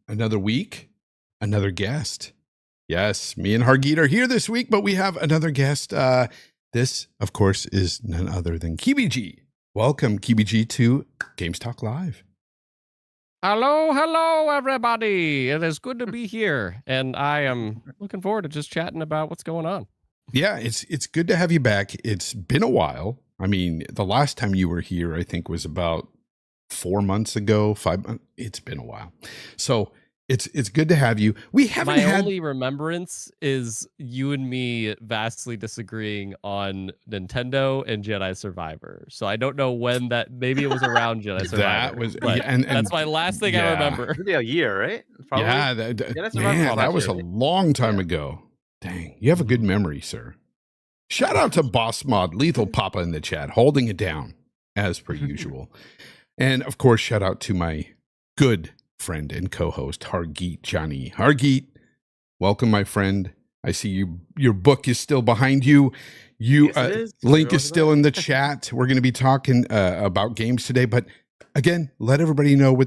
Another week, another guest. Yes, me and Hargeet are here this week, but we have another guest. This, of course, is none other than Kibiji. Welcome, Kibiji, to Games Talk Live. Hello, everybody. It is good to be here, and I am looking forward to just chatting about what's going on. Yeah, it's good to have you back. It's been a while. I mean, the last time you were here, I think, was about 4 months ago, 5 months. It's been a while. So it's good to have you. We haven't My only remembrance is you and me vastly disagreeing on Nintendo and Jedi Survivor. So I don't know when that, maybe it was around Jedi Survivor. That was, and that's my last thing I remember. Maybe a year, right? Probably. Yeah, man, that was a long time ago. Dang, you have a good memory, sir. Shout out to Boss Mod, Lethal Papa in the chat, holding it down as per usual. And of course, shout out to my good friend and co-host, Hargeet Johnny. Hargeet, welcome, my friend. I see your book is still behind you. Yes, link is still in the chat. We're going to be talking about games today, but again, let everybody know where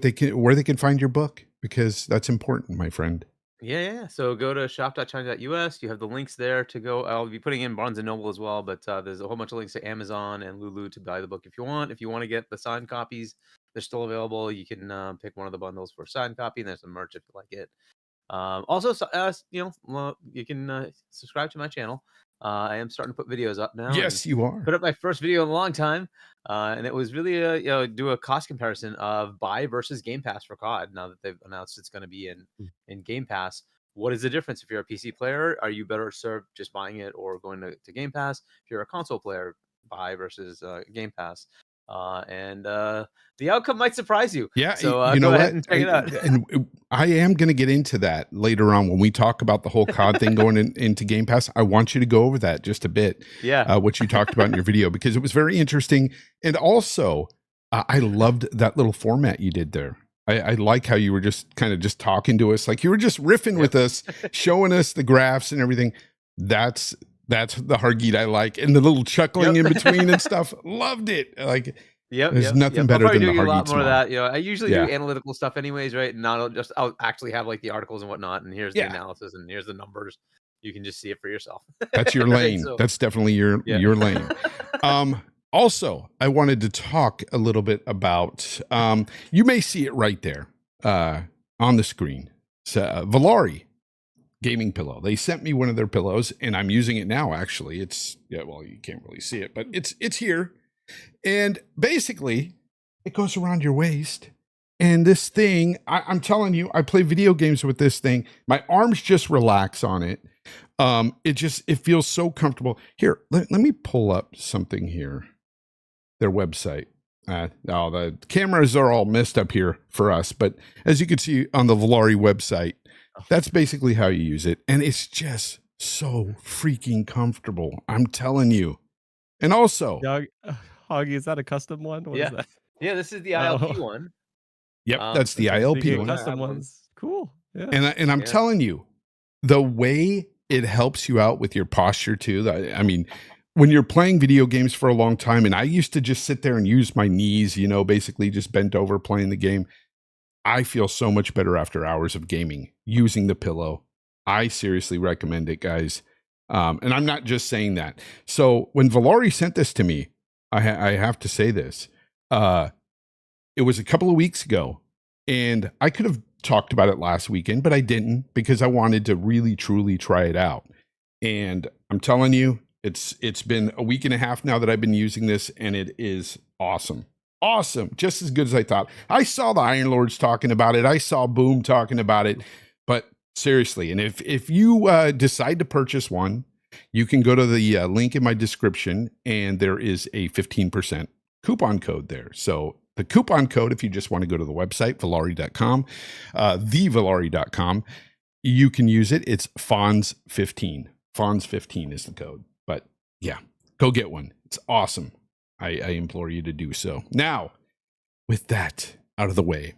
they can find your book, because that's important, my friend. Yeah. So go to shop.china.us. You have the links there to go. I'll be putting in Barnes & Noble as well, but there's a whole bunch of links to Amazon and Lulu to buy the book if you want. If you want to get the signed copies, they're still available. You can pick one of the bundles for a signed copy, and there's some merch if you like it. Also, you can subscribe to my channel. I am starting to put videos up now. Yes, you are. Put up my first video in a long time, and it was really do a cost comparison of buy versus Game Pass for COD. Now that they've announced it's going to be in Game Pass, what is the difference? If you're a PC player, are you better served just buying it or going to Game Pass? If you're a console player, buy versus Game Pass. And the outcome might surprise you. Yeah, so you know go ahead what? and check it out. And I am going to get into that later on when we talk about the whole COD thing going into Game Pass. I want you to go over that just a bit. Yeah, what you talked about in your video, because it was very interesting, and also I loved that little format you did there. I like how you were just kind of just talking to us, like you were just riffing with us, showing us the graphs and everything. That's the Hargeet I like, and the little chuckling in between and stuff. Loved it. Like, there's nothing better than the Hargeet a lot more smile. of that. I usually do analytical stuff anyways, right? And now I'll actually have like the articles and whatnot, and here's the analysis, and here's the numbers. You can just see it for yourself. That's your lane. So, that's definitely your lane. Also, I wanted to talk a little bit about, you may see it right there on the screen. So, Valari gaming pillow. They sent me one of their pillows, and I'm using it now. Actually, well, you can't really see it, but it's here, and basically, it goes around your waist. And this thing, I'm telling you, I play video games with this thing. My arms just relax on it. It feels so comfortable. Here, let me pull up something here. Their website. The cameras are all messed up here for us, but as you can see on the Valari website, that's basically how you use it. And it's just so freaking comfortable. I'm telling you. And also, Hoggy, is that a custom one? What is that? Yeah, this is the ILP one. Yep, that's the ILP one. Custom ones. Cool. Yeah. And I'm telling you, the way it helps you out with your posture too. I mean, when you're playing video games for a long time, and I used to just sit there and use my knees, basically just bent over playing the game. I feel so much better after hours of gaming using the pillow. I seriously recommend it, guys. And I'm not just saying that. So when Valari sent this to me, I have to say this. It was a couple of weeks ago, and I could have talked about it last weekend, but I didn't, because I wanted to really, truly try it out. And I'm telling you, it's been a week and a half now that I've been using this, and it is awesome. Awesome. Just as good as I thought. I saw the Iron Lords talking about it. I saw Boom talking about it. But seriously, and if you decide to purchase one, you can go to the link in my description, and there is a 15% coupon code there. So the coupon code, if you just want to go to the website, Valari.com, thevalari.com, you can use it. It's Fonz15. Fonz15 is the code. But yeah, go get one. It's awesome. I implore you to do so. Now, with that out of the way,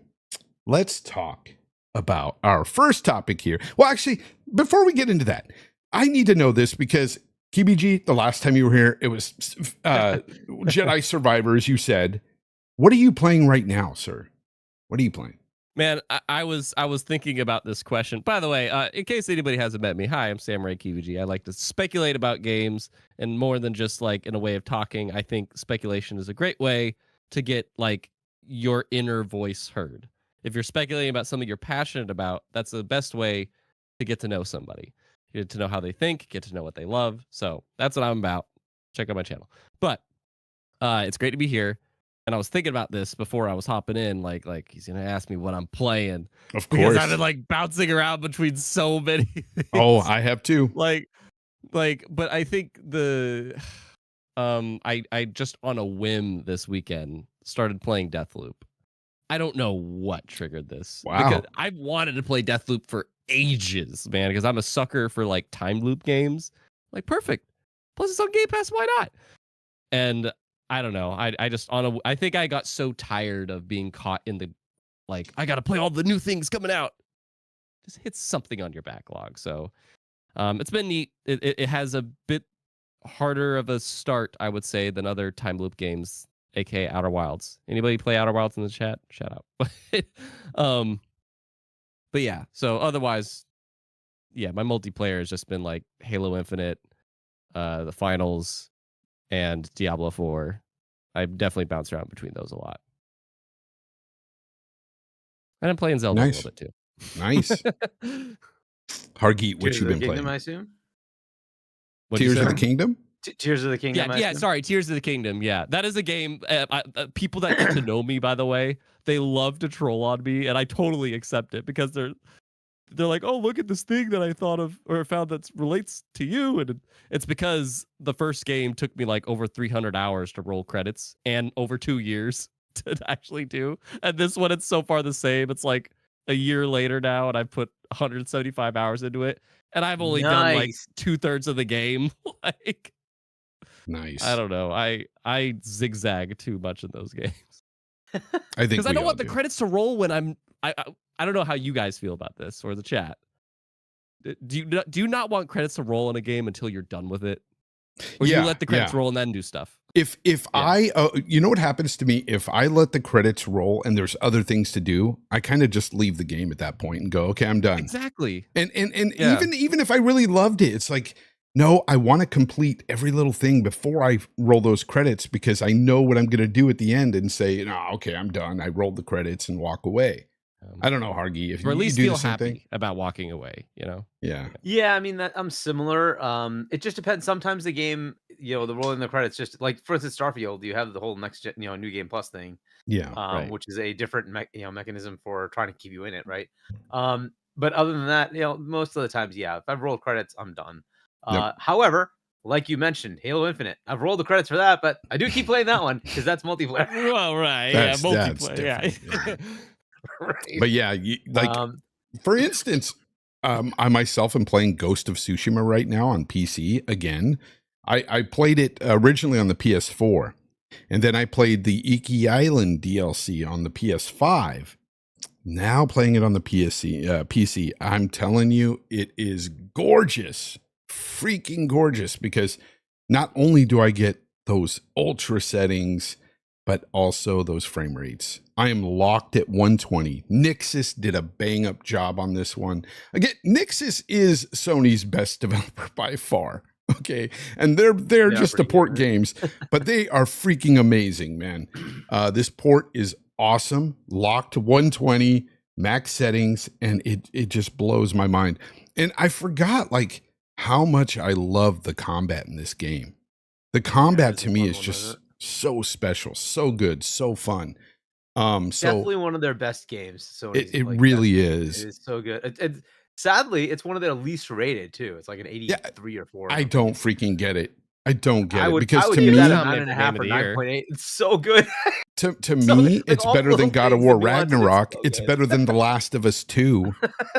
let's talk about our first topic here. Well, actually, before we get into that, I need to know this, because Kibiji, the last time you were here, it was Jedi Survivors, you said. What are you playing right now, sir? What are you playing? Man, I was thinking about this question. By the way, in case anybody hasn't met me, hi, I'm Samurai Kibiji. I like to speculate about games, and more than just like in a way of talking, I think speculation is a great way to get like your inner voice heard. If you're speculating about something you're passionate about, that's the best way to get to know somebody. Get to know how they think, get to know what they love. So that's what I'm about. Check out my channel. But it's great to be here. And I was thinking about this before I was hopping in, like he's gonna ask me what I'm playing. Of Because course. I've been like bouncing around between so many things. Oh, I have too. like, but I think I just on a whim this weekend started playing Deathloop. I don't know what triggered this. Wow. Because I've wanted to play Deathloop for ages, man, because I'm a sucker for like time loop games. Like, perfect. Plus it's on Game Pass, why not? And I don't know. I think I got so tired of being caught in the like, I gotta play all the new things coming out. Just hit something on your backlog. So it's been neat. It has a bit harder of a start, I would say, than other time loop games, aka Outer Wilds. Anybody play Outer Wilds in the chat? Shout out. But yeah, so otherwise, yeah, my multiplayer has just been like Halo Infinite, the finals, and Diablo 4. I definitely bounce around between those a lot. And I'm playing Zelda a little bit too. Nice. Hargeet, what you been Kingdom, playing? I assume? Tears of the Kingdom? Tears of the Kingdom. Yeah, sorry, Tears of the Kingdom. Yeah, that is a game. People that get to know me, by the way, they love to troll on me, and I totally accept it because they're like, oh, look at this thing that I thought of or found that relates to you, and it's because the first game took me like over 300 hours to roll credits and over 2 years to actually do, and this one it's so far the same. It's like a year later now, and I've put 175 hours into it, and I've only done like 2/3 of the game. Like, nice. I don't know. I zigzag too much in those games. I think because I don't want the credits to roll when I don't know how you guys feel about this or the chat. Do you not want credits to roll in a game until you're done with it? Or you let the credits roll and then do stuff? If I you know what happens to me if I let the credits roll and there's other things to do, I kind of just leave the game at that point and go, okay, I'm done. Exactly. And even if I really loved it, it's like, no, I want to complete every little thing before I roll those credits because I know what I'm going to do at the end and say, no, okay, I'm done. I rolled the credits and walk away. I don't know, Hargeet, if or at least you do feel the same happy thing about walking away, you know? Yeah, I mean that I'm similar. It just depends. Sometimes the game, the rolling the credits, just like for instance, Starfield, you have the whole next gen, New Game Plus thing, which is a different mechanism for trying to keep you in it, right? But other than that, most of the times, if I've rolled credits, I'm done. However, like you mentioned, Halo Infinite, I've rolled the credits for that, but I do keep playing that one because that's multiplayer. Well, right, multiplayer, Right. But for instance, I myself am playing Ghost of Tsushima right now on PC again. I played it originally on the PS4, and then I played the Iki Island DLC on the PS5. Now playing it on the PC. I'm telling you, it is gorgeous, freaking gorgeous, because not only do I get those ultra settings, but also those frame rates. I am locked at 120. Nixxes did a bang up job on this one. Again, Nixxes is Sony's best developer by far. Okay. And they're just to port games, but they are freaking amazing, man. This port is awesome. Locked to 120 max settings, and it just blows my mind. And I forgot like how much I love the combat in this game. The combat to me is just so special, so good, so fun. Definitely one of their best games. So it really is. It is so good. Sadly, it's one of their least rated too. It's like an 83 or 4. I don't freaking get it. I don't get it because to me, 9.5 or 9.8. It's so good. To me, it's better than God of War Ragnarok. It's better than The Last of Us 2.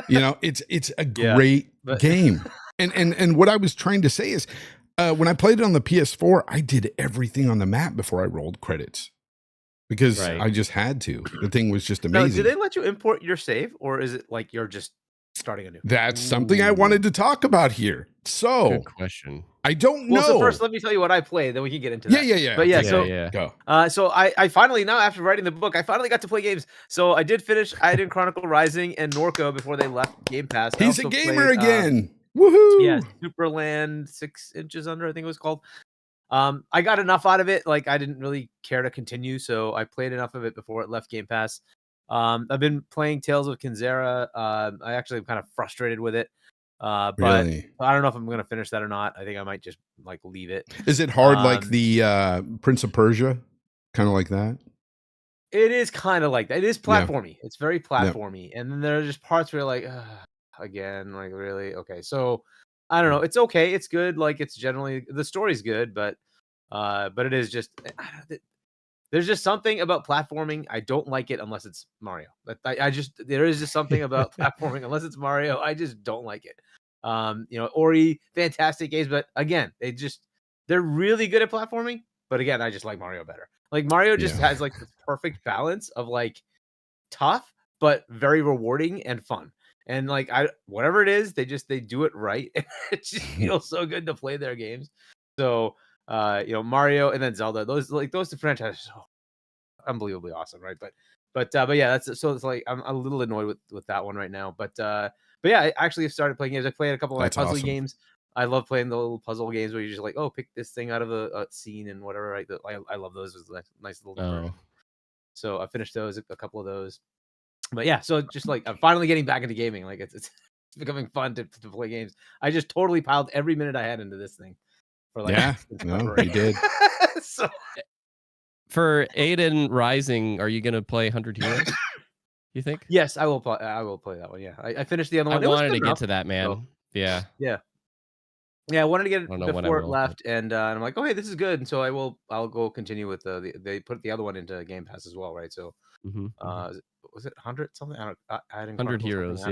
It's a great game. And what I was trying to say is, when I played it on the PS4, I did everything on the map before I rolled credits because I just had to. The thing was just amazing. Now, do they let you import your save, or is it like you're just starting anew? That's something I wanted to talk about here. So, good question. I don't know. Well, so first, let me tell you what I played, then we can get into that. Yeah. But yeah, Okay, so yeah. go. So I finally, now after writing the book, I finally got to play games. So I did finish Iden Chronicle Rising and Norco before they left Game Pass. I He's a also gamer played, again. Woohoo! Yeah, Superland 6 Inches Under, I think it was called. I got enough out of it. Like, I didn't really care to continue, so I played enough of it before it left Game Pass. I've been playing Tales of Kinzera. I actually am kind of frustrated with it. But Really? I don't know if I'm gonna finish that or not. I think I might just like leave it. Is it hard like the Prince of Persia? Kind of like that? It is kind of like that. It is Yeah. platformy. It's very platformy. And then there are just parts where you're like, again, like really? Okay. So I don't know. It's okay. It's good. Like it's generally the story's good, but it is just there's just something about platforming. I don't like it unless it's Mario. But I just there is just something about platforming unless it's Mario. I just don't like it. You know, Ori, fantastic games, but again, they're really good at platforming. But again, I just like Mario better. Like Mario just has like this perfect balance of like tough but very rewarding and fun. And like whatever it is, they do it right. It just feels so good to play their games. So you know, Mario and then Zelda, those two franchises are so unbelievably awesome, right? But yeah, so it's like I'm a little annoyed with that one right now. But yeah, I actually have started playing games. I played a couple of puzzle games. I love playing the little puzzle games where you're just like, oh, pick this thing out of a scene and whatever. Right? I love those. It's a nice little diversion. So I finished those, a couple of those. But yeah, so just like I'm finally getting back into gaming. Like it's becoming fun to play games. I just totally piled every minute I had into this thing. For like, no, you did. So for Aiden Rising, are you gonna play 100 Heroes? You think? Yes, I will play. I will play that one. Yeah, I finished the other one. I wanted to get to that, man. So, yeah. I wanted to get it before it left, but... and I'm like, oh hey, this is good, and so I'll go continue with they put the other one into Game Pass as well, right? So, was it 100 something? I didn't 100 Heroes,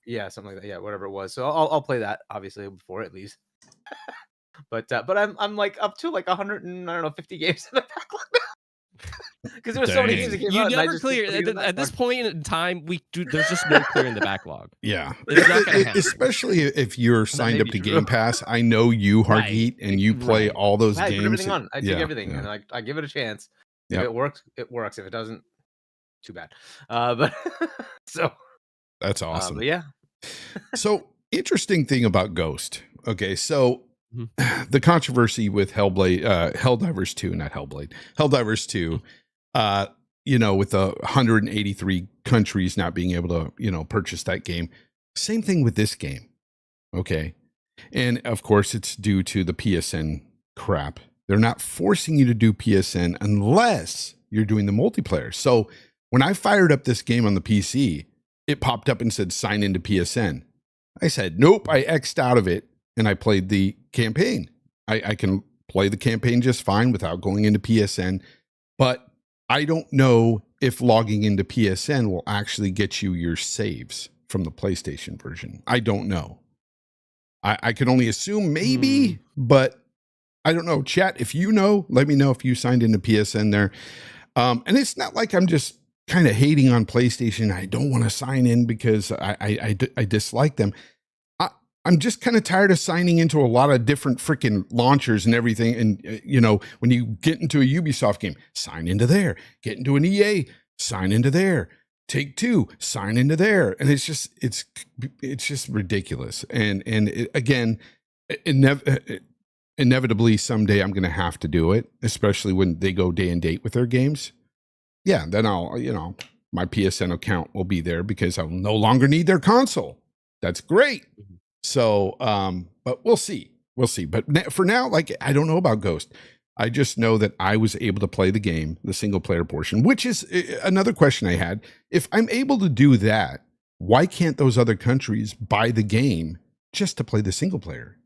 yeah, something like that, yeah, whatever it was. So I'll play that obviously before it leaves. But I'm like up to like 100 and I don't know 50 games in the backlog now. Because there were so many games that came out. You never clear at this point in time. There's just no clearing the backlog. Yeah, it's not gonna happen. Especially if you're signed up to Game Pass. I know you, Hargeet, and you play all those games. I put everything on. I take everything, and I give it a chance. If it works, it works. If it doesn't, too bad. But so that's awesome. But yeah. So interesting thing about Ghost. Okay, so. The controversy with Helldivers 2, not Hellblade, Helldivers 2, you know, with the 183 countries not being able to, you know, purchase that game. Same thing with this game. Okay. And of course, it's due to the PSN crap. They're not forcing you to do PSN unless you're doing the multiplayer. So when I fired up this game on the PC, it popped up and said, sign into PSN. I said, nope, I X'd out of it. And I played the campaign. I can play the campaign just fine without going into PSN, but I don't know if logging into PSN will actually get you your saves from the PlayStation version. I don't know. I can only assume maybe, but I don't know. Chat, if you know, let me know if you signed into PSN there. And it's not like I'm just kind of hating on PlayStation. I don't want to sign in because I dislike them. I'm just kind of tired of signing into a lot of different freaking launchers and everything. And, you know, when you get into a Ubisoft game, sign into there. Get into an EA, sign into there. Take-Two, sign into there. And it's just ridiculous. And again, inevitably someday I'm going to have to do it, especially when they go day and date with their games. Yeah, then I'll, you know, my PSN account will be there because I'll no longer need their console. That's great. So, but we'll see. But for now, like, I don't know about Ghost. I just know that I was able to play the game, the single player portion, which is another question I had. If I'm able to do that, why can't those other countries buy the game just to play the single player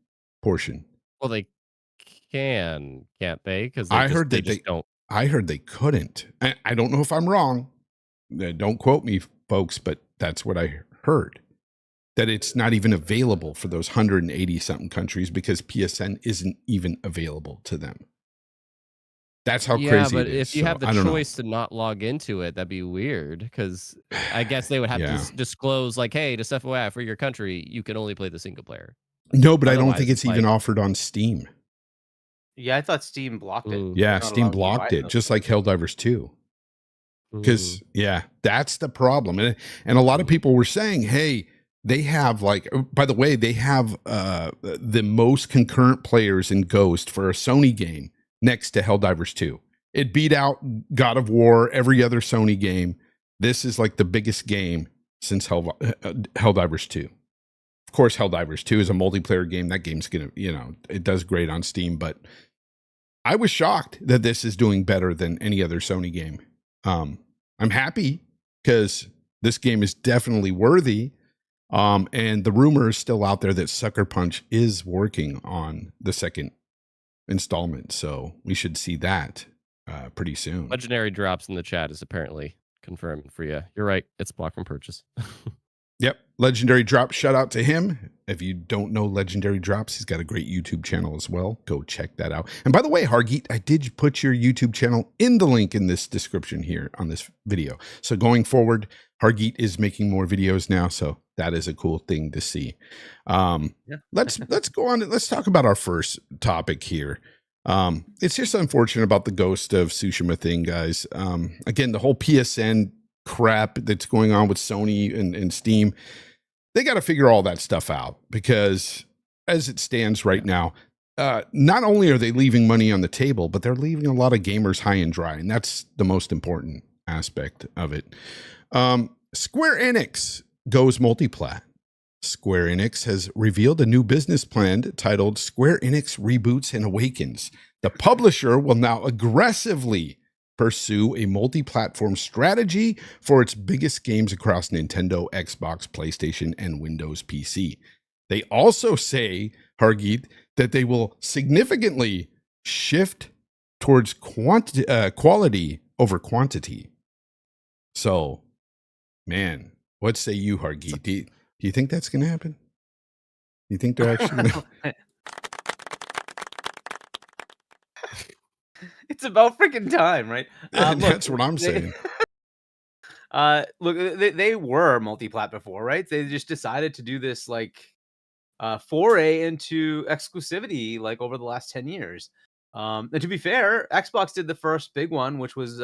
portion? Well, they can't they? Because I heard they couldn't. I don't know if I'm wrong. Don't quote me, folks, but that's what I heard. That it's not even available for those 180 something countries because PSN isn't even available to them. That's how crazy it is. Yeah, but if you have the choice to not log into it, that'd be weird because I guess they would have to disclose like, hey, just FYI, for your country, you can only play the single player. No, but I don't think it's even offered on Steam. Yeah, I thought Steam blocked it. Mm, They're Yeah, not Steam allowing you to buy blocked it in it, those just like places. Helldivers 2. mm, Because yeah, that's the problem, and a lot of people were saying, "Hey, they have like." By the way, they have the most concurrent players in Ghost for a Sony game next to Helldivers 2. It beat out God of War, every other Sony game. This is like the biggest game since Helldivers 2. Of course, Helldivers 2 is a multiplayer game. That game's gonna, it does great on Steam, but I was shocked that this is doing better than any other Sony game. I'm happy because this game is definitely worthy. And the rumor is still out there that Sucker Punch is working on the second installment. So we should see that pretty soon. Legendary drops in the chat is apparently confirmed for you. You're right. It's blocked from purchase. Yep. Legendary Drops, shout out to him. If you don't know Legendary Drops, he's got a great YouTube channel as well. Go check that out. And by the way, Hargeet, I did put your YouTube channel in the link in this description here on this video. So going forward, Hargeet is making more videos now. So that is a cool thing to see. Yeah. Let's go on. Let's talk about our first topic here. It's just unfortunate about the Ghost of Tsushima thing, guys. Again, the whole PSN crap that's going on with Sony and Steam, they got to figure all that stuff out, because as it stands right now, not only are they leaving money on the table, but they're leaving a lot of gamers high and dry, and that's the most important aspect of it. Square Enix goes multiplat. Square Enix has revealed a new business plan titled Square Enix Reboots and Awakens. The publisher will now aggressively pursue a multi-platform strategy for its biggest games across Nintendo, Xbox, PlayStation, and Windows PC. They also say, Hargeet, that they will significantly shift towards quality over quantity. So, man, what say you, Hargeet? Do you think that's going to happen? Do you think they're actually going to? It's about freaking time, right? That's what I'm saying. Look, they were multi-plat before, right? They just decided to do this like foray into exclusivity like over the last 10 years. And to be fair, Xbox did the first big one, which was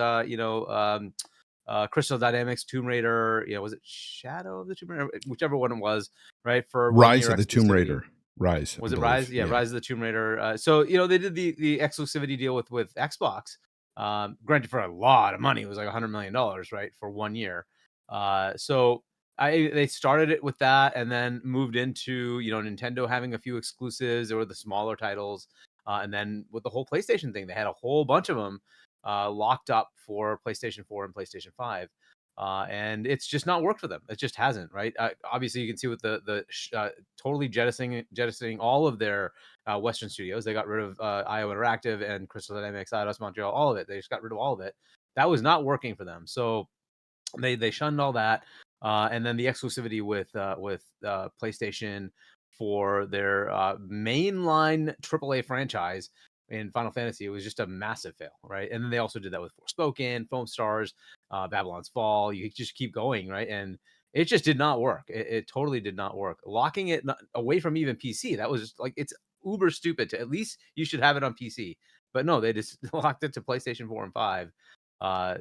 Crystal Dynamics Tomb Raider, was it Shadow of the Tomb Raider? Whichever one it was, right? For 1 year Rise of the Tomb exclusivity. Raider. Rise. Was it Rise? Yeah, Rise of the Tomb Raider. So they did the exclusivity deal with Xbox. Granted, for a lot of money, it was like $100 million, right, for 1 year. So they started it with that, and then moved into Nintendo having a few exclusives. There were the smaller titles, and then with the whole PlayStation thing, they had a whole bunch of them locked up for PlayStation 4 and PlayStation 5. And it's just not worked for them. It just hasn't, right? Obviously, you can see with the totally jettisoning all of their Western studios. They got rid of IO Interactive and Crystal Dynamics, Eidos Montreal, all of it. They just got rid of all of it. That was not working for them. So they shunned all that, and then the exclusivity with PlayStation for their mainline AAA franchise in Final Fantasy, it was just a massive fail, right? And then they also did that with Forspoken, Foam Stars, Babylon's Fall. You just keep going, right? And it just did not work. It totally did not work. Locking it away from even PC, that was just like, it's uber stupid. To at least you should have it on PC, but no, they just locked it to PlayStation 4 and 5.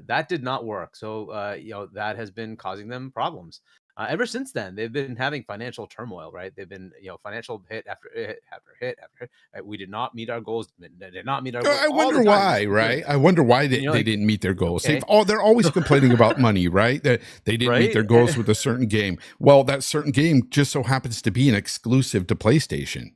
That did not work. So that has been causing them problems. Ever since then, they've been having financial turmoil, right? They've been, financial hit after hit after hit after hit. Right? We did not meet our goals. They did not meet our goals. I wonder why, right? I wonder why they didn't meet their goals. Okay. They're always complaining about money, right? That they didn't meet their goals with a certain game. Well, that certain game just so happens to be an exclusive to PlayStation.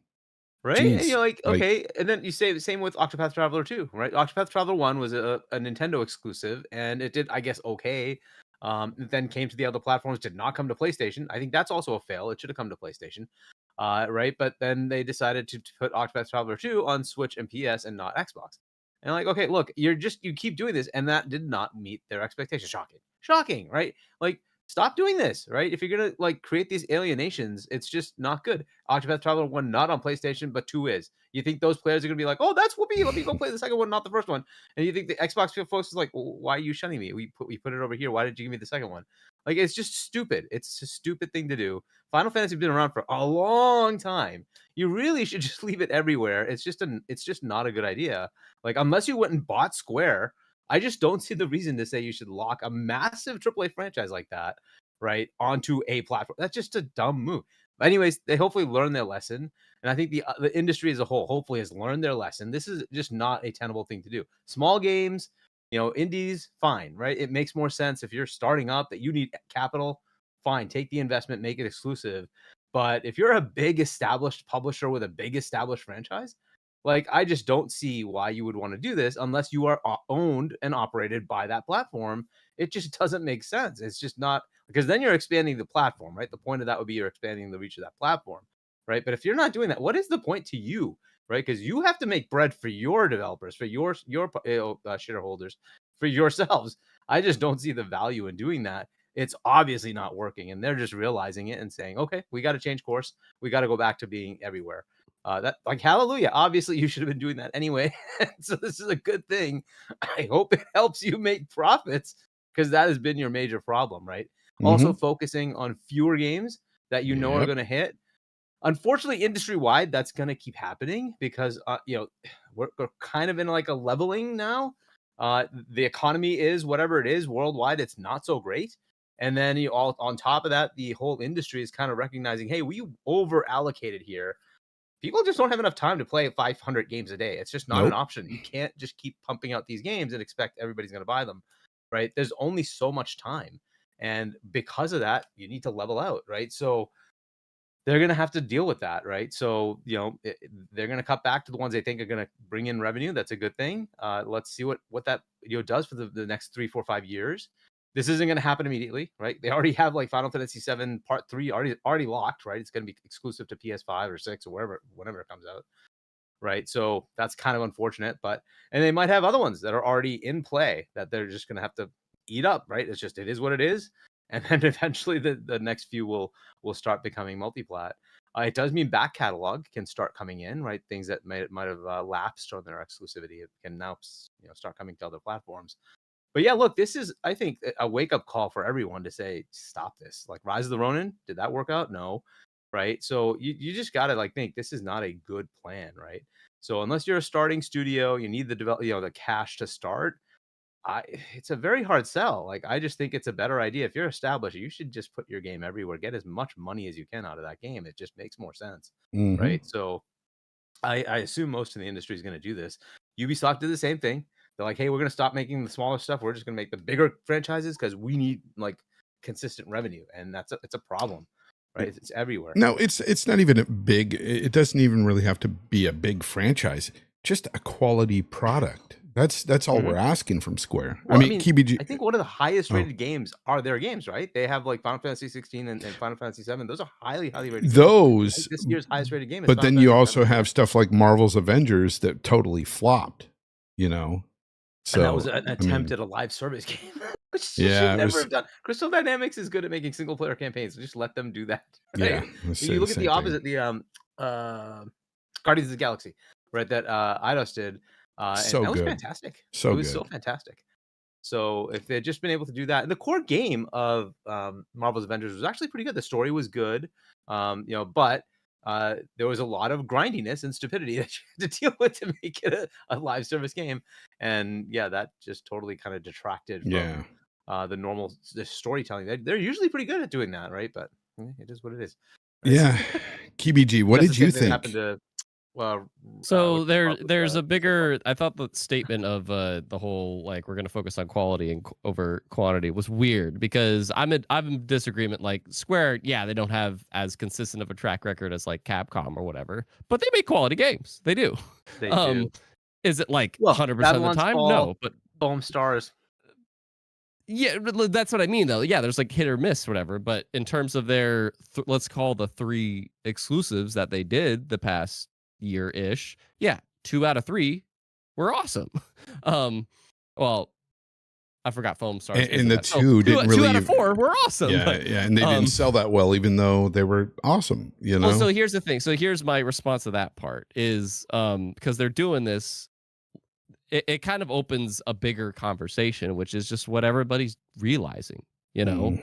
Right? Jeez, And you're like, okay. And then you say the same with Octopath Traveler 2, right? Octopath Traveler 1 was a Nintendo exclusive, and it did, I guess, okay. It then came to the other platforms, did not come to PlayStation. I think that's also a fail. It should have come to PlayStation. Right? But then they decided to put Octopath Traveler 2 on Switch and PS and not Xbox. And like, okay, look, you keep doing this, and that did not meet their expectations. Shocking, right? Like, stop doing this, right? If you're gonna like create these alienations, it's just not good. Octopath Traveler 1 not on PlayStation, but 2 is. You think those players are gonna be like, oh, that's whoopee, let me go play the second one, not the first one. And you think the Xbox folks is like, well, why are you shunning me? We put it over here. Why did you give me the second one? Like, it's just stupid. It's a stupid thing to do. Final Fantasy's been around for a long time. You really should just leave it everywhere. It's just not a good idea. Like, unless you went and bought Square, I just don't see the reason to say you should lock a massive AAA franchise like that, right, onto a platform. That's just a dumb move. But anyways, they hopefully learn their lesson, and I think the industry as a whole hopefully has learned their lesson. This is just not a tenable thing to do. Small games, indies, fine, right? It makes more sense if you're starting up that you need capital. Fine, take the investment, make it exclusive. But if you're a big established publisher with a big established franchise, like, I just don't see why you would want to do this unless you are owned and operated by that platform. It just doesn't make sense. It's just not, because then you're expanding the platform, right? The point of that would be you're expanding the reach of that platform, right? But if you're not doing that, what is the point to you, right? Because you have to make bread for your developers, for your shareholders, for yourselves. I just don't see the value in doing that. It's obviously not working, and they're just realizing it and saying, okay, we got to change course. We got to go back to being everywhere. That, like, hallelujah. Obviously, you should have been doing that anyway. So this is a good thing. I hope it helps you make profits, because that has been your major problem, right? Also focusing on fewer games that you know are going to hit. Unfortunately, industry wide, that's going to keep happening because we're kind of in like a leveling now. The economy is whatever it is worldwide. It's not so great. And then all on top of that, the whole industry is kind of recognizing, hey, we over allocated here. People just don't have enough time to play 500 games a day. It's just not an option. You can't just keep pumping out these games and expect everybody's going to buy them, right? There's only so much time. And because of that, you need to level out, right? So they're going to have to deal with that, right? So, they're going to cut back to the ones they think are going to bring in revenue. That's a good thing. Let's see what that does for the next 3, 4, 5 years. This isn't going to happen immediately, right? They already have like Final Fantasy VII Part 3 already locked, right? It's going to be exclusive to PS5 or 6 or whenever it comes out, right? So that's kind of unfortunate, and they might have other ones that are already in play that they're just going to have to eat up, right? It is what it is. And then eventually the next few will start becoming multiplat. It does mean back catalog can start coming in, right? Things that might have lapsed on their exclusivity can now start coming to other platforms. But yeah, look, this is, I think, a wake-up call for everyone to say, stop this. Like, Rise of the Ronin, did that work out? No, right? So you just got to think this is not a good plan, right? So unless you're a starting studio, you need the cash to start. It's a very hard sell. Like, I just think it's a better idea. If you're established, you should just put your game everywhere. Get as much money as you can out of that game. It just makes more sense, right? So I assume most of the industry is going to do this. Ubisoft did the same thing. They're like, hey, we're going to stop making the smaller stuff. We're just going to make the bigger franchises because we need like consistent revenue, and it's a problem, right? It's everywhere. No, it's not even a big. It doesn't even really have to be a big franchise. Just a quality product. That's all we're asking from Square. Well, I mean, Kibiji, I think one of the highest rated games are their games, right? They have like Final Fantasy 16 and Final Fantasy 7. Those are highly rated. Those this year's highest rated game. But then you also have stuff like Marvel's Avengers that totally flopped. So and that was an attempt at a live service game, which should never have done. Crystal Dynamics is good at making single player campaigns. So just let them do that. Right? Yeah, you look at the opposite, the Guardians of the Galaxy, right? That Eidos did. And that was fantastic. It was so fantastic. So if they'd just been able to do that, and the core game of Marvel's Avengers was actually pretty good. The story was good, but there was a lot of grindiness and stupidity that you had to deal with to make it a live service game, and that just totally kind of detracted from the storytelling. They're usually pretty good at doing that, right? But it is what it is. Right? Yeah, Kibiji, what did you think? Happened to so there's a bigger. I thought the statement of the whole like we're going to focus on quality and over quantity was weird because I'm in disagreement. Like Square, they don't have as consistent of a track record as like Capcom or whatever, but they make quality games. They do. They do. Is it like 100% of the time? No, but Foam Stars. Yeah, that's what I mean though. Yeah, there's like hit or miss, whatever. But in terms of their, let's call the 3 exclusives that they did the past year-ish, 2 out of 3 were awesome. Well, I forgot Foam Stars. And the two didn't really. 2 out of 4 were awesome. Yeah, but, and they didn't sell that well, even though they were awesome. You know. Well, so here's the thing. So here's my response to that part is because they're doing this. It kind of opens a bigger conversation, which is just what everybody's realizing, you know,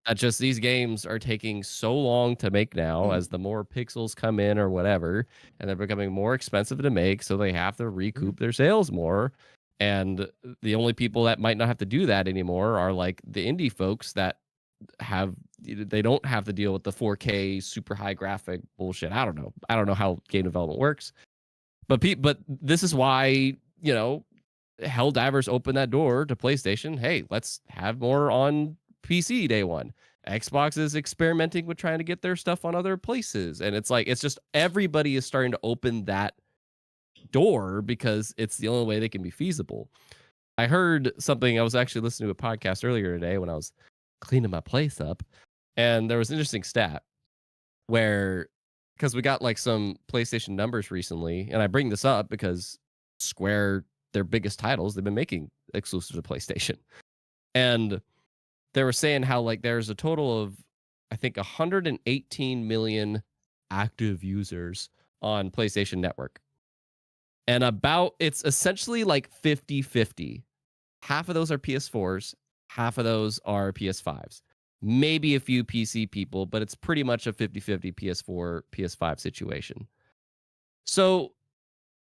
that just these games are taking so long to make now as the more pixels come in or whatever, and they're becoming more expensive to make. So they have to recoup their sales more. And the only people that might not have to do that anymore are like the indie folks that they don't have to deal with the 4K super high graphic bullshit. I don't know how game development works, but this is why, you know, Helldivers opened that door to PlayStation. Hey, let's have more on PC day one. Xbox is experimenting with trying to get their stuff on other places. And it's like, it's just everybody is starting to open that door because it's the only way they can be feasible. I heard something, I was actually listening to a podcast earlier today when I was cleaning my place up. And there was an interesting stat where, because we got like some PlayStation numbers recently, and I bring this up because Square, their biggest titles, they've been making exclusive to PlayStation. And they were saying how like there's a total of, I think, 118 million active users on PlayStation Network. And it's essentially like 50-50. Half of those are PS4s, half of those are PS5s. Maybe a few PC people, but it's pretty much a 50-50 PS4, PS5 situation. So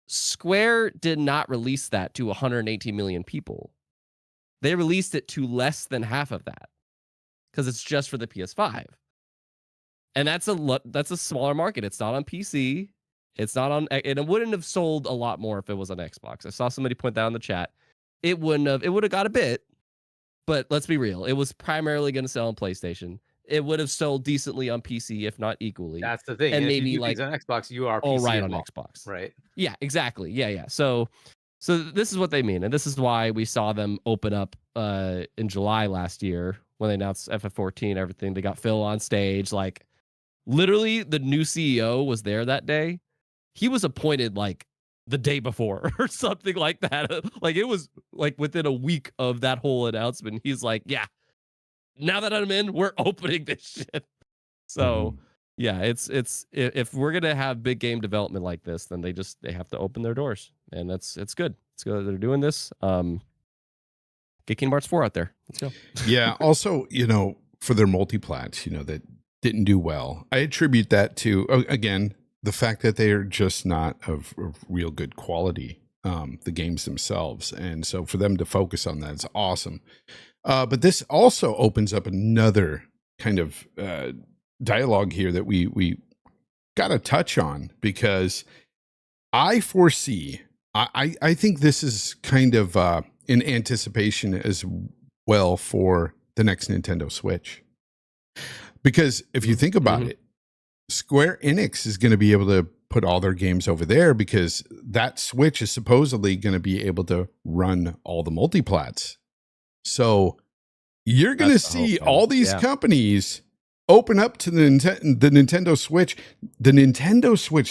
Square did not release that to 118 million people. They released it to less than half of that because it's just for the PS5. And that's a smaller market. It's not on PC. It's not on, and it wouldn't have sold a lot more if it was on Xbox. I saw somebody point that in the chat. It would have got a bit, but let's be real. It was primarily going to sell on PlayStation. It would have sold decently on PC, if not equally. That's the thing. And if maybe you do like things on Xbox, you are PC all right as on well. Xbox. Right. Yeah, exactly. Yeah. So this is what they mean. And this is why we saw them open up in July last year when they announced FF14, everything. They got Phil on stage. Like literally the new CEO was there that day. He was appointed like the day before or something like that. Like it was like within a week of that whole announcement. He's like, yeah, now that I'm in, we're opening this shit. So yeah, it's if we're gonna have big game development like this, then they have to open their doors, and it's good. It's good that they're doing this. Get Kingdom Hearts 4 out there. Let's go. Yeah. Also, you know, for their multiplats, you know, that didn't do well, I attribute that to again the fact that they are just not of real good quality. The games themselves, and so for them to focus on that is awesome. But this also opens up another kind of dialogue here that we got to touch on, because I foresee, I think this is kind of in anticipation as well for the next Nintendo Switch. Because if you think about it, Square Enix is going to be able to put all their games over there, because that Switch is supposedly going to be able to run all the multiplats. So you're going to see all these companies open up to the Nintendo Switch,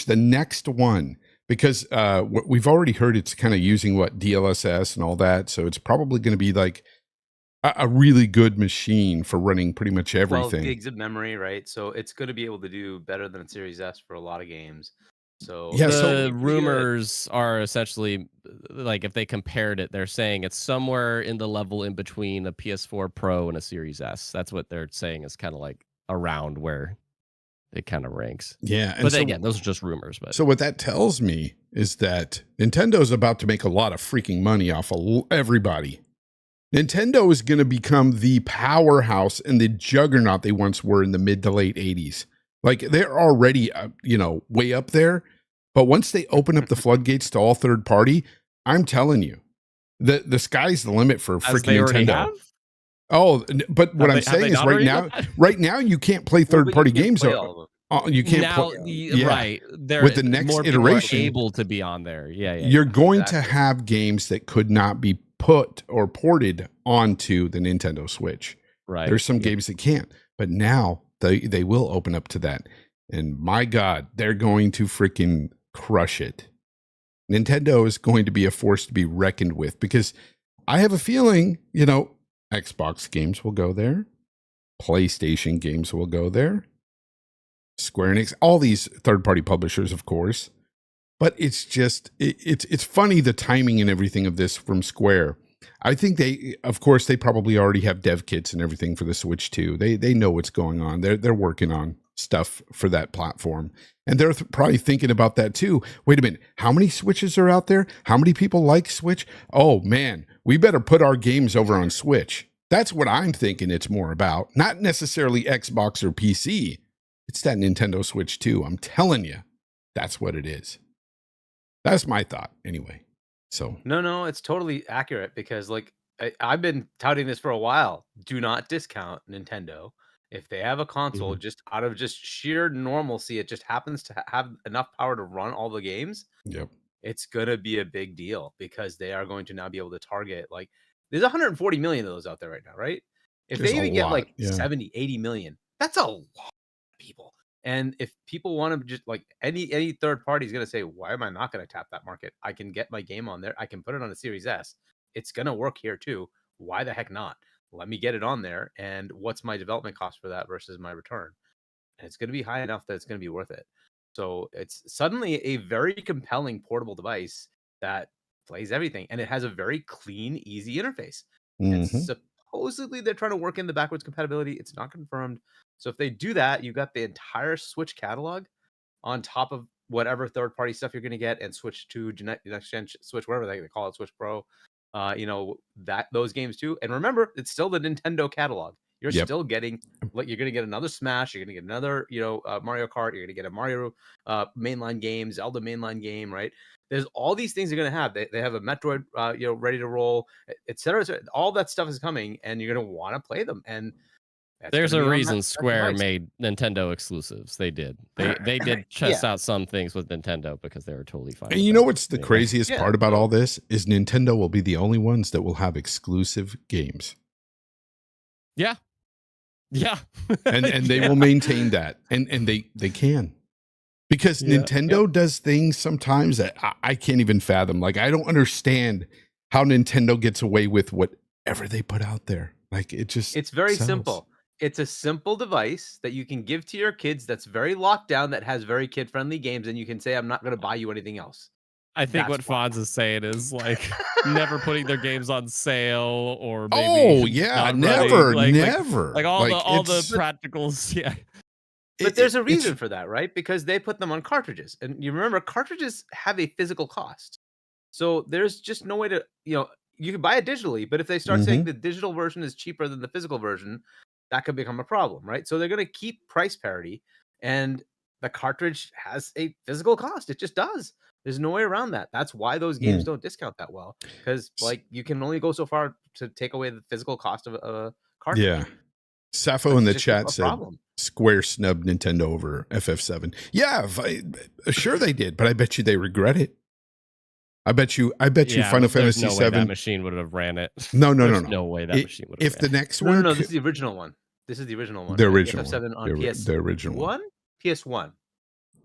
the next one, because we've already heard it's kind of using DLSS and all that. So it's probably going to be like a really good machine for running pretty much everything. 12 gigs of memory, right? So it's going to be able to do better than a Series S for a lot of games. So yeah, the rumors are essentially like, if they compared it, they're saying it's somewhere in the level in between a PS4 Pro and a Series S. That's what they're saying is kind of like around where it kind of ranks. Yeah. And but so, again, those are just rumors. But so what that tells me is that Nintendo's about to make a lot of freaking money off of everybody. Nintendo is going to become the powerhouse and the juggernaut they once were in the mid to late 80s. Like they're already, way up there. But once they open up the floodgates to all third party, I'm telling you, the sky's the limit for freaking Nintendo. Oh, but what I'm saying is right now you can't play third party games. You can't now, play, right? They're with the next more iteration able to be on there. Yeah. You're going to have games that could not be put or ported onto the Nintendo Switch. Right. There's some games that can't, but now they will open up to that. And my God, they're going to freaking crush it. Nintendo is going to be a force to be reckoned with, because I have a feeling, Xbox games will go there. PlayStation games will go there. Square Enix, all these third-party publishers, of course. But it's just, it's funny, the timing and everything of this from Square. I think they probably already have dev kits and everything for the Switch too. They know what's going on. They're working on stuff for that platform. And they're probably thinking about that too. Wait a minute, how many Switches are out there? How many people like Switch? Oh man, we better put our games over on Switch. That's what I'm thinking it's more about. Not necessarily Xbox or PC. It's that Nintendo Switch too. I'm telling you, that's what it is. That's my thought anyway. So No, it's totally accurate because I've been touting this for a while. Do not discount Nintendo. If they have a console, just out of just sheer normalcy, it just happens to have enough power to run all the games. Yep. It's gonna be a big deal because they are going to now be able to target there's 140 million of those out there right now, right? If There's they a even get lot, yeah. 70, 80 million, that's a lot of people. And if people want to just any third party is going to say, why am I not going to tap that market? I can get my game on there. I can put it on a Series S. It's going to work here too. Why the heck not? Let me get it on there. And what's my development cost for that versus my return? And it's going to be high enough that it's going to be worth it. So it's suddenly a very compelling portable device that plays everything. And it has a very clean, easy interface. And supposedly they're trying to work in the backwards compatibility. It's not confirmed. So if they do that, you've got the entire Switch catalog on top of whatever third-party stuff you're going to get, and Switch 2, next gen Switch, whatever they call it, Switch Pro. Those games too. And remember, it's still the Nintendo catalog. You're still getting you're going to get another Smash. You're going to get another Mario Kart. You're going to get a Mario mainline game, Zelda mainline game, right? There's all these things you're going to have. They have a Metroid ready to roll, etc. All that stuff is coming, and you're going to want to play them. And there's a reason Square made Nintendo exclusives. They did. They did test out some things with Nintendo because they were totally fine. And you know what's the craziest part about all this is Nintendo will be the only ones that will have exclusive games. Yeah. and they will maintain that. And they can. Because Nintendo does things sometimes that I can't even fathom. Like, I don't understand how Nintendo gets away with whatever they put out there. Like, it's very simple. It's a simple device that you can give to your kids that's very locked down, that has very kid-friendly games, and you can say, I'm not going to buy you anything else. I think what Fonz is saying is never putting their games on sale, or maybe never. Like all the practicals. Yeah. But there's a reason for that, right? Because they put them on cartridges. And you remember, cartridges have a physical cost. So there's just no way to, you can buy it digitally, but if they start saying the digital version is cheaper than the physical version, that could become a problem, right? So they're going to keep price parity, and the cartridge has a physical cost. It just does. There's no way around that. That's why those games don't discount that well, because you can only go so far to take away the physical cost of a cartridge. Yeah. Sappho in the chat said Square snubbed Nintendo over FF7. Yeah, sure they did, but I bet you they regret it. I bet you Final Fantasy VII. That machine would have ran it. No. No way that machine would have. If the next one, no, this is the original one. This is the original one. The original FF7 on the original one. PS1.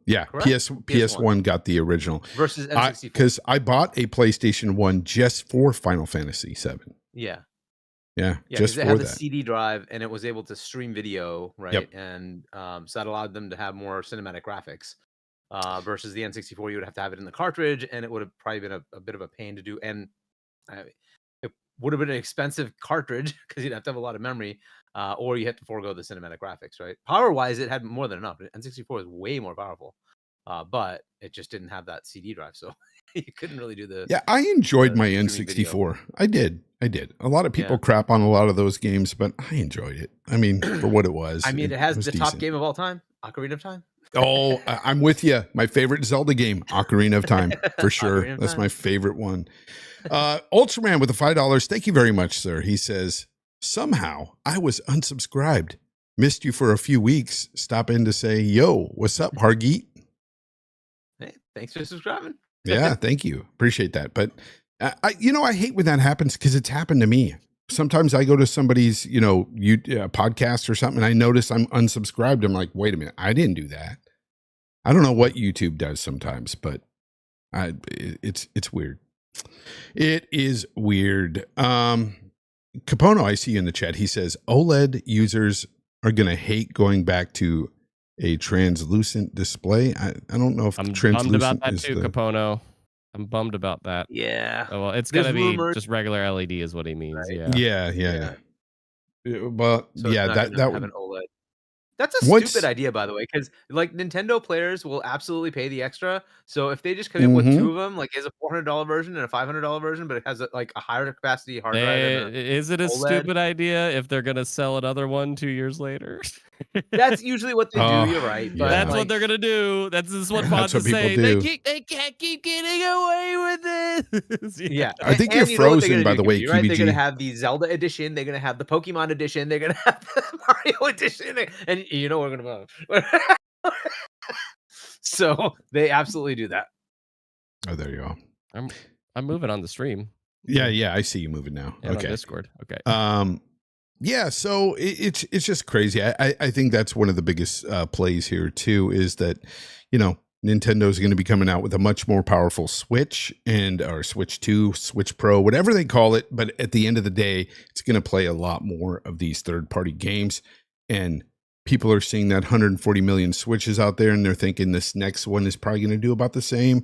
Yeah, PS1 got the original versus N64. Because I bought a PlayStation 1 just for Final Fantasy VII. Yeah, just it for had that. the CD drive, and it was able to stream video, right? Yep. And so that allowed them to have more cinematic graphics. Versus the N64, you would have to have it in the cartridge, and it would have probably been a bit of a pain to do. And it would have been an expensive cartridge because you'd have to have a lot of memory, or you have to forego the cinematic graphics, right? Power-wise, it had more than enough. N64 is way more powerful, but it just didn't have that CD drive, so you couldn't really do the... Yeah, I enjoyed my N64. I did. A lot of people crap on a lot of those games, but I enjoyed it. I mean, for what it was. I mean, it has the decent. top game of all time, Ocarina of Time. Oh, I'm with you. My favorite Zelda game, Ocarina of Time, for sure. That's my favorite one. Ultraman with the $5. Thank you very much, sir. He says, somehow I was unsubscribed. Missed you for a few weeks. Stop in to say, yo, what's up, Hargeet? Hey, thanks for subscribing. Yeah, thank you. Appreciate that. But I hate when that happens because it's happened to me. Sometimes I go to somebody's, podcast or something, and I notice I'm unsubscribed. I'm like, wait a minute, I didn't do that. I don't know what YouTube does sometimes, but it's weird. It is weird. Capono, I see you in the chat. He says OLED users are going to hate going back to a translucent display. I don't know if I'm bummed translucent about that is too, Capono. I'm bummed about that. Yeah. Oh, well, it's There's gonna be rumors, just regular LED is what he means. right? Yeah. Well, So yeah, it's not that gonna have would an OLED. That's a once. stupid idea, by the way, because like Nintendo players will absolutely pay the extra. So if they just come in with Mhm. two of them, like is a $400 version and a $500 version, but it has like a higher capacity hard drive and a Is it a OLED. stupid idea if they're gonna sell another one 2 years later? That's usually what they do. Oh, You're right, but yeah. That's what like, they're gonna do. This is what That's Fonz what is people saying. do. They can't keep getting away with this. yeah. I think and you're you know what they're frozen, gonna by do, the way, Kibiji, right? They're gonna KBG. have the Zelda edition. They're gonna have the Pokemon edition. They're gonna have the Mario edition, and you know we're gonna. So they absolutely do that. Oh, there you go. I'm moving on the stream. Yeah, I see you moving now. Yeah, on Okay. Discord. Okay. Yeah, so it's just crazy. I think that's one of the biggest plays here too, is that, you know, Nintendo is going to be coming out with a much more powerful Switch or Switch 2, Switch Pro, whatever they call it. But at the end of the day, it's going to play a lot more of these third-party games. And people are seeing that 140 million Switches out there, and they're thinking this next one is probably going to do about the same.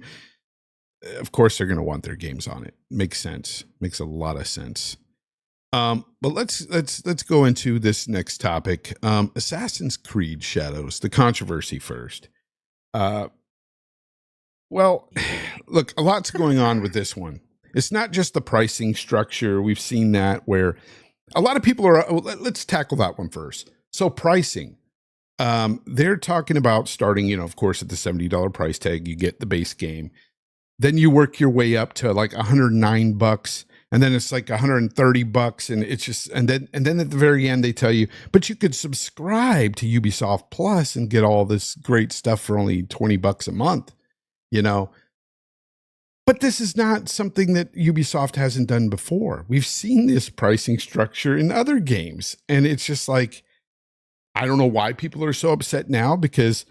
Of course, they're going to want their games on it. Makes sense. Makes a lot of sense. But let's go into this next topic. Assassin's Creed Shadows, the controversy first. Well, look, a lot's going on with this one. It's not just the pricing structure. We've seen that where a lot of people are. Let's tackle that one first. So pricing, they're talking about starting, you know, of course, at the $70 price tag, you get the base game. Then you work your way up to like $109, and then it's like $130, and it's just, and then at the very end they tell you, but you could subscribe to Ubisoft Plus and get all this great stuff for only $20 a month, you know. But this is not something that Ubisoft hasn't done before. We've seen this pricing structure in other games, and it's just like, I don't know why people are so upset now, because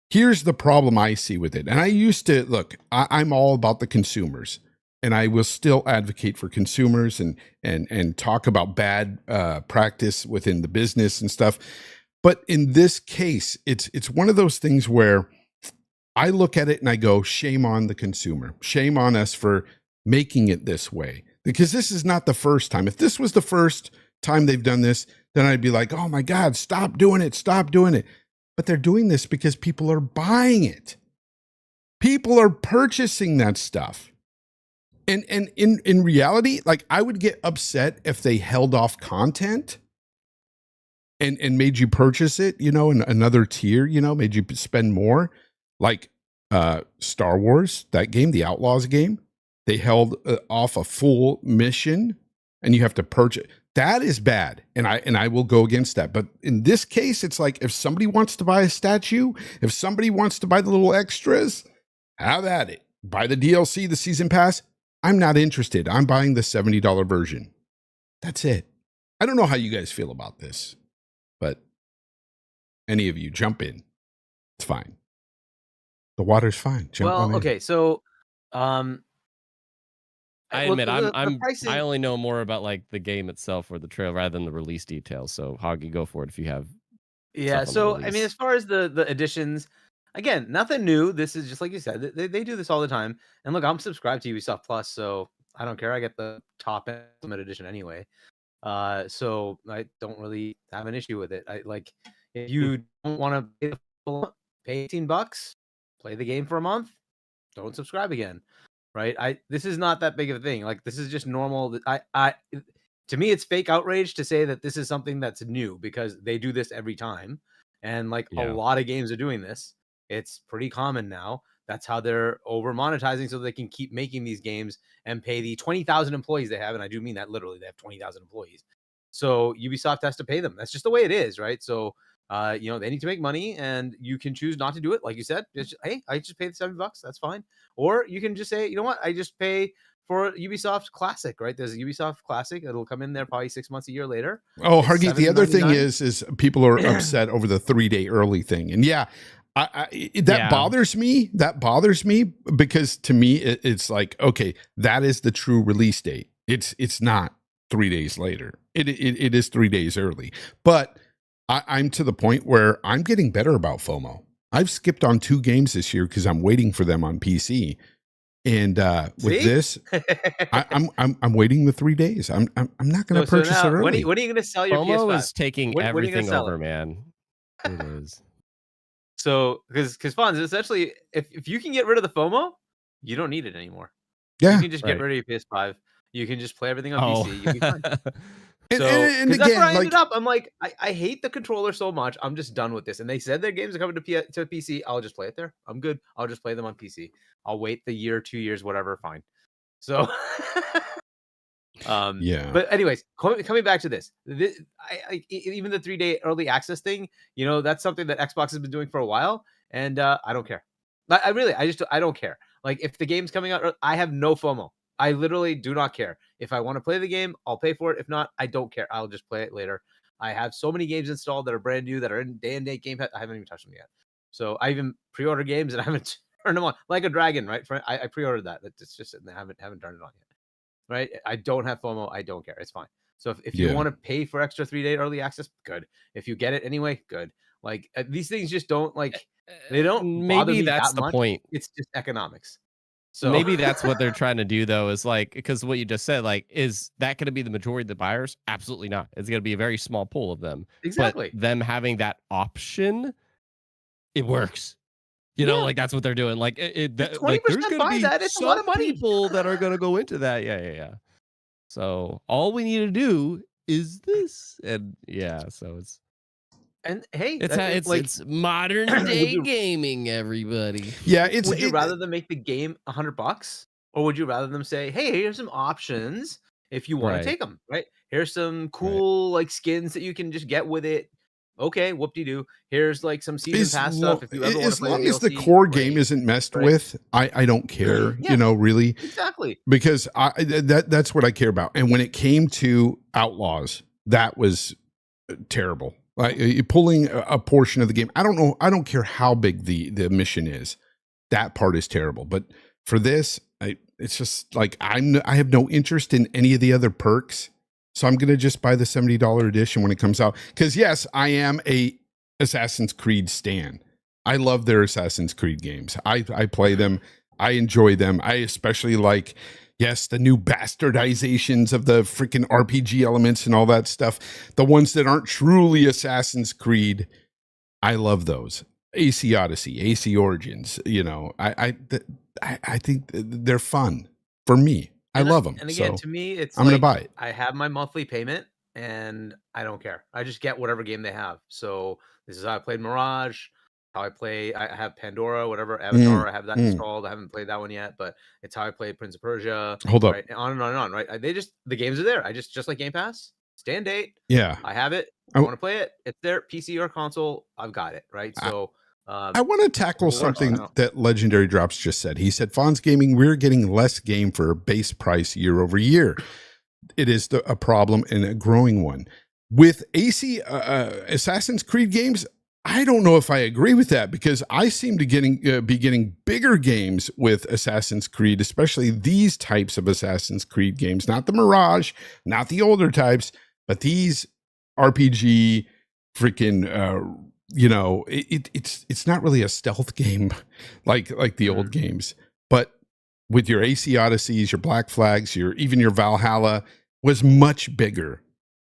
here's the problem I see with it. And I used to, look, I'm all about the consumers, and I will still advocate for consumers and talk about bad practice within the business and stuff. But in this case, it's one of those things where I look at it and I go, shame on the consumer. Shame on us for making it this way, because this is not the first time. If this was the first time they've done this, then I'd be like, oh my God, stop doing it. Stop doing it. But they're doing this because people are buying it. People are purchasing that stuff. And in reality, like, I would get upset if they held off content and made you purchase it, you know, in another tier, you know, made you spend more. Like Star Wars, that game, the Outlaws game, they held off a full mission and you have to purchase. That is bad, and I will go against that. But in this case, it's like, if somebody wants to buy a statue, if somebody wants to buy the little extras, have at it. Buy the DLC, the season pass. I'm not interested. I'm buying the $70 version. That's it. I don't know how you guys feel about this, but any of you, jump in. It's fine. The water's fine. Jump on in. Okay, so I well, admit, the pricing, I only know more about like the game itself or the trailer rather than the release details. So Hoggy, go for it if you have. yeah. stuff on the So I release. mean, as far as the additions, again, nothing new. This is just like you said. They do this all the time. And look, I'm subscribed to Ubisoft Plus, so I don't care. I get the top Ultimate Edition anyway. So I don't really have an issue with it. I like, if you don't want to pay $18, play the game for a month, don't subscribe again. Right? This is not that big of a thing. Like, this is just normal. To me, it's fake outrage to say that this is something that's new, because they do this every time, and like a lot of games are doing this. It's pretty common now. That's how they're over monetizing, so they can keep making these games and pay the 20,000 employees they have, and I do mean that literally. They have 20,000 employees, so Ubisoft has to pay them. That's just the way it is, right? So you know, they need to make money, and you can choose not to do it. Like you said, just, hey, I just paid the $70. That's fine. Or you can just say, you know what, I just pay for Ubisoft Classic, right? There's a Ubisoft Classic. It'll come in there probably 6 months, a year later. Oh, Hargeet, the other thing $7.99. is people are upset over the 3-day early thing. And yeah, That bothers me. That bothers me because to me, it's like, okay, that is the true release date. It's not 3 days later. It is 3 days early. But I'm to the point where I'm getting better about FOMO. I've skipped on 2 games this year because I'm waiting for them on PC. And with this, I'm waiting the 3 days. I'm not going to purchase it early. When are you going to sell your FOMO PS5? is taking everything over, man. It is. So, because Fonz, essentially, if you can get rid of the FOMO, you don't need it anymore. Yeah, you can just get rid of your PS5. You can just play everything on PC. You'll be fine. And that's again, where I ended up. I'm like, I hate the controller so much. I'm just done with this. And they said their games are coming to PC. I'll just play it there. I'm good. I'll just play them on PC. I'll wait the year, 2 years, whatever. Fine. So, yeah. But anyways, coming back to this, even the 3-day early access thing, that's something that Xbox has been doing for a while, and I don't care. I don't care. Like, if the game's coming out, I have no FOMO. I literally do not care. If I want to play the game, I'll pay for it. If not, I don't care. I'll just play it later. I have so many games installed that are brand new, that are in day and date Game Pass. I haven't even touched them yet. So I even pre-order games and I haven't turned them on. Like a Dragon, right? I pre-ordered that. It's just sitting there. I haven't turned it on yet. Right? I don't have FOMO. I don't care. It's fine. So if you want to pay for extra 3-day early access, good. If you get it anyway, good. Like, these things just don't, like, they don't. Maybe that's the point. It's just economics. So maybe that's what they're trying to do, though, is like, because what you just said, like, is that going to be the majority of the buyers? Absolutely not. It's going to be a very small pool of them. Exactly. But them having that option, it works. Like, that's what they're doing. Like, 20% like, there's going to be that. It's a lot of money. people that are going to go into that. Yeah. So all we need to do is this, and so it's. And hey, it's modern day gaming, everybody. Yeah, would you rather them make the game $100, or would you rather them say, "Hey, here's some options if you want to take them"? Right? Here's some cool like skins that you can just get with it. Okay, whoop-de-doo. Here's like some season pass stuff if you ever want to play. As long as the core game isn't messed with, I don't care. Really. Exactly. Because that's what I care about. And when it came to Outlaws, that was terrible. Like, pulling a portion of the game. I don't know. I don't care how big the mission is. That part is terrible. But for this, it's just like I have no interest in any of the other perks. So I'm going to just buy the $70 edition when it comes out. Because yes, I am a Assassin's Creed stan. I love their Assassin's Creed games. I play them. I enjoy them. I especially like, yes, the new bastardizations of the freaking RPG elements and all that stuff. The ones that aren't truly Assassin's Creed, I love those. AC Odyssey, AC Origins, I think they're fun for me. I love them. And again, to me, it's I'm going to buy it. I have my monthly payment and I don't care. I just get whatever game they have. So this is how I played Mirage. How I play, I have Pandora, whatever, Avatar, I have that installed. I haven't played that one yet, but it's how I played Prince of Persia. Hold up. Right? And on and on and on, right? The games are there. I just like Game Pass, stand date. Yeah. I have it. I want to play it. It's there, PC or console. I've got it, right? So I want to tackle something that Legendary Drops just said. He said, Fonz Gaming, we're getting less game for a base price year over year. It is a problem and a growing one. With Assassin's Creed games, I don't know if I agree with that, because I seem to be getting bigger games with Assassin's Creed, especially these types of Assassin's Creed games, not the Mirage, not the older types, but these RPG freaking, it's not really a stealth game like the old games, but with your AC Odysseys, your Black Flags, even your Valhalla was much bigger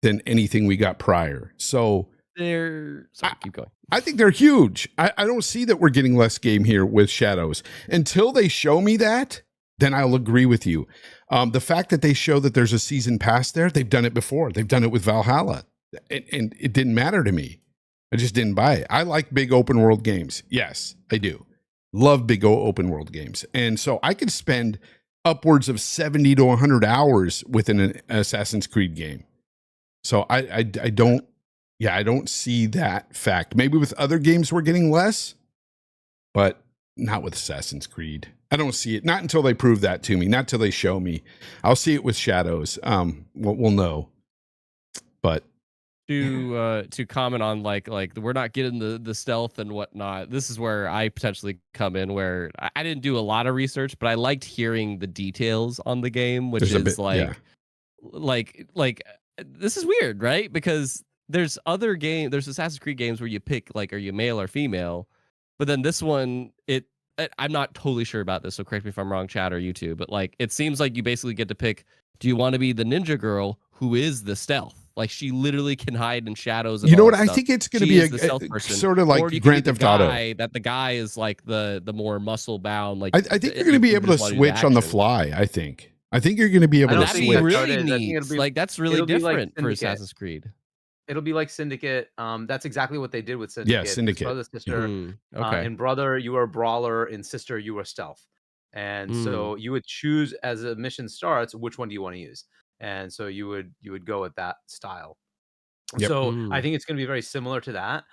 than anything we got prior. So keep going. I think they're huge. I don't see that we're getting less game here with Shadows. Until they show me that, then I'll agree with you. The fact that they show that there's a season pass there, they've done it before. They've done it with Valhalla, and it didn't matter to me. I just didn't buy it. I like big open world games. Yes, I do. Love big open world games. And so I could spend upwards of 70 to 100 hours within an Assassin's Creed game. So I don't see that fact. Maybe with other games we're getting less, but not with Assassin's Creed. I don't see it. Not until they prove that to me. Not till they show me. I'll see it with Shadows. We'll know. But to comment on like we're not getting the stealth and whatnot. This is where I potentially come in, where I didn't do a lot of research, but I liked hearing the details on the game, which There's a is bit, yeah. like this is weird, right? Because there's Assassin's Creed games where you pick like, are you male or female, but then this one, I'm not totally sure about this, so correct me if I'm wrong, chat or YouTube, but like it seems like you basically get to pick, do you want to be the ninja girl who is the stealth? Like she literally can hide in shadows. And You know all what? that I stuff. think it's going to She be is the stealth person. sort of like Or you Grand could be Theft Auto. that the guy is like the more muscle bound. Like I think you're going to be able to switch on the fly. I think you're going to be able to that'd switch. be really neat. Like that's really different for Assassin's Creed. It'll be like Syndicate. That's exactly what they did with Syndicate. Yeah, Syndicate. Brother, sister. Okay. In Brother, you were a brawler. In Sister, you were stealth. And so you would choose as a mission starts, which one do you want to use? And so you would go with that style. Yep. So I think it's going to be very similar to that.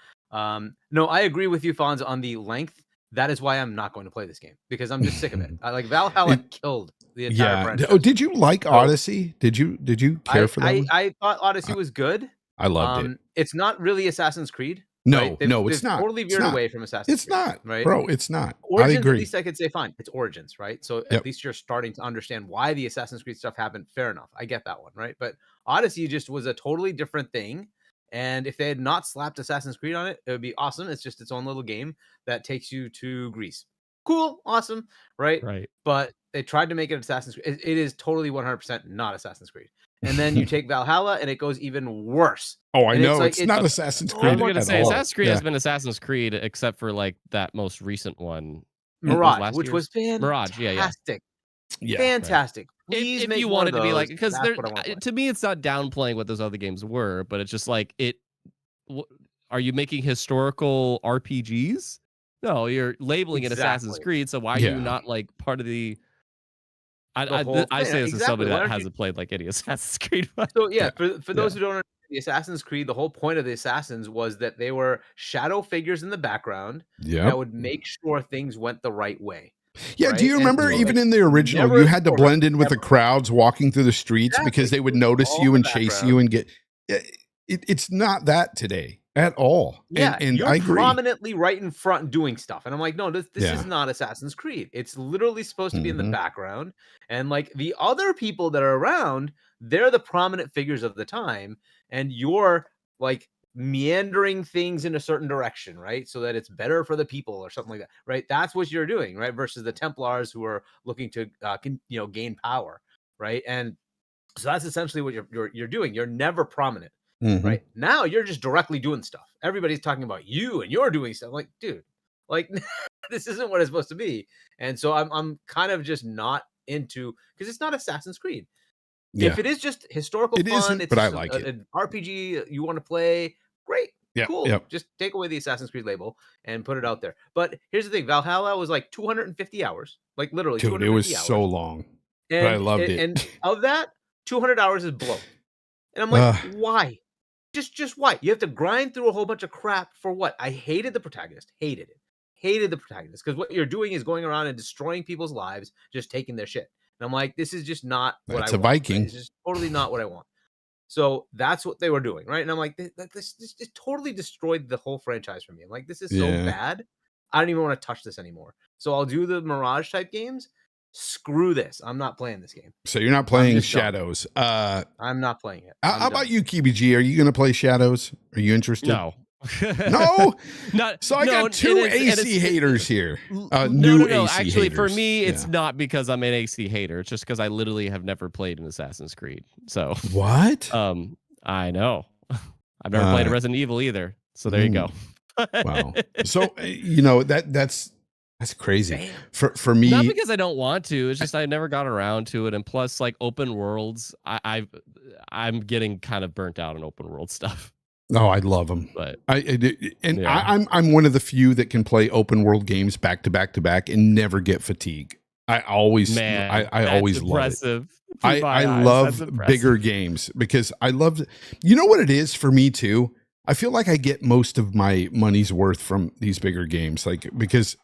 No, I agree with you, Fonz, on the length. That is why I'm not going to play this game, because I'm just sick of it. Like Valhalla killed the entire franchise. Oh, did you like Odyssey? Did you care for that one? I thought Odyssey was good. I loved it. It's not really Assassin's Creed. No, right? It's not. Totally veered away from Assassin's Creed. It's not, right, bro. It's not. Origins, I agree. at least I could say fine. It's Origins, right? So at least you're starting to understand why the Assassin's Creed stuff happened. Fair enough. I get that one, right? But Odyssey just was a totally different thing. And if they had not slapped Assassin's Creed on it, it would be awesome. It's just its own little game that takes you to Greece. Cool, awesome, right? Right. But they tried to make it Assassin's Creed. It is totally 100% not Assassin's Creed. And then you take Valhalla, and it goes even worse. Oh, I know. It's not Assassin's Creed. I'm going to say Assassin's Creed has been Assassin's Creed, except for like that most recent one, Mirage, which was fantastic. Mirage, yeah. Fantastic. Please if you wanted to be like, because to me, it's not downplaying what those other games were, but it's just like are you making historical RPGs? No, you're labeling it Assassin's Creed. So why are you not like part of the? I say this as somebody that hasn't played like any Assassin's Creed. So yeah, for those who don't understand the Assassin's Creed, the whole point of the Assassins was that they were shadow figures in the background that would make sure things went the right way. Yeah, right? Do you remember even in the original, you had to blend in with the crowds walking through the streets because they would notice you and chase you and get. It's not that today at all. Yeah, and you're I agree. Prominently right in front doing stuff, and I'm like, no, this is not Assassin's Creed. It's literally supposed to be in the background, and like the other people that are around, they're the prominent figures of the time, and you're like meandering things in a certain direction, right? So that it's better for the people or something like that, right? That's what you're doing, right? Versus the Templars who are looking to gain power, right? And so that's essentially what you're doing. You're never prominent. Right now, you're just directly doing stuff. Everybody's talking about you, and you're doing stuff. Like, dude, like this isn't what it's supposed to be. And so I'm kind of just not into, because it's not Assassin's Creed. Yeah. If it is just historical fun, it's but I like it. An RPG you want to play. Great, cool. Just take away the Assassin's Creed label and put it out there. But here's the thing: Valhalla was like 250 hours, like literally. Dude, it was so long, but I loved it. And of that, 200 hours is blown. And I'm like, why? Just why? You have to grind through a whole bunch of crap for what? I hated the protagonist. Hated the protagonist, because what you're doing is going around and destroying people's lives, just taking their shit. And I'm like, this is just not what I want. It's a Viking. It's just totally not what I want. So that's what they were doing, right? And I'm like, this totally destroyed the whole franchise for me. I'm like, this is so bad. I don't even want to touch this anymore. So I'll do the Mirage type games. Screw this. I'm not playing this game. So you're not playing Shadows. I'm not playing it. How about you, Kibiji? Are you going to play Shadows? Are you interested? No. No? So I got two AC haters here. New AC Actually, haters. for me, it's not because I'm an AC hater. It's just because I literally have never played an Assassin's Creed. So what? I know. I've never played a Resident Evil either. So there you go. Wow. So that's crazy. Damn. For me, not because I don't want to. It's just I never got around to it, and plus, like open worlds, I'm getting kind of burnt out on open world stuff. Oh, I love them. But I'm one of the few that can play open world games back to back to back and never get fatigue. I always love it. I love bigger games because I love. You know what it is for me too. I feel like I get most of my money's worth from these bigger games, because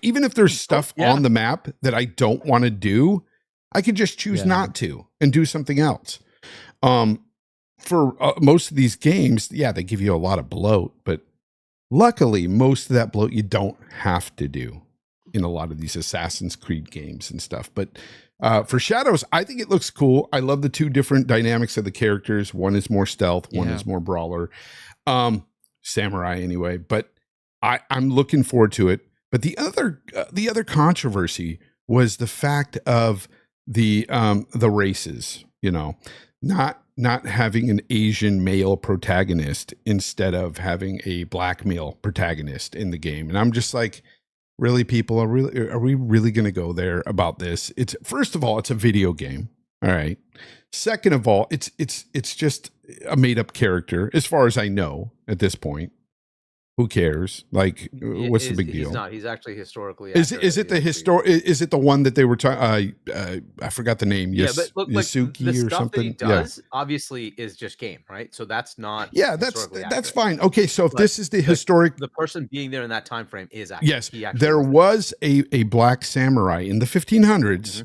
even if there's stuff on the map that I don't want to do, I can just choose not to and do something else. for most of these games, yeah, they give you a lot of bloat, but luckily, most of that bloat you don't have to do in a lot of these Assassin's Creed games and stuff. But for Shadows, I think it looks cool. I love the two different dynamics of the characters. One is more stealth, one is more brawler. Samurai anyway, but I'm looking forward to it. But the other controversy was the fact of the races, you know, not having an Asian male protagonist instead of having a black male protagonist in the game. And I'm just like, really, people, are we really going to go there about this? It's, first of all, it's a video game. All right. Second of all, it's just a made up character as far as I know at this point. Who cares? Like, what's the big deal? He's not. He's actually historically. Is it the Is it the one that they were talking? I forgot the name. Yeah, but look, like, Yasuki the or stuff something. that he does obviously is just game, right? So that's not. Yeah, that's fine. Okay, so if this is the historic, the person being there in that time frame is accurate. Yes, there was a black samurai in the 1500s. Mm-hmm.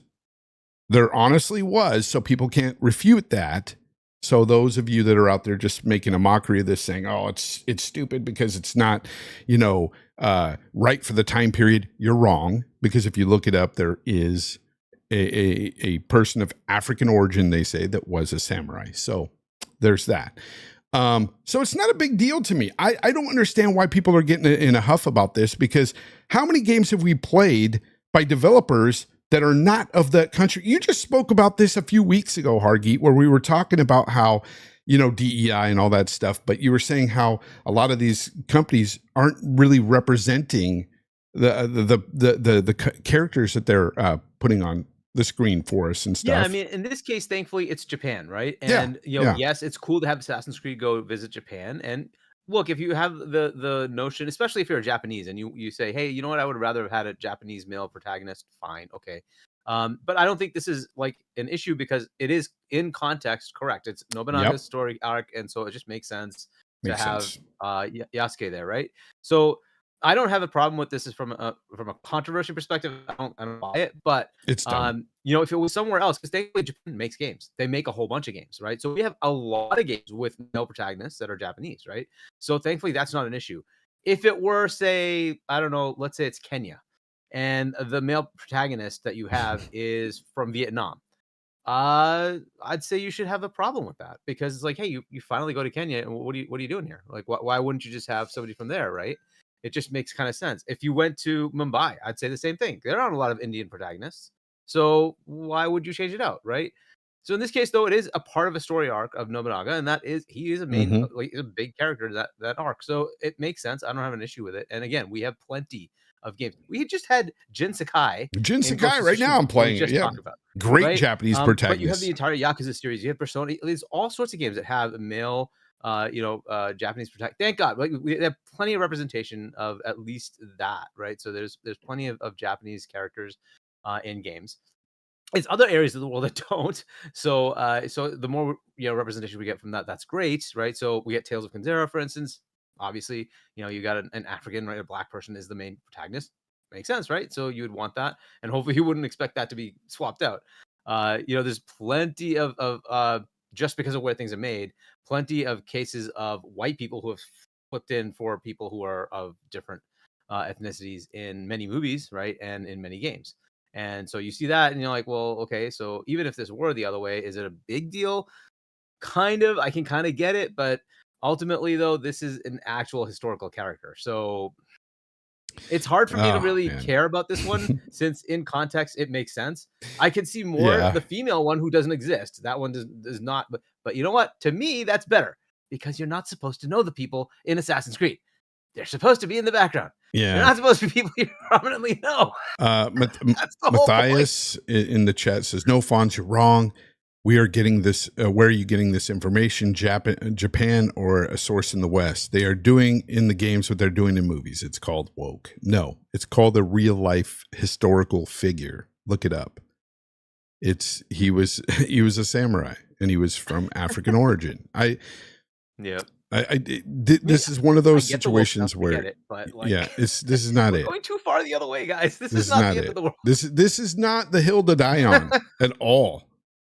There honestly was, so people can't refute that. So those of you that are out there just making a mockery of this, saying, "Oh, it's stupid because it's not, you know, right for the time period," you're wrong. Because if you look it up, there is a person of African origin, they say, that was a samurai. So there's that. So it's not a big deal to me. I don't understand why people are getting in a huff about this, because how many games have we played by developers that are not of that country? You just spoke about this a few weeks ago, Hargeet, where we were talking about how, you know, DEI and all that stuff, but you were saying how a lot of these companies aren't really representing the characters that they're putting on the screen for us and stuff. Yeah, I mean, in this case, thankfully, it's Japan, right? And you know, yes, it's cool to have Assassin's Creed go visit Japan. And look, if you have the notion, especially if you're a Japanese and you say, hey, you know what, I would rather have had a Japanese male protagonist, fine, okay. But I don't think this is like an issue, because it is in context correct. It's Nobunaga's story arc, and so it just makes sense to have Yasuke there, right? So I don't have a problem with this. Is from a controversy perspective. I don't buy it, but it's done. You know, if it was somewhere else, because thankfully Japan makes games, they make a whole bunch of games, right? So we have a lot of games with male protagonists that are Japanese, right? So thankfully that's not an issue. If it were, say, I don't know, let's say it's Kenya, and the male protagonist that you have is from Vietnam, I'd say you should have a problem with that, because it's like, hey, you finally go to Kenya, and what are you doing here? Like, why wouldn't you just have somebody from there, right? It just makes kind of sense. If you went to Mumbai, I'd say the same thing. There aren't a lot of Indian protagonists, so why would you change it out, right? So in this case, though, it is a part of a story arc of Nobunaga, and that is, he is a main, like, a big character in that arc. So it makes sense. I don't have an issue with it. And again, we have plenty of games. We just had Jin Sakai. Jin Sakai right now. I'm playing it. Yeah, great, right? Japanese protagonist. But you have the entire Yakuza series. You have Persona. There's all sorts of games that have a male. Japanese protagonist. Thank God, like, we have plenty of representation of at least that, right? So there's plenty of Japanese characters in games. It's other areas of the world that don't. So the more representation we get from that, that's great, right? So we get Tales of Kanzera, for instance. Obviously, you got an African, right? A black person is the main protagonist. Makes sense, right? So you would want that, and hopefully you wouldn't expect that to be swapped out. There's plenty of just because of where things are made, plenty of cases of white people who have flipped in for people who are of different ethnicities in many movies, right? And in many games. And so you see that and you're like, well, okay, so even if this were the other way, is it a big deal? Kind of, I can kind of get it. But ultimately, though, this is an actual historical character. So it's hard for me to really care about this one, since in context it makes sense. I could see more the female one who doesn't exist. That one does not. But you know what? To me, that's better, because you're not supposed to know the people in Assassin's Creed. They're supposed to be in the background. Yeah, they're not supposed to be people you prominently know. Matthias in the chat says, "No, Fonz, you're wrong. We are getting this. Where are you getting this information? Japan or a source in the West? They are doing in the games what they're doing in movies. It's called woke. No, it's called a real life historical figure. Look it up. He was a samurai, and he was from African origin. This is one of those situations where, this is not it. Going too far the other way, guys. This is not the end of the world. This is not the hill to die on at all.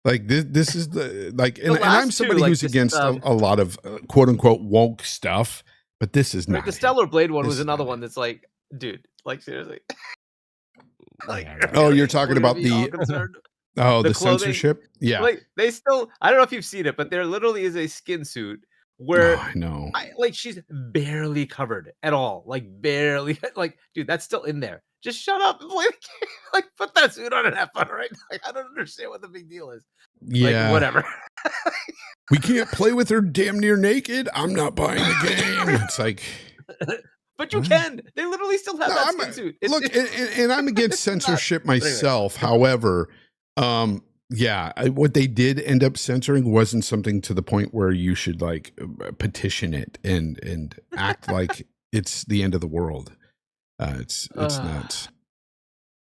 Like this is the like, and I'm last two, somebody like who's this, against a lot of quote unquote woke stuff, but this is right, not the it. Stellar Blade one This was is another not one it. that's like, dude, like seriously. Like, Yeah, Oh, really? you're talking We're gonna about be all the concerned? the Clothing, censorship? Yeah. like they still, I don't know if you've seen it, but there literally is a skin suit Oh, where I know. like she's barely covered at all, like barely. Like, dude, that's still in there. Just shut up and play the game. Like, put that suit on and have fun, right? Like, I don't understand what the big deal is. Like, Yeah. whatever. We can't play with her damn near naked. I'm not buying the game. It's like, But you what? can. They literally still have No, that I'm skin suit. look, and I'm against it's nuts. censorship But anyway. myself. However, yeah, what they did end up censoring wasn't something to the point where you should like petition it and act like it's the end of the world. It's nuts.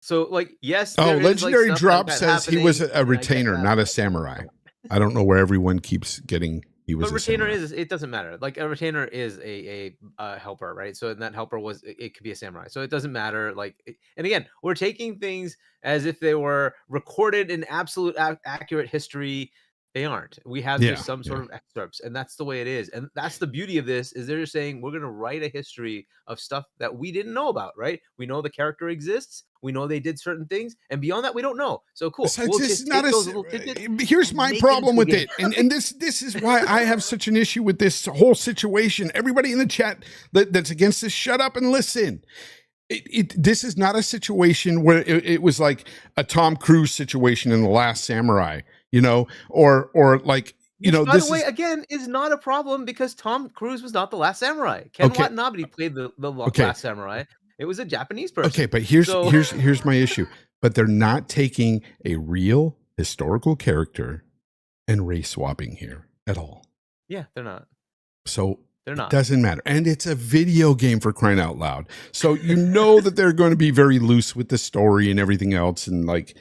So, like, yes. Oh, there is, Legendary like, stuff Drop like that says he was happening, a and I get retainer, that, not a but- samurai. I don't know where everyone keeps getting he was But a retainer samurai. is, it doesn't matter. Like, a retainer is a helper, right? So that helper was, it could be a samurai. So it doesn't matter. Like, and again, we're taking things as if they were recorded in absolute accurate history. They aren't. We have Yeah, just some sort of excerpts, and that's the way it is. And that's the beauty of this, is they're just saying we're going to write a history of stuff that we didn't know about, right? We know the character exists. We know they did certain things, and beyond that, we don't know. So cool. Besides, We'll this just is not take a. those little tidbits Here's and my make it problem into a with game. it, and this is why I have such an issue with this whole situation. Everybody in the chat that's against this, shut up and listen. This is not a situation where it was like a Tom Cruise situation in The Last Samurai, you know, or like. You know, By this the way, is, again, is not a problem because Tom Cruise was not the last samurai. Ken Okay. Watanabe played the Okay. last samurai. It was a Japanese person. Okay, but here's So- here's my issue. But they're not taking a real historical character and race swapping here at all. Yeah, they're not. So They're it not. doesn't matter. And it's a video game, for crying out loud. So you know that they're going to be very loose with the story and everything else. And like,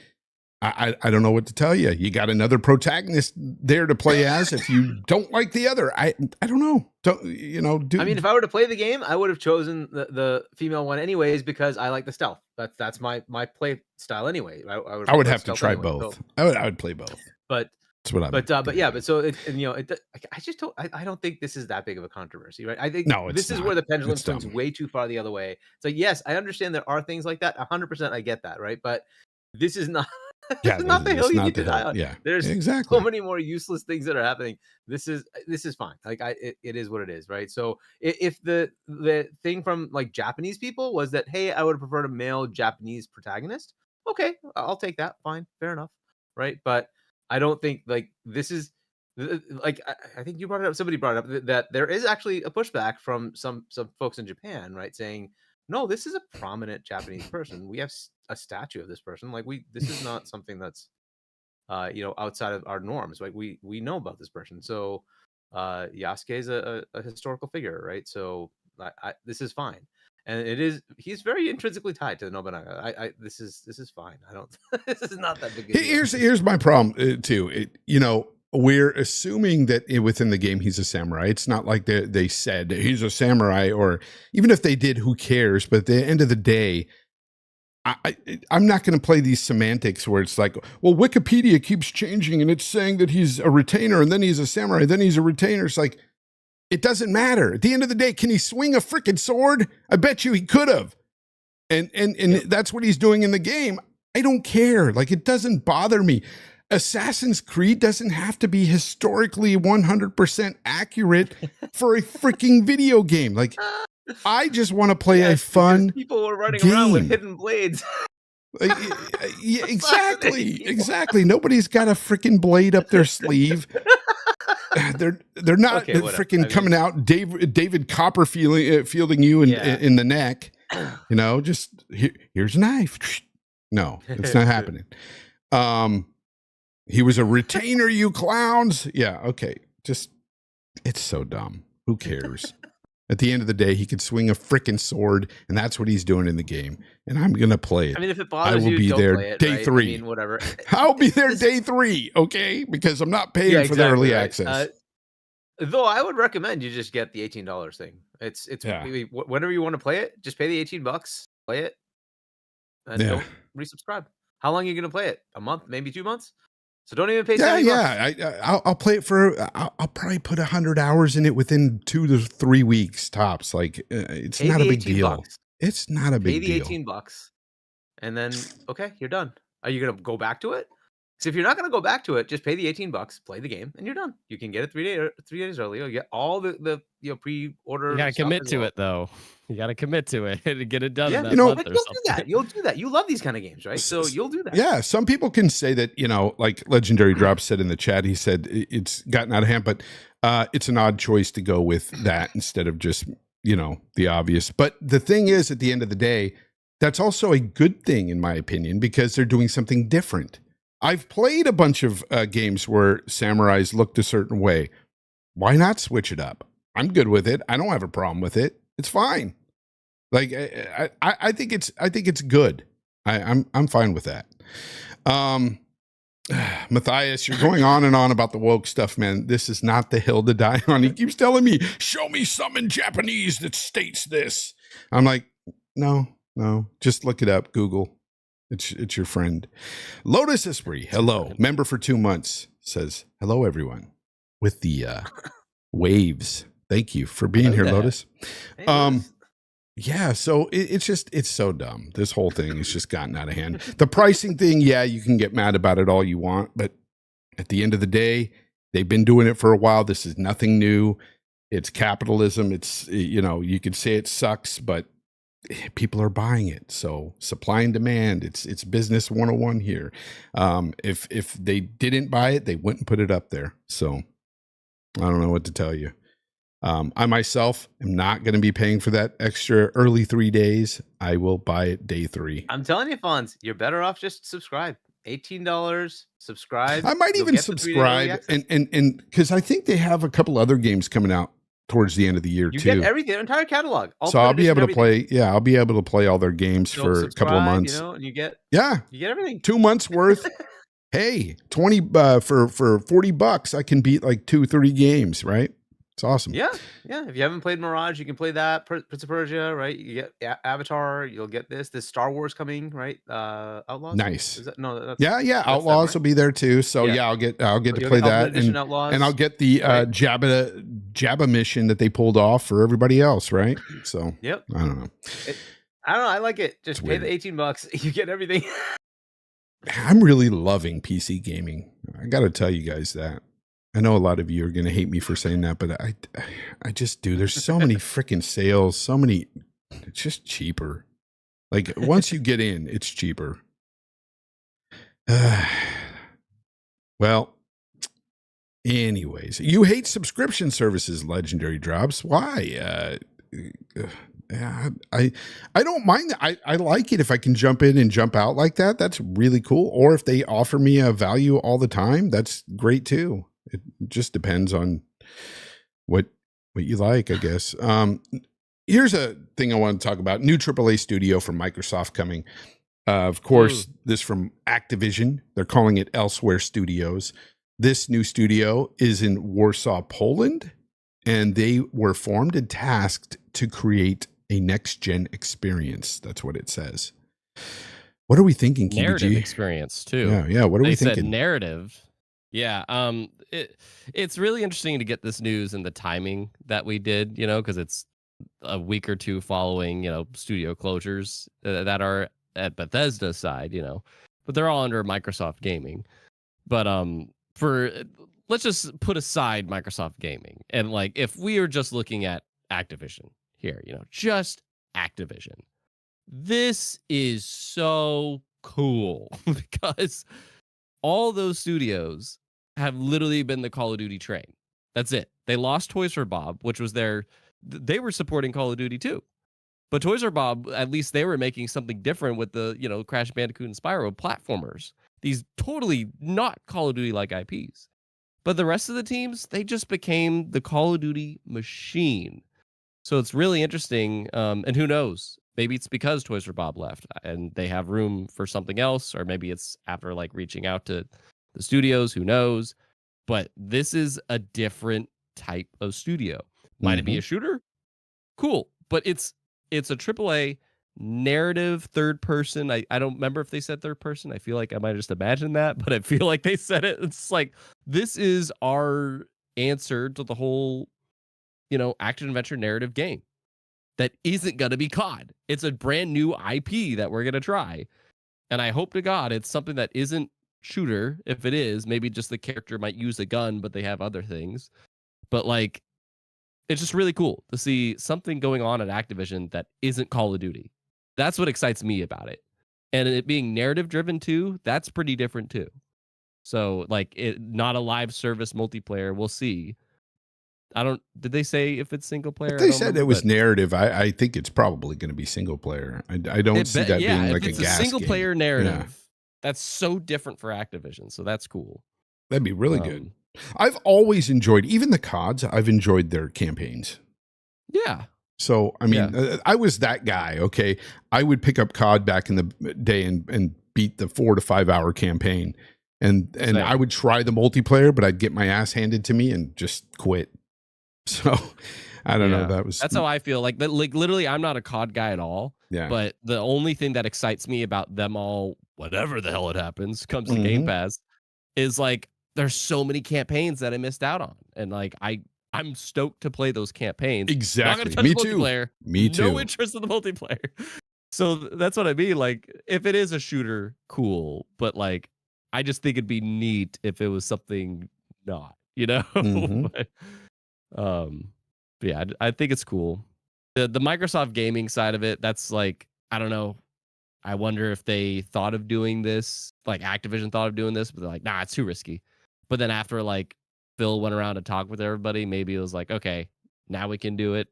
I don't know what to tell you. You got another protagonist there to play as. If you don't like the other, I don't know. Don't, you know, I mean, if I were to play the game, I would have chosen the female one anyways because I like the stealth. That's my play style anyway. I would have to try anyway, both. so- I would play both. But That's what I'm. but yeah, but so it, and, you know, it, I just don't. I don't think this is that big of a controversy, right? I think No, it's this is not. where the pendulum It's swings dumb. way too far the other way. It's like, yes, I understand there are things like that. 100%, I get that, right? But this is not. Yeah, This is not the it's hill you not need the to die hill. on. Yeah, There's exactly. so many more useless things that are happening. This is fine. Like it is what it is, right? So if the thing from like Japanese people was that, hey, I would have preferred a male Japanese protagonist. Okay, I'll take that. Fine, fair enough, right? But I don't think like this is like I think you brought it up. Somebody brought it up that there is actually a pushback from some folks in Japan, right, saying, no, this is a prominent Japanese person. We have a statue of this person. Like this is not something that's you know, outside of our norms. Like we know about this person. So Yasuke is a historical figure, right? So this is fine. And he's very intrinsically tied to the Nobunaga. This is fine. I don't this is not that big a deal. Here's my problem too. You know, we're assuming that within the game he's a samurai. It's not like they said he's a samurai, or even if they did, who cares? But at the end of the day, I'm not going to play these semantics where it's like, well, Wikipedia keeps changing and it's saying that he's a retainer and then he's a samurai, then he's a retainer. It's like, it doesn't matter. At the end of the day, can he swing a freaking sword? I bet you he could have. And that's what he's doing in the game. I don't care. Like, it doesn't bother me. Assassin's Creed doesn't have to be historically 100% accurate for a freaking video game. Like, I just want to play a fun people were running game. around with hidden blades. Yeah, exactly. Nobody's got a freaking blade up their sleeve. They're not Okay, freaking coming out David Copperfield fielding you in the neck. You know, just here's a knife. No, it's not happening. He was a retainer, you clowns. Yeah, okay. Just, it's so dumb. Who cares? At the end of the day, he could swing a freaking sword, and that's what he's doing in the game. And I'm gonna play it. I mean, if it bothers will you, be don't there play it, day right? 3. I mean, whatever. I'll be there day 3, okay? Because I'm not paying for the early access. Though I would recommend you just get the $18 thing. It's whenever you want to play it, just pay the $18, play it, and don't resubscribe. How long are you going to play it? A month, maybe 2 months. So don't even pay Yeah, 70 bucks. I'll play it for. I'll probably put 100 hours in it within 2 to 3 weeks tops. Like it's Pay not the a big 18 deal. bucks. It's not a Pay big the deal. 18 bucks. And then, okay, you're done. Are you going to go back to it? So if you're not going to go back to it, just pay the 18 bucks, play the game, and you're done. You can get it 3 days early. You get all the pre-order. You gotta stuff commit as to well. it though. You gotta commit to it and get it done Yeah, in that You know, month but or you'll do that. something. You'll do that. You love these kind of games, right? So you'll do that. Yeah, some people can say that, like Legendary Drop said in the chat, he said it's gotten out of hand, but it's an odd choice to go with that instead of just, the obvious. But the thing is, at the end of the day, that's also a good thing, in my opinion, because they're doing something different. I've played a bunch of games where samurais looked a certain way. Why not switch it up? I'm good with it. I don't have a problem with it. It's fine. Like I think it's good. I'm fine with that. Matthias, you're going on and on about the woke stuff, man. This is not the hill to die on. He keeps telling me, show me some in Japanese that states this. I'm like, no, just look it up. Google. It's your friend. Lotus Esprit, hello. Member for 2 months, says, hello, everyone. With the waves. Thank you for being here, Lotus. Hey, Lotus. Yeah, so it's so dumb. This whole thing has just gotten out of hand. The pricing thing, yeah, you can get mad about it all you want, but at the end of the day, they've been doing it for a while. This is nothing new. It's capitalism. It's, you could say it sucks, but people are buying it. So supply and demand, it's business 101 here. If they didn't buy it, they wouldn't put it up there. So I don't know what to tell you. I myself am not going to be paying for that extra early 3 days. I will buy it day 3. I'm telling you, Fonz, you're better off just subscribe. $18, subscribe. I might even subscribe and because I think they have a couple other games coming out towards the end of the year you too. get everything, their entire catalog. So I'll be able to play. Yeah, I'll be able to play all their games for a couple of months. And you get everything. 2 months worth. Hey, 20 for $40, I can beat like 2-3 games, right? It's awesome. Yeah. If you haven't played Mirage, you can play that. Prince of Persia, right? You get Avatar. You'll get this. There's Star Wars coming, right? Outlaws. Nice. Is that, no, that's, yeah. Outlaws right? will be there too. So yeah, I'll get to play that, and I'll get the Jabba mission that they pulled off for everybody else, right? So yep. I don't know. I like it. Just pay the $18. You get everything. I'm really loving PC gaming. I got to tell you guys that. I know a lot of you are going to hate me for saying that, but I just do. There's so many freaking sales, so many. It's just cheaper. Like once you get in, it's cheaper. Well, anyways, you hate subscription services, Legendary Drops. Why? I don't mind that. I like it if I can jump in and jump out like that. That's really cool. Or if they offer me a value all the time, that's great too. It just depends on what you like, I guess. Here's a thing I want to talk about. New AAA Studio from Microsoft coming. Of course, this from Activision. They're calling it Elsewhere Studios. This new studio is in Warsaw, Poland, and they were formed and tasked to create a next-gen experience. That's what it says. What are we thinking, Kibiji? Narrative experience, too. Yeah. What are we thinking? They said narrative. Yeah, it's really interesting to get this news and the timing that we did, because it's a week or two following, studio closures that are at Bethesda's side, but they're all under Microsoft Gaming. But let's just put aside Microsoft Gaming and like if we are just looking at Activision here, just Activision. This is so cool because all those studios have literally been the Call of Duty train. That's it. They lost Toys for Bob, which was they were supporting Call of Duty too. But Toys for Bob, at least they were making something different with the, Crash Bandicoot and Spyro platformers. These totally not Call of Duty like IPs. But the rest of the teams, they just became the Call of Duty machine. So it's really interesting. And who knows? Maybe it's because Toys for Bob left and they have room for something else, or maybe it's after like reaching out to the studios, who knows? But this is a different type of studio. Might it be a shooter? Cool. But it's a AAA narrative third person. I don't remember if they said third person. I feel like I might have just imagined that, but I feel like they said it. It's like, this is our answer to the whole, action adventure narrative game that isn't going to be COD. It's a brand new IP that we're going to try. And I hope to God it's something that isn't shooter. If it is, maybe just the character might use a gun, but they have other things. But like, it's just really cool to see something going on at Activision that isn't Call of Duty. That's what excites me about it. And it being narrative driven too, that's pretty different too. So like, it not a live service multiplayer. We'll see. Did they say if it's single player? If they said it was narrative, I think it's probably going to be single player. I don't see that being like it's a gas single game. player narrative. Yeah. That's so different for Activision. So that's cool. That'd be really good. I've always enjoyed, even the CODs, I've enjoyed their campaigns. Yeah. So, I mean, I was that guy, okay? I would pick up COD back in the day and beat the 4 to 5 hour campaign. And I would try the multiplayer, but I'd get my ass handed to me and just quit. So, I don't know. That's how I feel. Like literally, I'm not a COD guy at all. Yeah. But the only thing that excites me about them all, whatever the hell it happens, comes to Game Pass, is like, there's so many campaigns that I missed out on. And like, I'm stoked to play those campaigns. Exactly. Me too. Me too. No interest in the multiplayer. So that's what I mean. Like, if it is a shooter, cool. But like, I just think it'd be neat if it was something not, but yeah, I think it's cool. The Microsoft gaming side of it, that's like, I don't know. I wonder if they thought of doing this, like Activision thought of doing this, but they're like, nah, it's too risky. But then after like Phil went around and talked with everybody, maybe it was like, okay, now we can do it.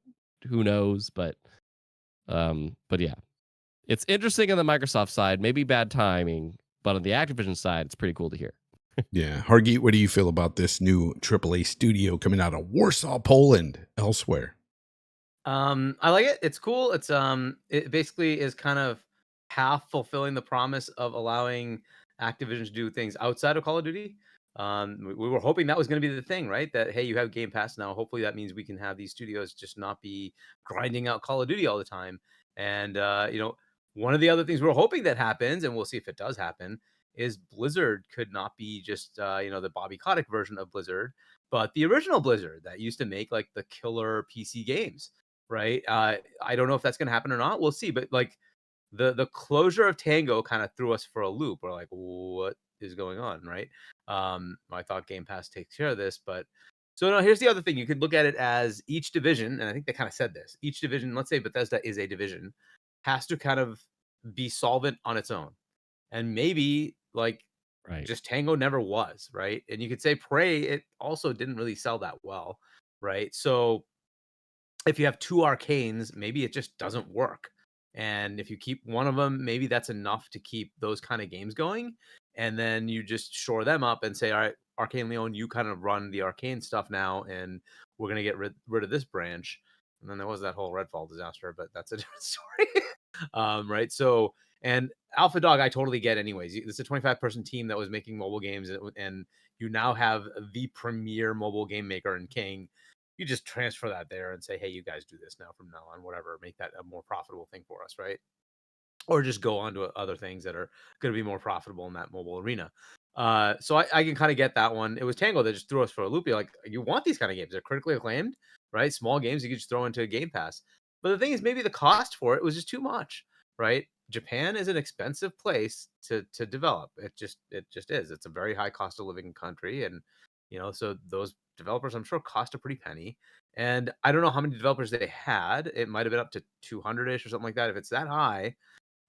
Who knows? But yeah, it's interesting on the Microsoft side, maybe bad timing, but on the Activision side, it's pretty cool to hear. Yeah. Hargeet, what do you feel about this new AAA studio coming out of Warsaw, Poland, elsewhere? I like it. It's cool. It's it basically is kind of half fulfilling the promise of allowing Activision to do things outside of Call of Duty. We were hoping that was going to be the thing, right? That, hey, you have Game Pass now. Hopefully that means we can have these studios just not be grinding out Call of Duty all the time. And one of the other things we're hoping that happens, and we'll see if it does happen, is Blizzard could not be just the Bobby Kotick version of Blizzard, but the original Blizzard that used to make like the killer PC games, right? I don't know if that's going to happen or not. We'll see. But like the closure of Tango kind of threw us for a loop. We're like, what is going on, right? I thought Game Pass takes care of this, but so no. Here's the other thing: you could look at it as each division, and I think they kind of said this. Each division, let's say Bethesda is a division, has to kind of be solvent on its own, and maybe like just Tango never was, right? And you could say Prey, it also didn't really sell that well, right? So if you have two arcanes, maybe it just doesn't work. And if you keep one of them, maybe that's enough to keep those kind of games going. And then you just shore them up and say, all right, Arcane Leon, you kind of run the arcane stuff now, and we're going to get rid of this branch. And then there was that whole Redfall disaster, but that's a different story. Right. So, and Alpha Dog, I totally get anyways. It's a 25-person team that was making mobile games, and you now have the premier mobile game maker in King. You just transfer that there and say, hey, you guys do this now from now on, whatever, make that a more profitable thing for us, right? Or just go on to other things that are going to be more profitable in that mobile arena. So I can kind of get that one. It was Tango that just threw us for a loop. You're like, you want these kind of games. They're critically acclaimed, right? Small games you could just throw into a Game Pass. But the thing is, maybe the cost for it was just too much, right? Japan is an expensive place to develop. It just is. It's a very high cost of living country. And, so those developers, I'm sure, cost a pretty penny. And I don't know how many developers they had. It might have been up to 200-ish or something like that. If it's that high,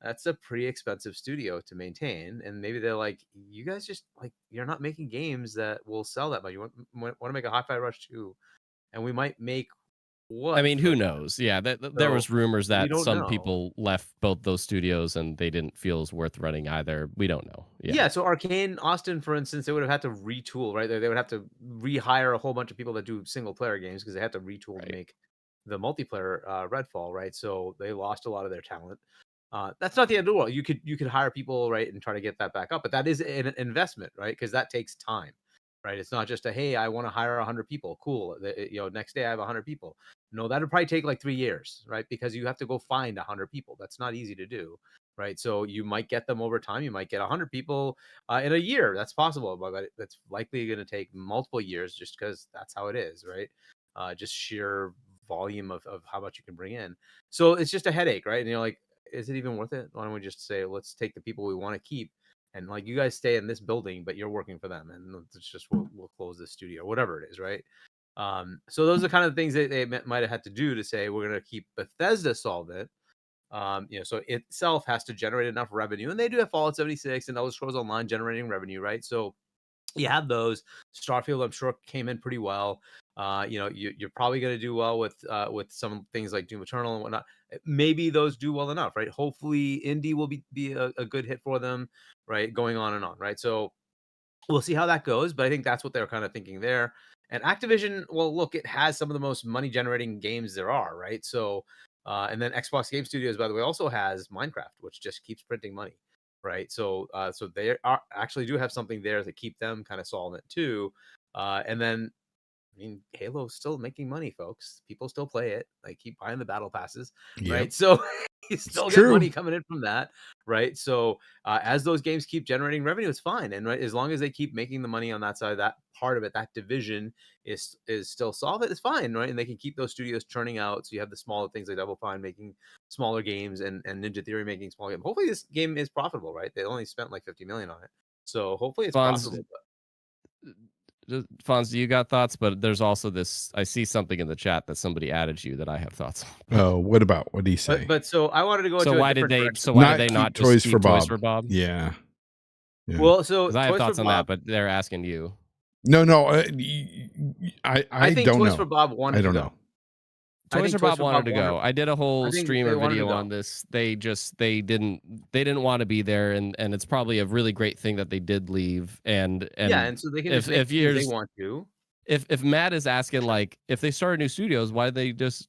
that's a pretty expensive studio to maintain. And maybe they're like, you guys just like, you're not making games that will sell that much. You want to make a Hi-Fi Rush 2, and we might make what? I mean, who knows? Yeah, there was rumors that some people left both those studios and they didn't feel it was worth running either. We don't know. Yeah, so Arcane Austin, for instance, they would have had to retool, right? They would have to rehire a whole bunch of people that do single player games because they had to retool to make the multiplayer Redfall, right? So they lost a lot of their talent. That's not the end of the world. You could hire people, right, and try to get that back up, but that is an investment, right? Because that takes time. right? It's not just a, hey, I want to hire 100 people. Cool. Next day I have 100 people. No, that'll probably take like 3 years, right? Because you have to go find 100 people. That's not easy to do, right? So you might get them over time. You might get 100 people in a year. That's possible, but that's likely going to take multiple years just because that's how it is, right? Just sheer volume of how much you can bring in. So it's just a headache, right? And you're like, is it even worth it? Why don't we just say, let's take the people we want to keep, and like, you guys stay in this building, but you're working for them, and it's just we'll close the studio, whatever it is, right? So those are kind of the things that they might have had to do to say we're going to keep Bethesda solvent. So it itself has to generate enough revenue, and they do have Fallout 76 and Elder Scrolls Online generating revenue, right? So you have those. Starfield, I'm sure, came in pretty well. You're probably going to do well with some things like Doom Eternal and whatnot. Maybe those do well enough, right? Hopefully, Indy will be a good hit for them, right? Going on and on, right? So we'll see how that goes, but I think that's what they're kind of thinking there. And Activision, well, look, it has some of the most money generating games there are, right? So, and then Xbox Game Studios, by the way, also has Minecraft, which just keeps printing money, right? So they are actually do have something there to keep them kind of solvent too. And then, I mean, Halo's still making money, folks. People still play it. Like, keep buying the battle passes, right? Yep. So you still It's get true. money coming in from that, right? So as those games keep generating revenue, it's fine. And right, as long as they keep making the money on that side, that part of it, that division is still solid, it's fine, right? And they can keep those studios churning out. So you have the smaller things like Double Fine making smaller games, and Ninja Theory making small games. Hopefully this game is profitable, right? They only spent like 50 million on it. So hopefully it's profitable. Fonz, do you got thoughts? But there's also this. I see something in the chat that somebody added you that I have thoughts on. Oh, what about? What do you say? But so I wanted to go So into why a did different they? direction. So why did they keep not Toys just keep for Toys Bob? for Bob? Yeah. Well, so Because I have Toys thoughts for on Bob, that, but they're asking you. No. I think don't Toys know. for Bob wanted I don't to know. go. Toys for Bob wanted to go. I did a whole think stream they or wanted to video go. on this. They didn't want to be there, and it's probably a really great thing that they did leave. And Yeah, and so they can just make if things they want to. if Matt is asking, like, if they started new studios, why did they just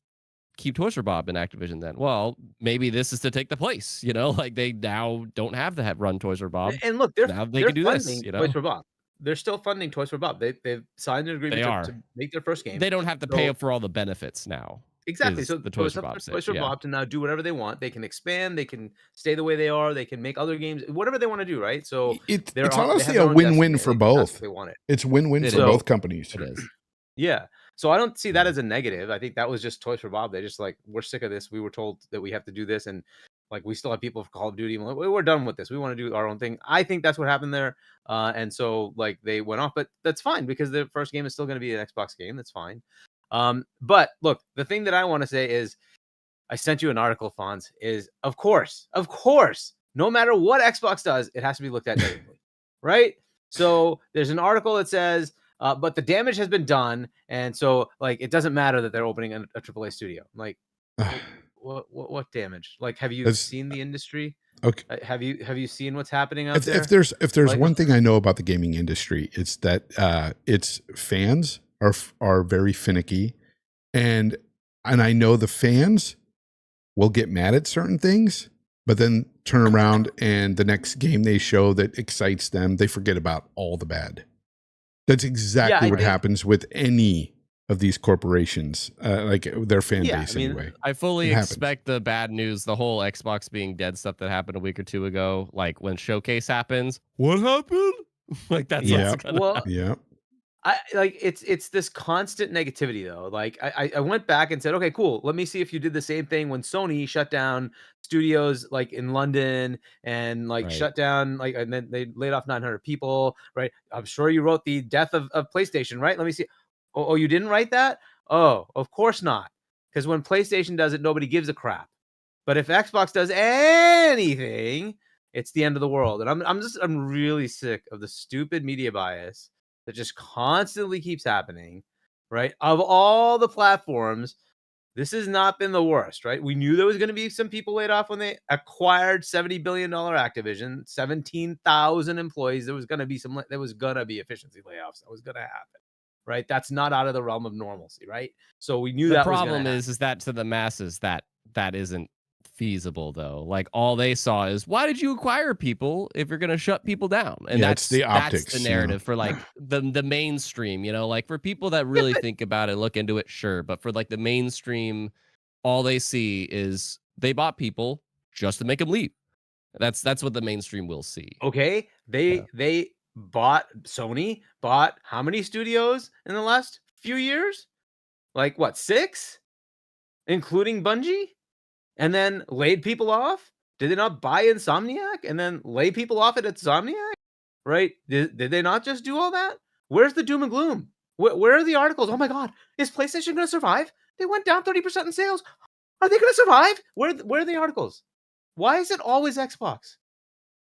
keep Toys for Bob in Activision then? Well, maybe this is to take the place, like they now don't have to run Toys for Bob. And look, Now they can do funding this, Toys for Bob. They're still funding Toys for Bob. They've signed an agreement to make their first game. They don't have to pay for all the benefits now. Exactly. So the Toys for Bob Toys for Bob to now do whatever they want. They can expand. They can stay the way they are. They can make other games, whatever they want to do. Right. So it's honestly a win-win for both. They want it. It's win-win for both companies. It is. Yeah. So I don't see that as a negative. I think that was just Toys for Bob. They just like, we're sick of this. We were told that we have to do this, and like, we still have people for Call of Duty. We're done with this. We want to do our own thing. I think that's what happened there. And so like they went off, but that's fine because the first game is still going to be an Xbox game. That's fine. But look, the thing that I want to say is, I sent you an article, Fonz, is of course, no matter what Xbox does, it has to be looked at negatively, right? So there's an article that says, but the damage has been done, and so like it doesn't matter that they're opening a AAA studio. Like, what damage? Like, have you seen the industry? Okay. Have you seen what's happening out there? If there's like, one thing I know about the gaming industry, it's that its fans are very finicky, and I know the fans will get mad at certain things, but then turn around and the next game they show that excites them, they forget about all the bad. That's exactly what happens with any of these corporations, like their fan base anyway. I fully expect the bad news, the whole Xbox being dead stuff that happened a week or two ago. Like when Showcase happens, what happened? Like that's what's gonna happen. Yeah. I like it's this constant negativity though. Like I went back and said, okay, cool. Let me see if you did the same thing when Sony shut down studios like in London and like shut down like, and then they laid off 900 people, right? I'm sure you wrote the death of PlayStation, right? Let me see. Oh, you didn't write that? Oh, of course not. Because when PlayStation does it, nobody gives a crap. But if Xbox does anything, it's the end of the world. And I'm really sick of the stupid media bias that just constantly keeps happening, right? Of all the platforms, this has not been the worst, right? We knew there was going to be some people laid off when they acquired $70 billion Activision, 17,000 employees. There was going to be efficiency layoffs. That was going to happen, right? That's not out of the realm of normalcy, right? So we knew the that problem was is that to the masses that isn't feasible though. Like all they saw is, why did you acquire people if you're going to shut people down? And Yeah, it's the optics, that's the you know. narrative for like the mainstream, you know, like for people that really think about it, look into it, sure. But for like the mainstream, all they see is they bought people just to make them leave. That's what the mainstream will see. Okay, they bought Sony bought how many studios in the last few years? Like what, 6? Including Bungie? And then laid people off? Did they not buy Insomniac and then lay people off at Insomniac? Right? Did they not just do all that? Where's the doom and gloom? Where are the articles? Oh my god, is PlayStation going to survive? They went down 30% in sales. Are they going to survive? Where are the articles? Why is it always Xbox?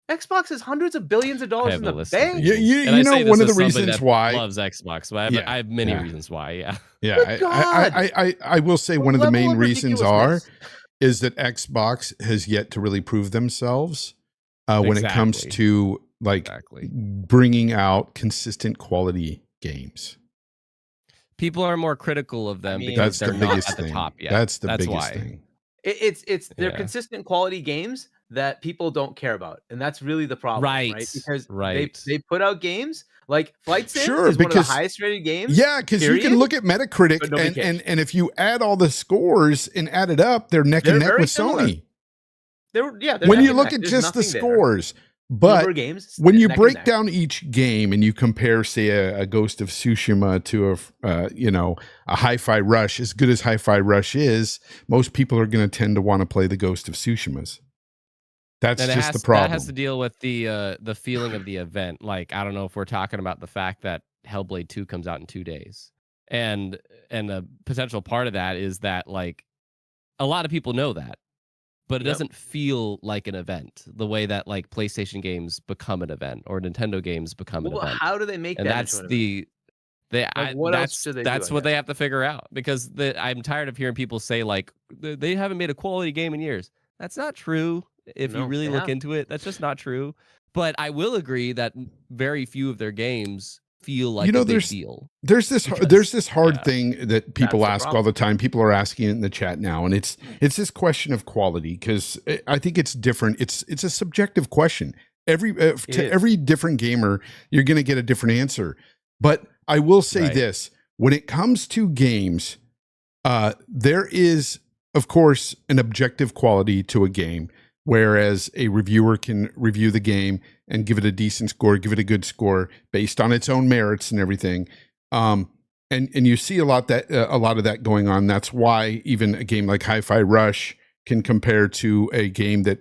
Xbox has hundreds of billions of dollars in the bank. You know, one of the reasons why loves Xbox, but I have many reasons why. Yeah, I will say one of the main reasons is that Xbox has yet to really prove themselves when it comes to like bringing out consistent quality games. People are more critical of them because they're not at the top yet. That's the biggest thing. It's they're consistent quality games that people don't care about, and that's really the problem, right? Because they put out games like Flight Sim is one of the highest rated games. Yeah, because you can look at Metacritic and if you add all the scores and add it up, they're neck and neck with Sony. When you look at just the scores. But when you break down each game and you compare, say, a Ghost of Tsushima to a Hi-Fi Rush, as good as Hi-Fi Rush is, most people are going to tend to want to play the Ghost of Tsushimas. That's just the problem. That has to deal with the feeling of the event. Like, I don't know if we're talking about the fact that Hellblade 2 comes out in 2 days, and the potential part of that is that like a lot of people know that. But it doesn't feel like an event the way that like PlayStation games become an event or Nintendo games become an event. How do they make and that? That's that's what they have to figure out, because I'm tired of hearing people say like they haven't made a quality game in years. That's not true. If you really look into it, that's just not true. But I will agree that very few of their games feel like a big deal. There's this hard thing that people ask all the time. People are asking it in the chat now, and it's this question of quality, because I think it's different. It's a subjective question. Every different gamer, you're going to get a different answer. But I will say this: when it comes to games, there is, of course, an objective quality to a game, whereas a reviewer can review the game and give it a decent score, give it a good score based on its own merits and everything. And you see a lot of that going on. That's why even a game like Hi-Fi Rush can compare to a game that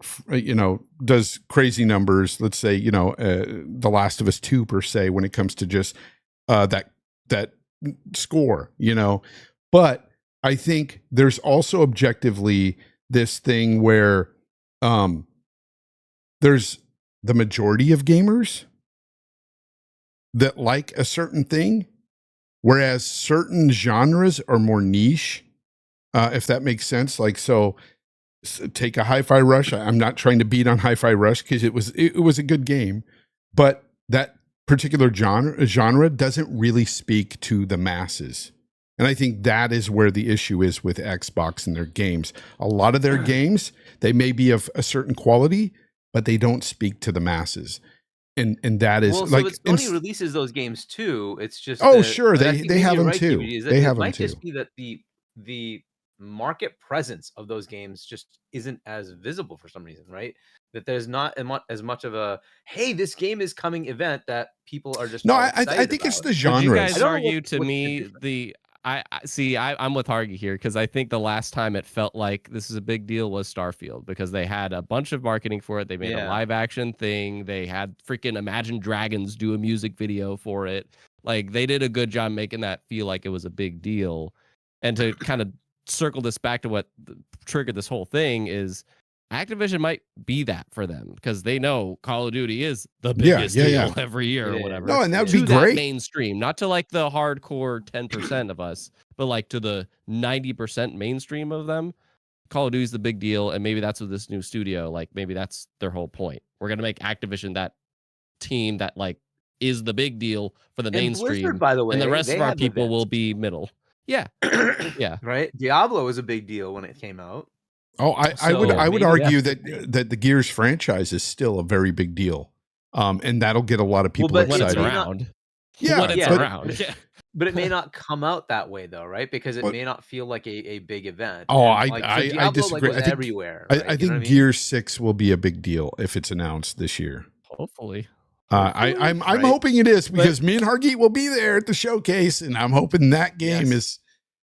does crazy numbers. Let's say The Last of Us 2 per se, when it comes to just that score. But I think there's also objectively this thing where there's the majority of gamers that like a certain thing, whereas certain genres are more niche, if that makes sense. Like, so take a Hi-Fi Rush. I'm not trying to beat on Hi-Fi Rush because it was a good game, but that particular genre doesn't really speak to the masses. And I think that is where the issue is with Xbox and their games. A lot of their games, they may be of a certain quality, but they don't speak to the masses. And that is like Sony releases those games too. It's just sure, they have them too. They have them too. It might just be that the market presence of those games just isn't as visible for some reason, right? That there's not as much of a hey, this game is coming event that people are just I think it's the genre. You guys argue to me I see. I'm with Hargeet here, because I think the last time it felt like this is a big deal was Starfield, because they had a bunch of marketing for it. They made a live action thing. They had freaking Imagine Dragons do a music video for it. Like, they did a good job making that feel like it was a big deal. And to kind of circle this back to what triggered this whole thing is Activision might be that for them, because they know Call of Duty is the biggest deal every year or whatever. No, and that would be great. That mainstream, not to like the hardcore 10% of us, but like to the 90% mainstream of them. Call of Duty is the big deal, and maybe that's what this new studio, like, maybe that's their whole point. We're gonna make Activision that team that like is the big deal for the mainstream. Blizzard, by the way, and the rest of our people will be middle. Yeah, yeah, right. Diablo was a big deal when it came out. Oh, I would maybe argue that's that the Gears franchise is still a very big deal, and that'll get a lot of people but When it's excited. around. Yeah, When it's Yeah, around. Yeah. but it may not come out that way though, right? Because it But- may not feel like a big event. Oh, And, I Diablo, disagree. was I think everywhere. Right? I You think know what I mean? Gears 6 will be a big deal if it's announced this year. Hopefully. I'm right? hoping it is because me and Hargeet will be there at the showcase, and I'm hoping that game is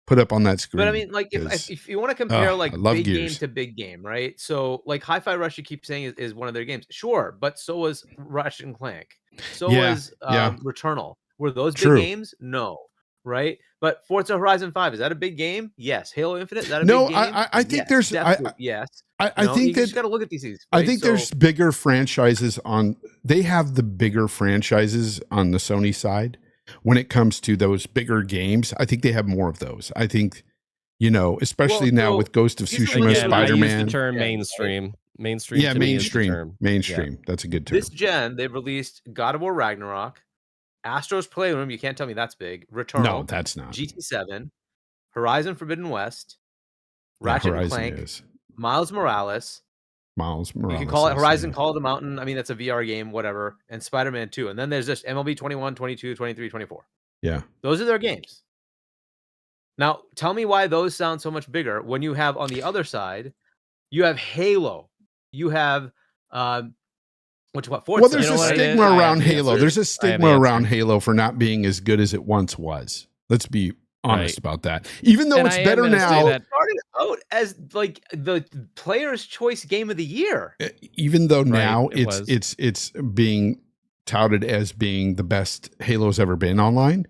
put up on that screen. But I mean, like, if you want to compare like I love big Gears. game to big game, right? So like Hi-Fi Rush, you keep saying is one of their games, sure, but so was Ratchet and Clank, so was Returnal. Were those True. big games? No, right? But Forza Horizon 5, is that a big game? Yes. Halo Infinite, is that a No, big game? I think Yes. there's Deathloop, yes. I think you just got to look at these things. I right? think So- there's bigger franchises on. They have the bigger franchises on the Sony side when it comes to those bigger games. I think they have more of those. I think, especially now so with Ghost of these are Tsushima, ones Again, that I use Spider-Man. the term Yeah, mainstream. Mainstream. Yeah, to me is the mainstream. term. Mainstream. That's a good term. this gen, they've released God of War Ragnarok, Astro's Playroom. You can't tell me that's big. Returnal. No, that's not. GT7, Horizon Forbidden West, Yeah, Ratchet and Horizon Clank, is. Miles Morales. Miles Morales. You can call it is, Horizon, yeah. Call of the Mountain. I mean, that's a VR game, whatever. And Spider-Man 2. And then there's just MLB 21, 22, 23, 24. Yeah. Those are their games. Now, tell me why those sound so much bigger when you have on the other side, you have Halo. You have Forza. Well, there's You know a what it stigma is? I around have the Halo. answer. There's a I have stigma the around answer. Halo for not being as good as it once was. Let's be honest Right. about that. Even though And it's I am better gonna say now, that- Started out as like the player's choice game of the year. even though now it was. it's being touted as being the best Halo's ever been online.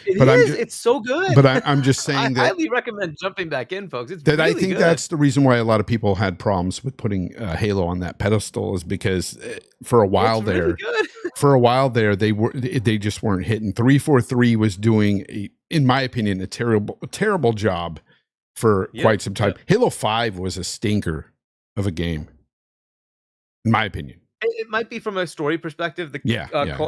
It But I'm is. ju- It's so good. But I'm just I saying that highly recommend jumping back in, folks. It's that really I think good. that's the reason why a lot of people had problems with putting Halo on that pedestal is because for a while It's there, really good. they just weren't hitting. 343 was doing, in my opinion, a terrible job for Yep, quite some time. yep. Halo 5 was a stinker of a game, in my opinion. It might be from a story perspective. The Yeah, yeah. That's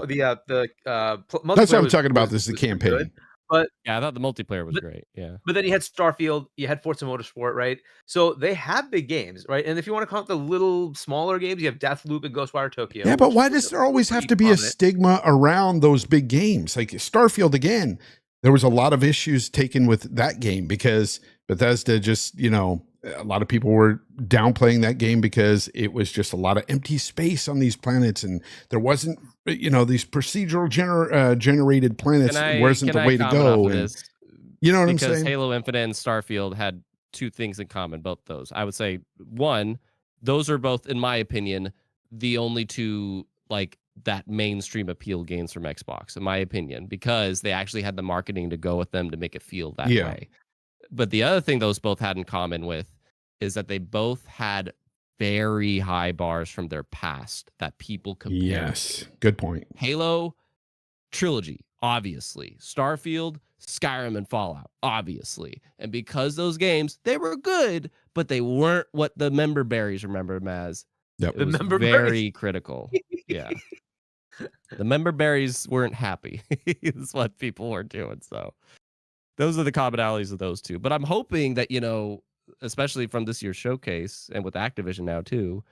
what I'm talking about. This is the campaign. Good, but Yeah, I thought the multiplayer was great. Yeah. then you had Starfield, you had Forza Motorsport, right? So they have big games, right? And if you want to count the little smaller games, you have Deathloop and Ghostwire Tokyo. Yeah, but which why was does there always have pretty to be a prominent. stigma around those big games? Like Starfield again, there was a lot of issues taken with that game because Bethesda just, a lot of people were downplaying that game because it was just a lot of empty space on these planets and there wasn't, these procedural generated planets wasn't the way to go. And, you know what I'm Because saying? Halo Infinite and Starfield had two things in common, both those. I would say, one, those are both, in my opinion, the only two like that mainstream appeal games from Xbox, in my opinion, because they actually had the marketing to go with them to make it feel that Yeah. way. But the other thing those both had in common with is that they both had very high bars from their past that people compared. Yes, good point. Halo trilogy, obviously. Starfield, Skyrim, and Fallout, obviously. And because those games, they were good, but they weren't what the member berries remember them as. Yep. It The was member very berries. critical. Yeah. The member berries weren't happy. Is what people were doing. So those are the commonalities of those two. But I'm hoping that, especially from this year's showcase and with Activision now too,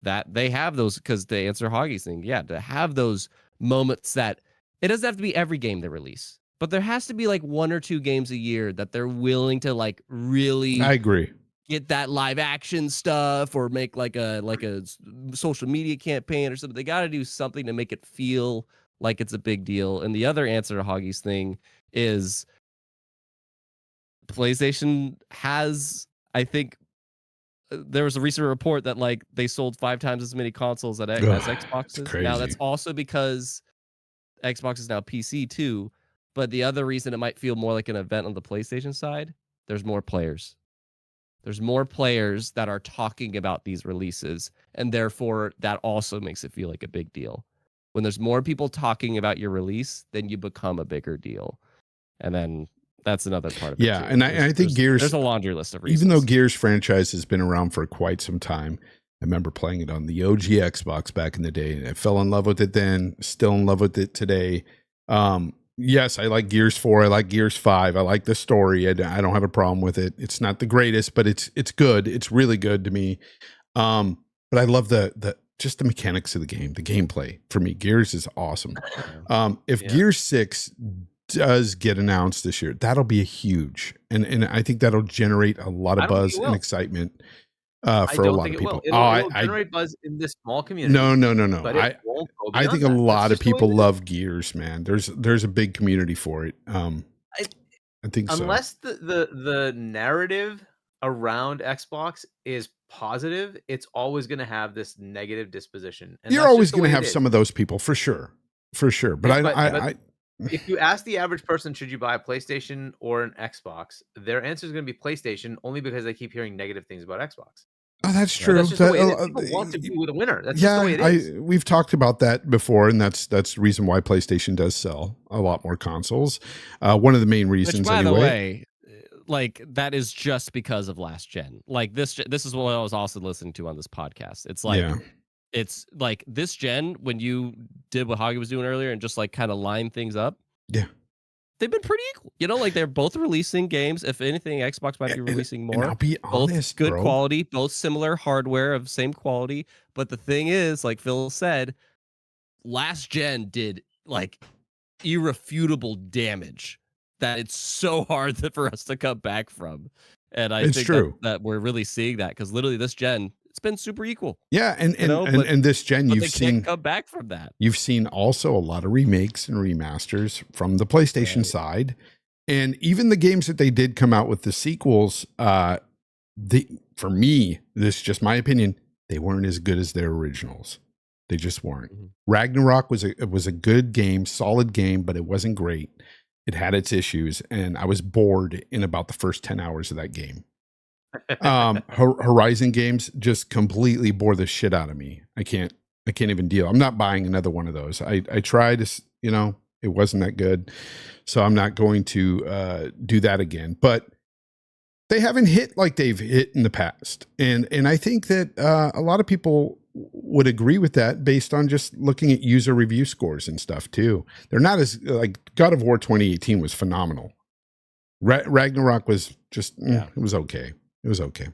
that they have those, because to answer Hoggy's thing, to have those moments that it doesn't have to be every game they release, but there has to be like one or two games a year that they're willing to like really I agree. get that live action stuff or make like a social media campaign or something. They got to do something to make it feel like it's a big deal. And the other answer to Hoggy's thing is PlayStation has, I think, there was a recent report that like they sold 5 times as many consoles as Xbox is. Now that's crazy. also because Xbox is now PC too. But the other reason it might feel more like an event on the PlayStation side, there's more players. There's more players that are talking about these releases, and therefore that also makes it feel like a big deal. When there's more people talking about your release, then you become a bigger deal. And then that's another part of it. Yeah, too. and I think Gears, there's a laundry list of reasons. even though Gears franchise has been around for quite some time, I remember playing it on the OG Xbox back in the day, and I fell in love with it then, still in love with it today. yes, I like Gears 4. I like Gears 5. I like the story. I don't have a problem with it. It's not the greatest, but it's good. It's really good to me. But I love the just the mechanics of the game, the gameplay. For me, Gears is awesome. If Gears 6 does get announced this year, that'll be a huge, and I think that'll generate a lot of buzz and excitement for a lot of people. It'll generate buzz in this small community. No. But it won't go I think a lot of people love Gears, man. There's a big community for it. I think so. Unless the narrative around Xbox is positive, it's always going to have this negative disposition. And you're always going to have some of those people for sure. But if you ask the average person, should you buy a PlayStation or an Xbox, their answer is going to be PlayStation, only because they keep hearing negative things about Xbox. Oh, that's true. That's just the way it is. People want to be with a winner. That's just the way it is. We've talked about that before, and that's the reason why PlayStation does sell a lot more consoles. One of the main reasons, which, by the way, like that is just because of last gen. Like this is what I was also listening to on this podcast. It's like it's like this gen, when you did what Hagi was doing earlier and just like kind of line things up. Yeah. They've been pretty equal. You know, like they're both releasing games. If anything, Xbox might be releasing more. And I'll be honest, both good quality, both similar hardware of same quality. But the thing is, like Phil said, last gen did like irrefutable damage that it's so hard for us to come back from. And I think that we're really seeing that, because literally this gen, it's been super equal. Yeah, and this gen, you've seen come back from that. You've seen also a lot of remakes and remasters from the PlayStation side, and even the games that they did come out with the sequels. For me, this is just my opinion, they weren't as good as their originals. They just weren't. Mm-hmm. Ragnarok was a good game, solid game, but it wasn't great. It had its issues, and I was bored in about the first 10 hours of that game. Horizon games just completely bore the shit out of me. I can't even deal. I'm not buying another one of those. I tried to, it wasn't that good. So I'm not going to do that again. But they haven't hit like they've hit in the past. And I think that a lot of people would agree with that based on just looking at user review scores and stuff too. They're not as, like, God of War 2018 was phenomenal. Ragnarok was just, it was okay. It was okay.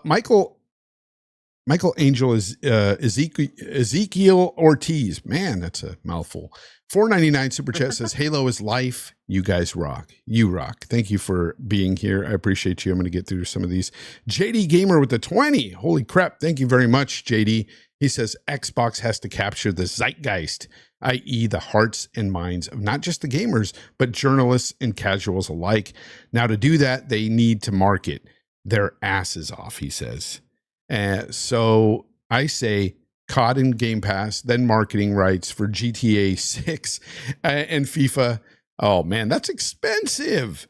Michael Angel is Ezekiel Ortiz. Man, that's a mouthful. $4.99 super chat says, Halo is life. You guys rock. You rock. Thank you for being here. I appreciate you. I'm going to get through some of these. JD Gamer with the 20. Holy crap. Thank you very much, JD. He says Xbox has to capture the zeitgeist, i.e. the hearts and minds of not just the gamers, but journalists and casuals alike. Now, to do that, they need to market their asses off, he says. So I say COD and Game Pass, then marketing rights for GTA 6 and FIFA. Oh man, that's expensive.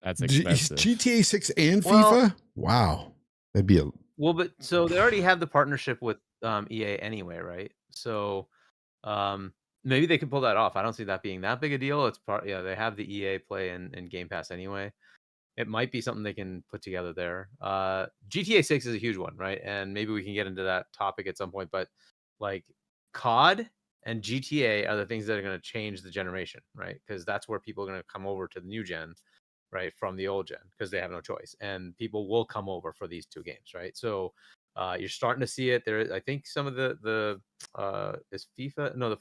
That's expensive. GTA 6 and FIFA? Wow. That'd be but so they already have the partnership with EA anyway, right? So maybe they can pull that off. I don't see that being that big a deal. It's they have the EA Play and Game Pass anyway. It might be something they can put together there. GTA 6 is a huge one, right? And maybe we can get into that topic at some point. But like COD and GTA are the things that are going to change the generation, right? Because that's where people are going to come over to the new gen, right, from the old gen, because they have no choice. And people will come over for these two games, right? So you're starting to see it there. I think some of the is FIFA, no, the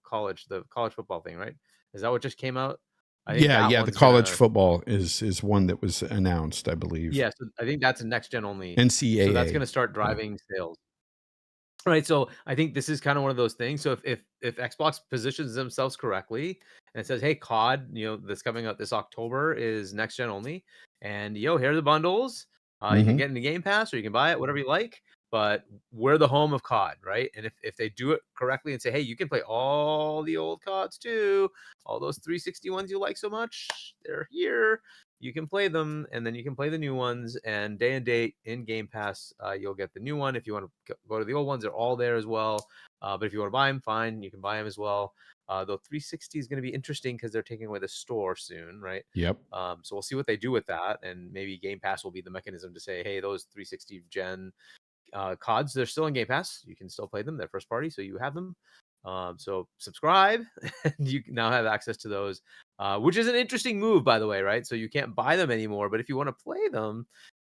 college football thing, right? Is that what just came out? The college football is one that was announced, I believe. Yeah, so I think that's a next gen only. NCAA. So that's going to start driving sales. Right, so I think this is kind of one of those things. So if Xbox positions themselves correctly and it says, "Hey, COD, that's coming out this October is next gen only, and here are the bundles. You can get in the Game Pass or you can buy it, whatever you like. But we're the home of COD, right? And if they do it correctly and say, hey, you can play all the old CODs too, all those 360 ones you like so much, they're here. You can play them, and then you can play the new ones. And day and date in Game Pass, you'll get the new one. If you want to go to the old ones, they're all there as well. But if you want to buy them, fine, you can buy them as well. Though 360 is going to be interesting because they're taking away the store soon, right? Yep. So we'll see what they do with that, and maybe Game Pass will be the mechanism to say, hey, those 360 gen CODs, they're still in Game Pass. You can still play them. They're first party, so you have them. So subscribe, and you now have access to those, which is an interesting move, by the way, right? So you can't buy them anymore, but if you want to play them,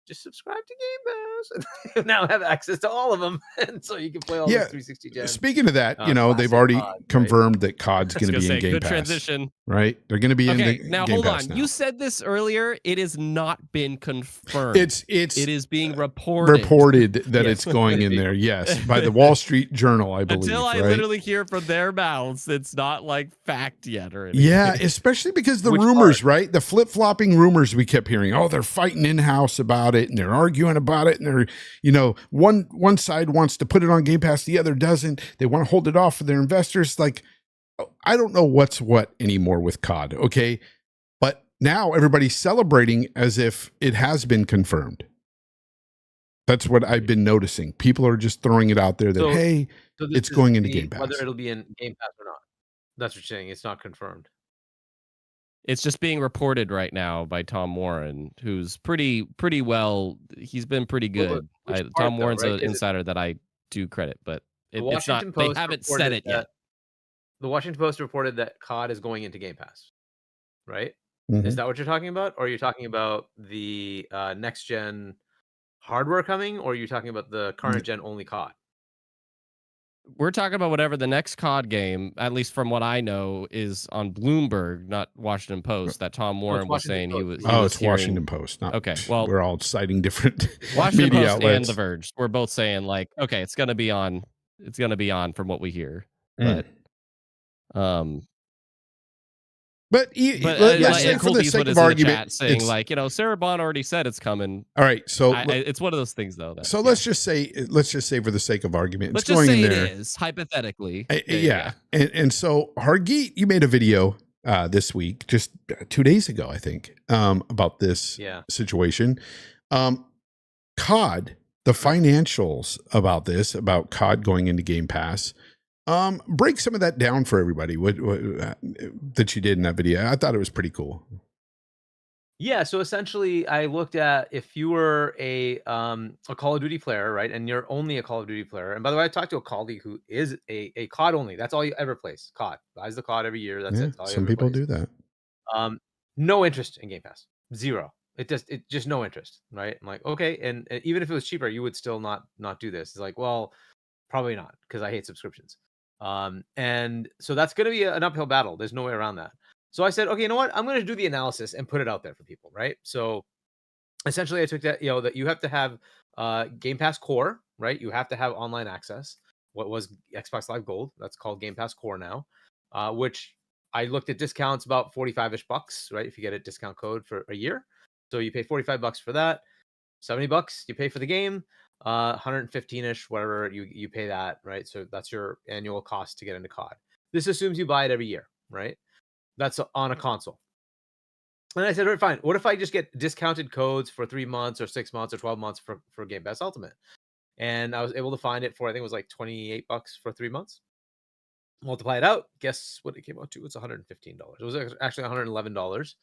just subscribe to Game Pass, and you now have access to all of them, and so you can play all Yeah. those 360 gen. Speaking of that, you know, they've classic already COD, right? confirmed that COD's I was going to gonna be in say, Game good Pass. transition. Right? They're going to be in Okay, the now Game hold Pass on. now. You said this earlier. It has not been confirmed. It's It is being reported. that Yes, it's going in there. maybe. Yes, by the Wall Street Journal, I believe. Until I right? literally hear from their mouths, it's not like fact yet or anything. Yeah, especially because the Which rumors, part? right? The flip-flopping rumors we kept hearing. Oh, they're fighting in-house about it, and they're arguing about it, and they're, you know, one side wants to put it on Game Pass, the other doesn't. They want to hold it off for their investors. Like, I don't know what's what anymore with COD. Okay, but now everybody's celebrating as if it has been confirmed. That's what I've been noticing. People are just throwing it out there that, hey, So this it's is going into Game Pass. whether it'll be in Game Pass or not. That's what you're saying. It's not confirmed. It's just being reported right now by Tom Warren, who's pretty well. He's been pretty good. Which part, Tom though, Warren's right? an insider that I do credit, but The it's not. Washington They Post haven't said reported it yet. The Washington Post reported that COD is going into Game Pass, right? Mhm. Is that what you're talking about? Or are you talking about the next gen hardware coming, or are you talking about the current gen only COD? We're talking about whatever the next COD game, at least from what I know, is on Bloomberg, not Washington Post. That Tom Warren was Washington saying he Post. was. Oh, was it's hearing, Washington Post. Not, Okay, well, we're all citing different Washington media Post outlets. and The Verge. We're both saying like, okay, it's gonna be on. It's gonna be on from what we hear, but But let's say for the sake of argument, saying like, you know, Sarah Bond already said it's coming. All right, so it's one of those things though. So let's just say for the sake of argument, let's it's just going say in there. It is hypothetically. Yeah. And so Hargeet, you made a video this week, just 2 days ago, I think, about this situation. COD, the financials about COD going into Game Pass. Break some of that down for everybody. What that you did in that video? I thought it was pretty cool. Yeah, so essentially, I looked at if you were a Call of Duty player, right, and you're only a Call of Duty player. And by the way, I talked to a colleague who is a COD only. That's all you ever plays. COD buys the COD every year. That's it. That's all Some people do that. No interest in Game Pass. Zero. It just no interest, right? I'm like, okay, and even if it was cheaper, you would still not do this. It's like, well, probably not, because I hate subscriptions. And so that's going to be an uphill battle. There's no way around that. So I said, okay, you know what? I'm going to do the analysis and put it out there for people, right? So essentially, I took that, that you have to have Game Pass Core, right? You have to have online access. What was Xbox Live Gold? That's called Game Pass Core now, which I looked at discounts about 45-ish bucks, right? If you get a discount code for a year. So you pay 45 bucks for that, 70 bucks you pay for the game. 115-ish, whatever you pay that, right? So that's your annual cost to get into COD. This assumes you buy it every year, right? That's on a console. And I said, all right, fine. What if I just get discounted codes for 3 months or 6 months or 12 months for Game Pass Ultimate? And I was able to find it for, I think it was like 28 bucks for 3 months. Multiply it out. Guess what it came out to? It's $115. It was actually $111.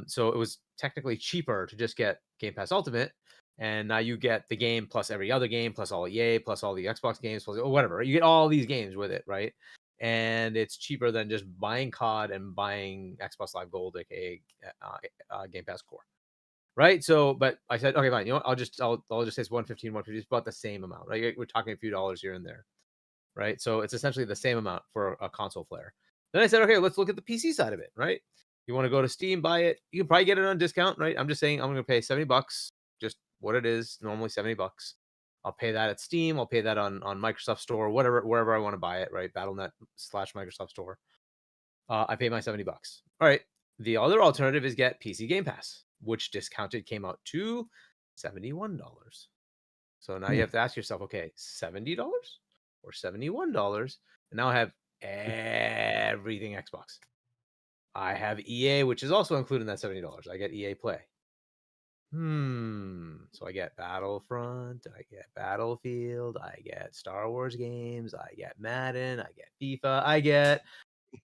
So it was technically cheaper to just get Game Pass Ultimate. And now you get the game plus every other game, plus all EA, plus all the Xbox games, plus whatever. You get all these games with it, right? And it's cheaper than just buying COD and buying Xbox Live Gold, aka Game Pass Core, right? So, but I said, okay, fine. You know what? I'll just say it's 115. It's about the same amount, right? We're talking a few dollars here and there, right? So it's essentially the same amount for a console player. Then I said, okay, let's look at the PC side of it, right? You want to go to Steam, buy it. You can probably get it on discount, right? I'm just saying I'm going to pay 70 bucks, just what it is, normally 70 bucks. I'll pay that at Steam. I'll pay that on Microsoft Store, wherever I want to buy it, right? Battle.net/Microsoft Store. I pay my 70 bucks. All right. The other alternative is get PC Game Pass, which discounted came out to $71. So now you have to ask yourself, okay, $70 or $71? And now I have everything Xbox. I have EA, which is also included in that $70. I get EA Play. So I get Battlefront, I get Battlefield, I get Star Wars games, I get Madden, I get FIFA, I get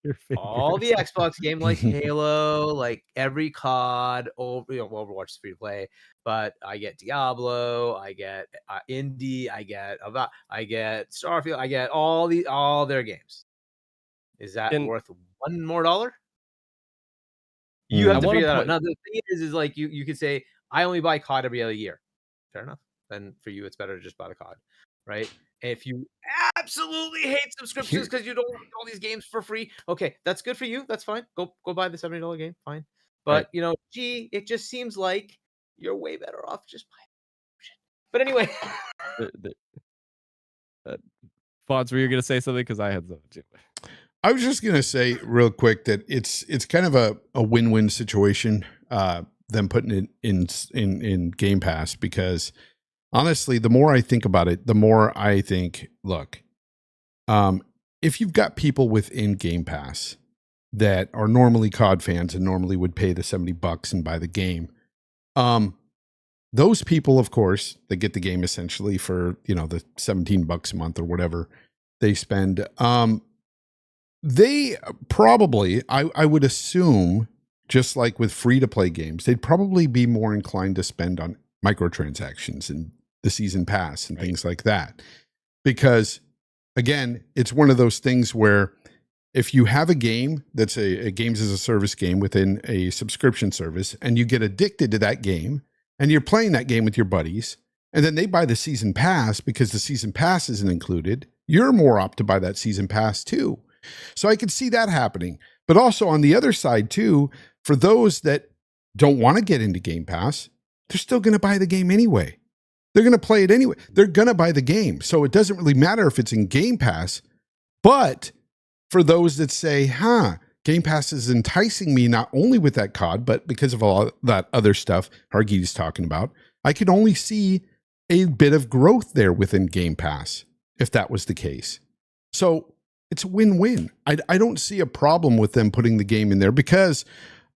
Your all the fingers. Xbox game like Halo, like every COD, Overwatch is free to play, but I get Diablo, I get Indie, I get Starfield, I get all their games. Is that And worth $1 more? You I have to want figure to that out. point. Now the thing is like you could say I only buy COD every other year. Fair enough. Then for you, it's better to just buy the COD, right? And if you absolutely hate subscriptions Here, because you don't want all these games for free, okay, that's good for you. That's fine. Go buy the $70 game. Fine. Right. But it just seems like you're way better off just buying option. But anyway, The, Fonz, were you gonna say something? Because I had something too. I was just gonna say real quick that it's kind of a win-win situation. Them putting it in Game Pass, because honestly, the more I think about it, the more I think, look, if you've got people within Game Pass that are normally COD fans and normally would pay the $70 and buy the game, those people, of course, they get the game essentially for the $17 a month or whatever they spend. They probably, I would assume, just like with free-to-play games, they'd probably be more inclined to spend on microtransactions and the season pass and things like that. Because, again, it's one of those things where if you have a game that's a games as a service game within a subscription service, and you get addicted to that game, and you're playing that game with your buddies, and then they buy the season pass because the season pass isn't included, you're more apt to buy that season pass too. So I could see that happening. But also on the other side too, for those that don't want to get into Game Pass, they're still going to buy the game anyway. They're going to play it anyway. They're going to buy the game. So it doesn't really matter if it's in Game Pass. But for those that say, Game Pass is enticing me not only with that COD, but because of all that other stuff Hargeet is talking about, I could only see a bit of growth there within Game Pass if that was the case. So it's a win-win. I don't see a problem with them putting the game in there, because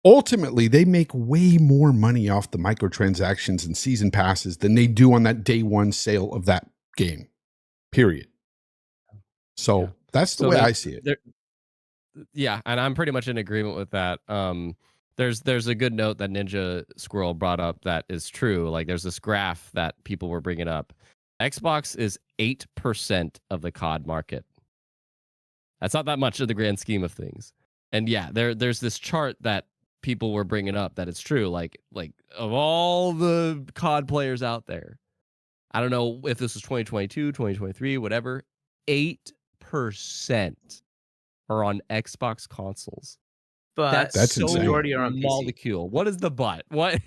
ultimately they make way more money off the microtransactions and season passes than they do on that day one sale of that game, period. So that's the way I see it. Yeah, and I'm pretty much in agreement with that. There's a good note that Ninja Squirrel brought up that is true. Like, there's this graph that people were bringing up. Xbox is 8% of the COD market. That's not that much in the grand scheme of things. And yeah, there's this chart that people were bringing up that it's true. Like of all the COD players out there, I don't know if this was 2022, 2023, whatever, 8% are on Xbox consoles. but That's the insane. majority are on PC. Molecule. What is the but? What?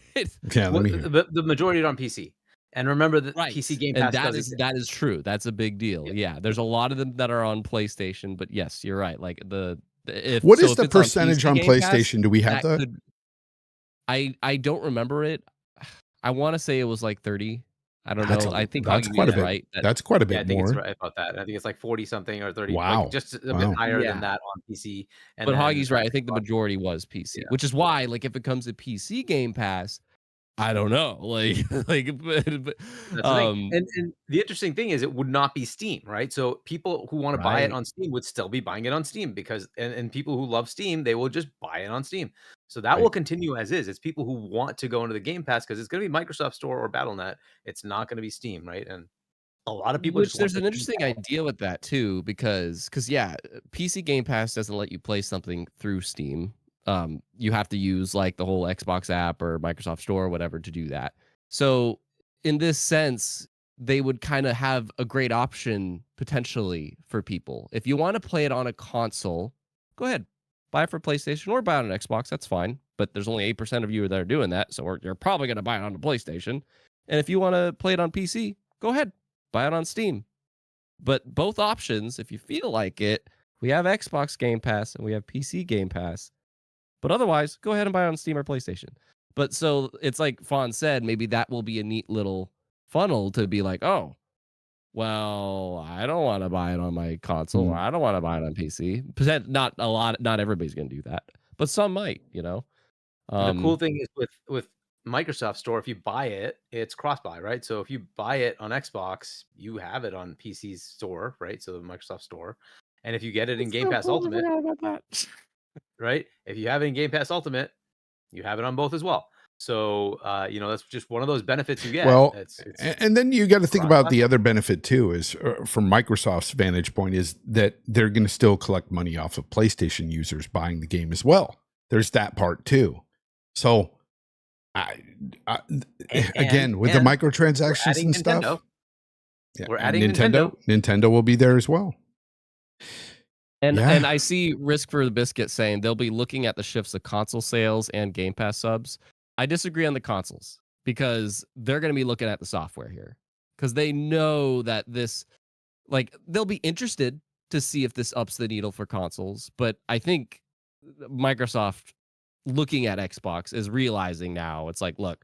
Yeah, let me hear. The majority are on PC. And remember that Right. PC Game And Pass that is true. That's a big deal. Yeah. There's a lot of them that are on PlayStation, but yes, you're right. Like what is the percentage on PlayStation? Do we have that? I don't remember it. I want to say it was like 30. I don't know. I think that's quite a bit. Right. That's quite a bit I think more. it's right about that. I think it's like 40 something or 30. Wow. Like just a bit higher than that on PC. But Hoggy's right. I think the majority was PC, which is why, like, if it comes to PC Game Pass, I don't know. That's the thing. And the interesting thing is it would not be Steam, right? So people who want to buy it on Steam would still be buying it on Steam, because and people who love Steam, they will just buy it on Steam. So that will continue as is. It's people who want to go into the Game Pass because it's going to be Microsoft Store or Battle.net. It's not going to be Steam, right? And a lot of people there's an interesting idea with that too, because yeah, PC Game Pass doesn't let you play something through Steam. You have to use like the whole Xbox app or Microsoft Store or whatever to do that. So in this sense, they would kind of have a great option potentially for people. If you want to play it on a console, go ahead, buy it for PlayStation or buy it on Xbox. That's fine. But there's only 8% of you that are doing that, so you're probably going to buy it on the PlayStation. And if you want to play it on PC, go ahead, buy it on Steam. But both options, if you feel like it, we have Xbox Game Pass and we have PC Game Pass. But otherwise, go ahead and buy it on Steam or PlayStation. But so it's like Fonz said, maybe that will be a neat little funnel to be like, oh, well, I don't want to buy it on my console. Or I don't want to buy it on PC. Not everybody's going to do that, but some might, the cool thing is with Microsoft Store, if you buy it, it's cross-buy, right? So if you buy it on Xbox, you have it on PC's store, right? So the Microsoft Store. And if you get it in Game Pass Ultimate, right? If you have it in Game Pass Ultimate, you have it on both as well. So that's just one of those benefits you get. Well, It's and then you got to think about the cross-platform. other benefit too, is from Microsoft's vantage point, is that they're going to still collect money off of PlayStation users buying the game as well. There's that part too. So, again, with the microtransactions and stuff, Nintendo. yeah, We're adding Nintendo will be there as well. And Yeah. and I see Risk for the Biscuit saying they'll be looking at the shifts of console sales and Game Pass subs. I disagree on the consoles because they're going to be looking at the software here because they know that this, like, they'll be interested to see if this ups the needle for consoles. But I think Microsoft looking at Xbox is realizing now it's like, look,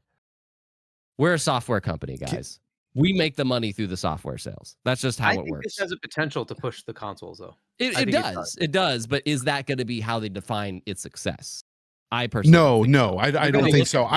we're a software company, guys. We make the money through the software sales. That's just how it works. This has a potential to push the consoles, though. It does. It does. But is that going to be how they define its success? I personally No, I don't think so.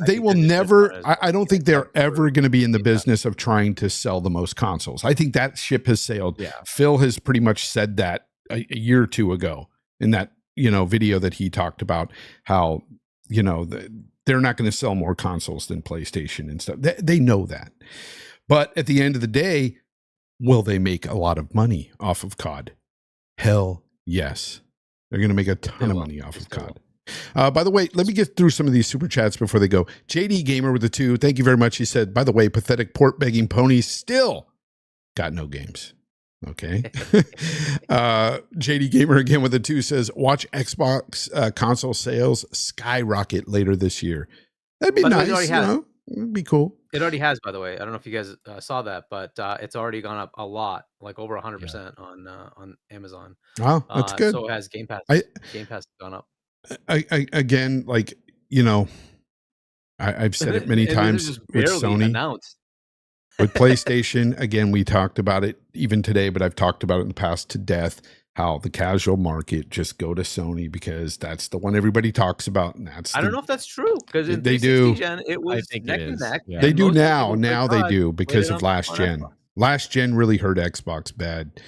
They will never. I don't think they're ever going to be in the business of trying to sell the most consoles. I think that ship has sailed. Yeah. Phil has pretty much said that a year or two ago in that video that he talked about how they're not going to sell more consoles than PlayStation and stuff. They know that. But at the end of the day, will they make a lot of money off of COD? Hell yes. They're going to make a ton of money off of COD. By the way, let me get through some of these super chats before they go. JD Gamer with the 2, thank you very much. He said, by the way, pathetic port begging ponies still got no games. Okay. JD Gamer again with the 2 says, watch Xbox console sales skyrocket later this year. That'd be nice. It'd be cool. It already has, by the way. I don't know if you guys saw that, but it's already gone up a lot, like over 100% on Amazon. Oh, that's good. So has Game Pass. Game Pass has gone up. Again, like, I've said it many times with Sony. Announced. With PlayStation, again, we talked about it even today, but I've talked about it in the past to death, how the casual market just go to Sony because that's the one everybody talks about. And I don't know if that's true because they do. Gen, it was neck and neck. Yeah. They do now. Now they do because of last gen. Xbox. Last gen really hurt Xbox bad.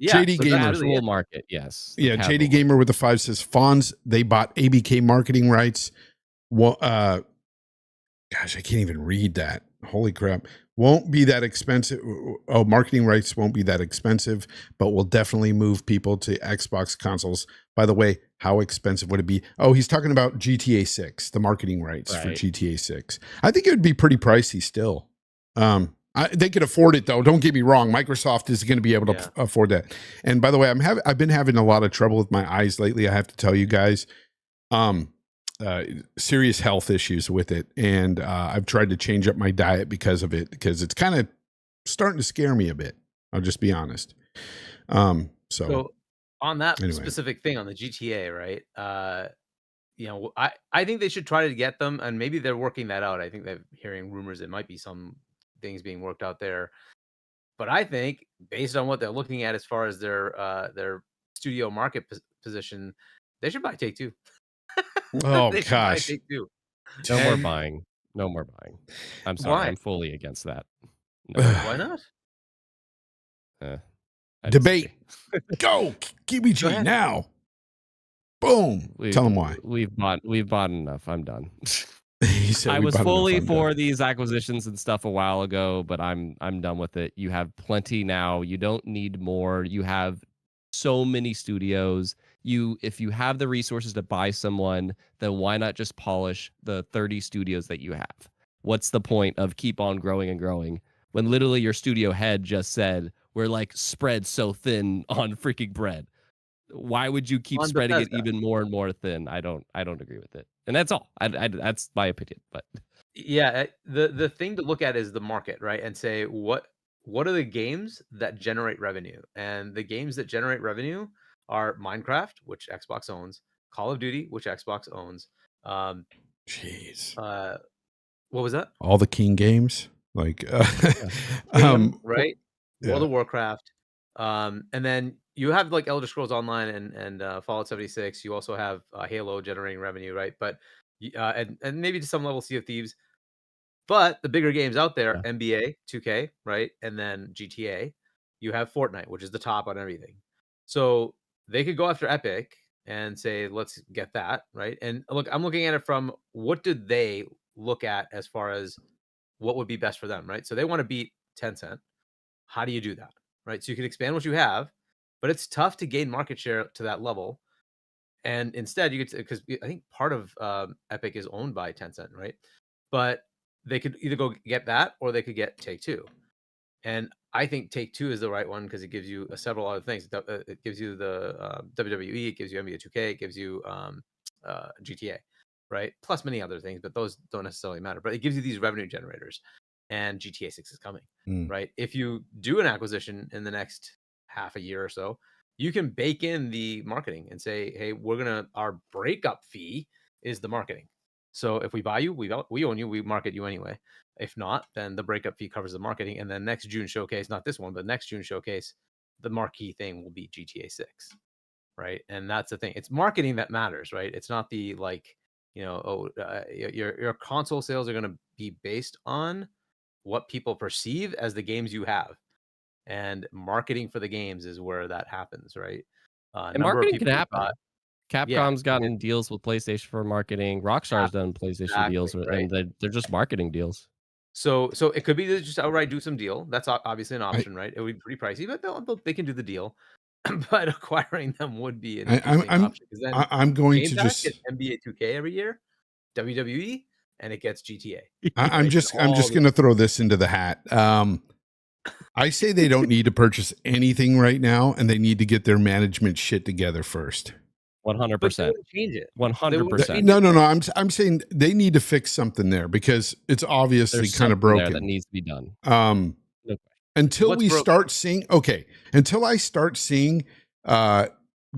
Yeah, JD Gamer really market, yes. Yeah, JD Gamer with the 5 says Fonz, they bought ABK marketing rights. Well, gosh, I can't even read that. Holy crap. Won't be that expensive. Oh, marketing rights won't be that expensive, but will definitely move people to Xbox consoles. By the way, how expensive would it be? Oh, he's talking about GTA 6, the marketing rights for GTA 6. I think it would be pretty pricey still. They could afford it though. Don't get me wrong. Microsoft is going to be able to afford that. And by the way, I've been having a lot of trouble with my eyes lately. I have to tell you guys, serious health issues with it. And I've tried to change up my diet because of it, because it's kind of starting to scare me a bit. I'll just be honest. So on that specific thing on the GTA, right? I think they should try to get them, and maybe they're working that out. I think they're hearing rumors. It might be some things being worked out there. But I think based on what they're looking at as far as their studio market position, they should buy Take-Two. Oh gosh. No more buying. No more buying. I'm sorry. Why? I'm fully against that. No. Why not? Debate. Go Kibiji now. Boom. Tell them why. We've bought enough. I'm done. I was fully for these acquisitions and stuff a while ago, but I'm done with it. You have plenty now. You don't need more. You have so many studios. If you have the resources to buy someone, then why not just polish the 30 studios that you have? What's the point of keep on growing and growing when literally your studio head just said we're like spread so thin on freaking bread? Why would you keep spreading it even more and more thin? I don't agree with it. And that's all. That's my opinion. But yeah, the thing to look at is the market, right? And say what are the games that generate revenue? And the games that generate revenue are Minecraft, which Xbox owns, Call of Duty, which Xbox owns. Jeez. What was that? All the King games, like right? World of Warcraft. And then you have like Elder Scrolls Online and Fallout 76. You also have Halo generating revenue, right? But and maybe to some level Sea of Thieves. But the bigger games out there, NBA, 2K, right? And then GTA. You have Fortnite, which is the top on everything. So they could go after Epic and say, let's get that, right? And look, I'm looking at it from what did they look at as far as what would be best for them, right? So they want to beat Tencent. How do you do that, right? So you can expand what you have, but it's tough to gain market share to that level. And instead, you could, because I think part of Epic is owned by Tencent, right? But they could either go get that or they could get Take-Two. And I think Take-Two is the right one because it gives you several other things. It gives you the WWE, it gives you NBA 2K, it gives you GTA, right? Plus many other things, but those don't necessarily matter. But it gives you these revenue generators, and GTA 6 is coming, right? If you do an acquisition in the next half a year or so, you can bake in the marketing and say, hey, our breakup fee is the marketing. So if we buy you, we own you, we market you anyway. If not, then the breakup fee covers the marketing. And then next June showcase, not this one, but next June showcase, the marquee thing will be GTA 6, right? And that's the thing. It's marketing that matters, right? It's not the your console sales are going to be based on what people perceive as the games you have. And marketing for the games is where that happens, right? And marketing can happen. Capcom's gotten deals with PlayStation for marketing. Rockstar's done PlayStation deals, and they're just marketing deals. So it could be to just outright do some deal. That's obviously an option, right? It would be pretty pricey, but they can do the deal. But acquiring them would be an interesting option. I'm going to just get NBA 2K every year, WWE, and it gets GTA. I'm just going to throw this into the hat. I say they don't need to purchase anything right now, and they need to get their management shit together first. 100%. Change it. 100%. No. I'm saying they need to fix something there because it's obviously kind of broken. That needs to be done. Until I start seeing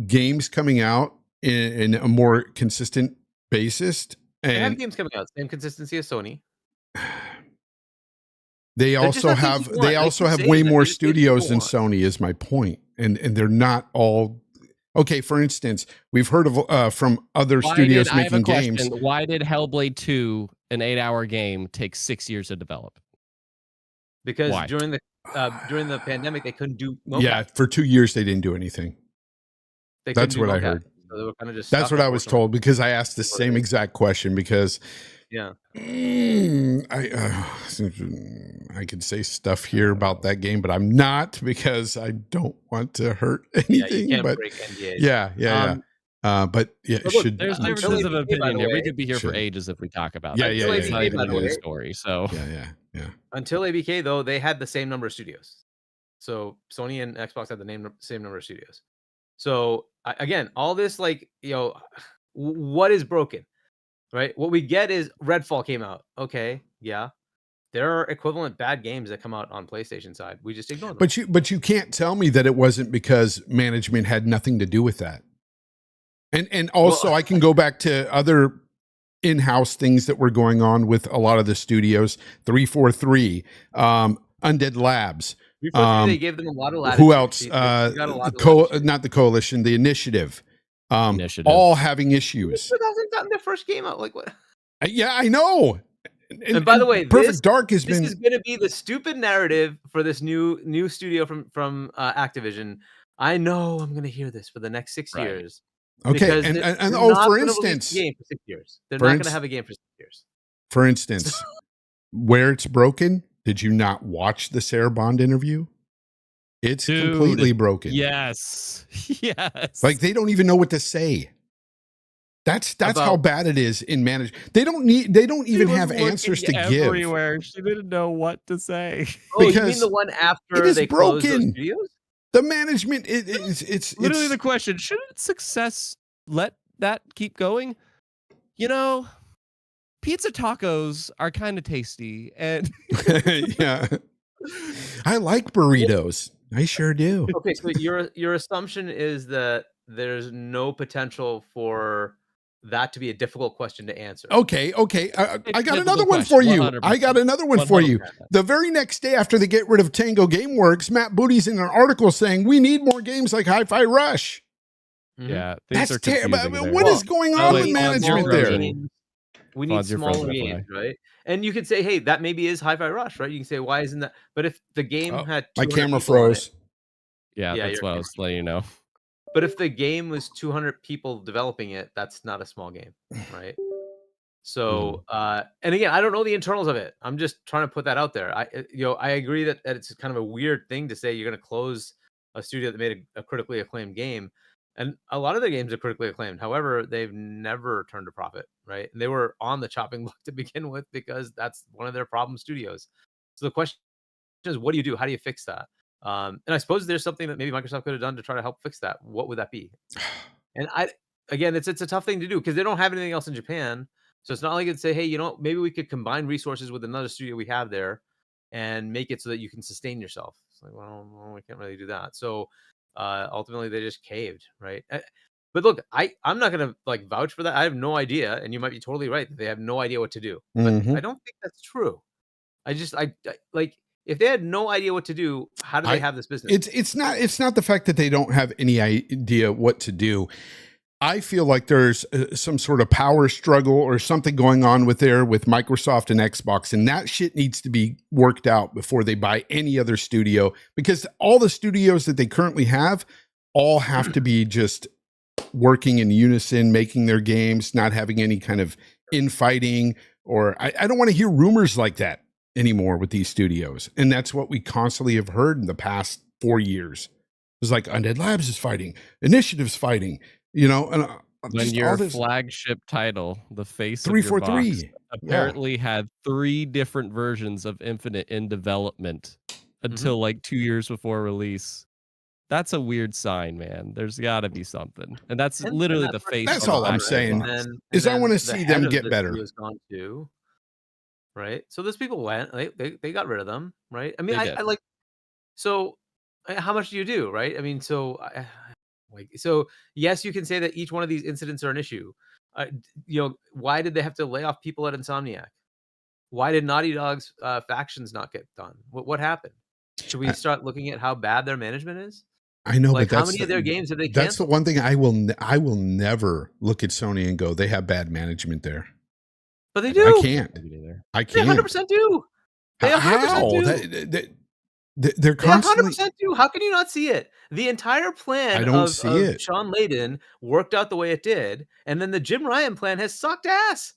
games coming out in a more consistent basis, and they have games coming out, same consistency as Sony. They also have way more studios than Sony, is my point, and they're not all. Okay, for instance, we've heard of from other studios making games. Why did Hellblade 2, an 8-hour game, take 6 years to develop? Because during the pandemic, they couldn't do mocap. Yeah, for 2 years they didn't do anything. That's what I heard. So they were kind of just That's what I was told because I asked the same exact question because I could say stuff here about that game, but I'm not because I don't want to hurt anything. Yeah, you can't break NDAs. Yeah. But yeah, look, there's differences of opinion here. We could be here for ages if we talk about it. It's not even a news story. So yeah. Until ABK though, they had the same number of studios. So Sony and Xbox had the same number of studios. So again, all this what is broken, right? What we get is Redfall came out. Okay, yeah. There are equivalent bad games that come out on PlayStation side. We just ignore them. But you can't tell me that it wasn't because management had nothing to do with that. And also I can go back to other in-house things that were going on with a lot of the studios. 343, Undead Labs. They gave them a lot of latitude. Who else? Not the Coalition, the Initiative. All having issues. It hasn't gotten their first game out. Like what? Yeah, I know. And by the way, Perfect Dark is going to be the stupid narrative for this new studio from Activision. I know I'm going to hear this for the next 6 years. Okay, and for instance, game for 6 years. They're not going to have a game for 6 years. For instance, where it's broken. Did you not watch the Sarah Bond interview? It's completely broken. Yes. Like they don't even know what to say. That's how bad it is in management. They don't even have answers to give. Everywhere. She didn't know what to say. Oh, you mean the one after they closed those studios? The management it's literally the question. Shouldn't success let that keep going? Pizza tacos are kind of tasty, and yeah, I like burritos. I sure do. Okay, so your assumption is that there's no potential for that to be a difficult question to answer. Okay. I got another one for you. 100%. I got another one for you. The very next day after they get rid of Tango Gameworks, Matt Booty's in an article saying we need more games like Hi-Fi Rush. Yeah, that's terrible. What is going on with management there? We need smaller games, right? And you could say, hey, that maybe is Hi-Fi Rush, right? You can say, why isn't that? But if the game had my camera froze. Yeah, that's what I was letting you know. But if the game was 200 people developing it, that's not a small game, right? So, and again, I don't know the internals of it. I'm just trying to put that out there. I agree that it's kind of a weird thing to say you're going to close a studio that made a critically acclaimed game, and a lot of their games are critically acclaimed. However, they've never turned a profit, right? And they were on the chopping block to begin with because that's one of their problem studios. So the question is, what do you do? How do you fix that? And I suppose there's something that maybe Microsoft could have done to try to help fix that. What would that be? And again, it's a tough thing to do because they don't have anything else in Japan. So it's not like it's say, hey, maybe we could combine resources with another studio we have there and make it so that you can sustain yourself. It's like, well, we can't really do that. So ultimately they just caved, right? But look, I'm not gonna like vouch for that. I have no idea, and you might be totally right that they have no idea what to do. But I don't think that's true. I like if they had no idea what to do, how do they have this business? It's not the fact that they don't have any idea what to do. I feel like there's some sort of power struggle or something going on with Microsoft and Xbox, and that shit needs to be worked out before they buy any other studio, because all the studios that they currently have all have to be just working in unison, making their games, not having any kind of infighting, or I don't want to hear rumors like that anymore with these studios. And that's what we constantly have heard in the past 4 years. It was like Undead Labs is fighting, Initiative's fighting, and when your flagship title, the face 343 of your box, apparently had 3 different versions of Infinite in development until like 2 years before release. That's a weird sign, man. There's got to be something, and that's literally the face. That's all I'm saying. I want to see them get better. Gone too, right? So those people went. They got rid of them, right? I mean, I like. So, how much do you do, right? I mean, so yes, you can say that each one of these incidents are an issue. Why did they have to lay off people at Insomniac? Why did Naughty Dog's factions not get done? What happened? Should we start looking at how bad their management is? I know, like, but how many of their games have they canceled? That's the one thing I will never look at Sony and go, they have bad management there. But they do. I can't. I can't. They 100% do. They 100% do. They're constantly 100% do. How can you not see it? The entire plan of Sean Layden worked out the way it did, and then the Jim Ryan plan has sucked ass.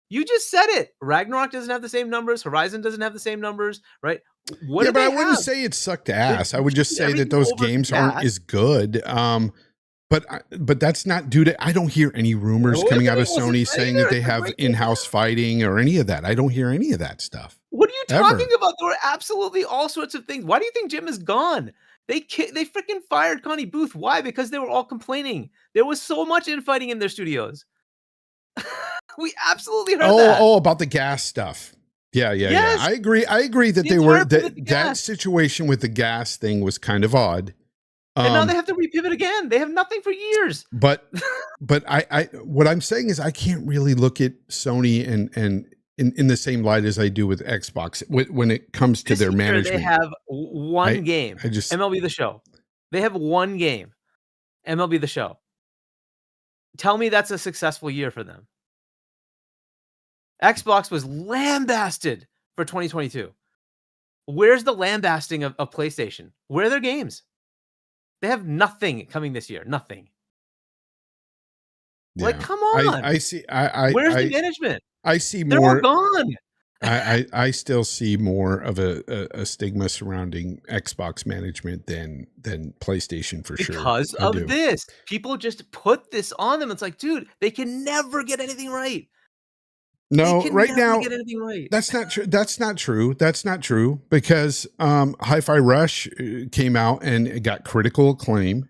You just said it. Ragnarok doesn't have the same numbers. Horizon doesn't have the same numbers, right? But I wouldn't say it sucked ass. I would just say that those games aren't as good. But that's not due to. I don't hear any rumors coming out of Sony saying that they have in-house fighting or any of that. I don't hear any of that stuff. What are you talking about? There were absolutely all sorts of things. Why do you think Jim is gone? They freaking fired Connie Booth. Why? Because they were all complaining. There was so much infighting in their studios. We absolutely heard that. Oh, about the gas stuff. Yeah. I agree that that situation with the gas thing was kind of odd. And now they have to repivot again. They have nothing for years. But I what I'm saying is I can't really look at Sony and in the same light as I do with Xbox when it comes to their management. They have one game. MLB The Show. They have one game. MLB The Show. Tell me that's a successful year for them. Xbox was lambasted for 2022. Where's the lambasting of PlayStation? Where are their games? They have nothing coming this year. Nothing. Yeah. Like, come on. I see. Where's the management? I see They're more. All gone. I still see more of a stigma surrounding Xbox management than PlayStation for sure. Because of this. People just put this on them. It's like, dude, they can never get anything right. No, right now, that's not true. That's not true because Hi-Fi Rush came out and it got critical acclaim.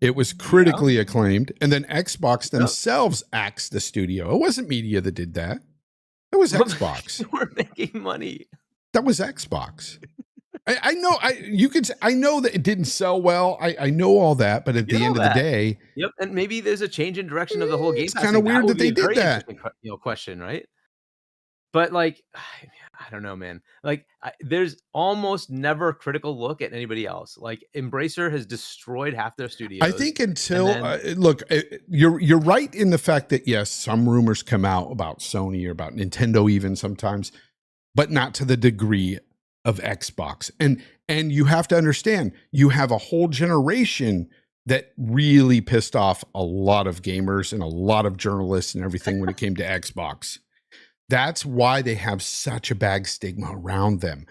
It was critically acclaimed. And then Xbox themselves axed the studio. It wasn't media that did that. It was Xbox. They were making money. That was Xbox. I know. I know that it didn't sell well. I know all that, but at the end of the day, and maybe there's a change in direction of the whole game. It's kind of weird that they did that. Question, right? But like, I don't know, man. Like, there's almost never a critical look at anybody else. Like, Embracer has destroyed half their studios. I think until look, you're right in the fact that yes, some rumors come out about Sony or about Nintendo even sometimes, but not to the degree of Xbox. And you have to understand, you have a whole generation that really pissed off a lot of gamers and a lot of journalists and everything when it came to Xbox. That's why they have such a bad stigma around them.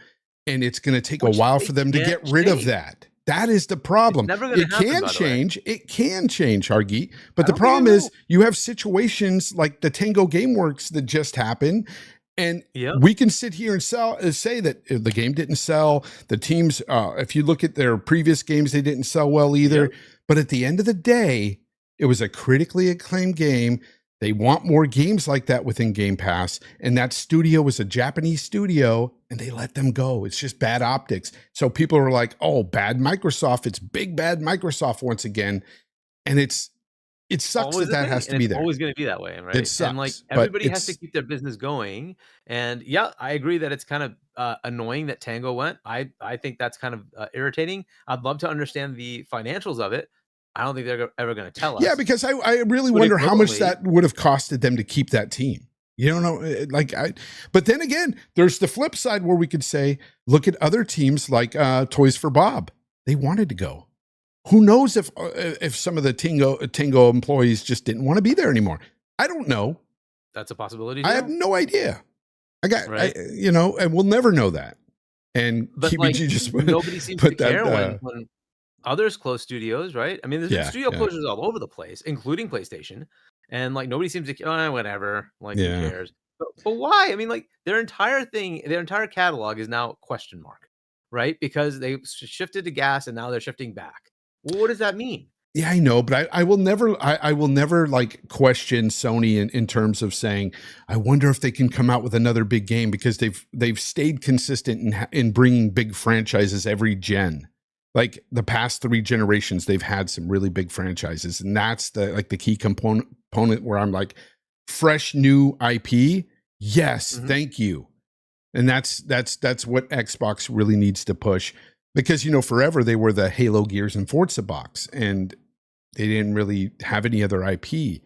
And it's going to take a while for them to get rid of that. That is the problem. It can change. It can change, Hargeet. But the problem is you have situations like the Tango Gameworks that just happened. And we can sit here and say that the game didn't sell. The teams, if you look at their previous games, they didn't sell well either. But at the end of the day, it was a critically acclaimed game. They want more games like that within Game Pass. And that studio was a Japanese studio, and they let them go. It's just bad optics. So people are like, oh, bad Microsoft. It's big bad Microsoft once again. And it sucks that has to be there. It's always going to be that way, right? It sucks, and like everybody has to keep their business going. And yeah, I agree that it's kind of annoying that Tango went. I think that's kind of irritating. I'd love to understand the financials of it. I don't think they're ever going to tell us. Yeah, because I really wonder how much that would have costed them to keep that team. You don't know, but then again, there's the flip side where we could say, look at other teams like Toys for Bob. They wanted to go. Who knows if some of the Tango employees just didn't want to be there anymore? I don't know. That's a possibility. I have no idea. And we'll never know that. And Kibiji just nobody seems to care when others close studios, right? I mean, there's studio closures all over the place, including PlayStation, and like nobody seems to whatever. Like who cares? But why? I mean, like their entire catalog is now question mark, right? Because they shifted to gas and now they're shifting back. Well, what does that mean? Yeah, I know, but I will never like question Sony in terms of saying, I wonder if they can come out with another big game, because they've stayed consistent in bringing big franchises every gen. Like the past 3 generations, they've had some really big franchises, and that's the key component where I'm like, fresh new IP, yes, thank you, and that's what Xbox really needs to push, because forever they were the Halo, Gears, and Forza box, and they didn't really have any other IP.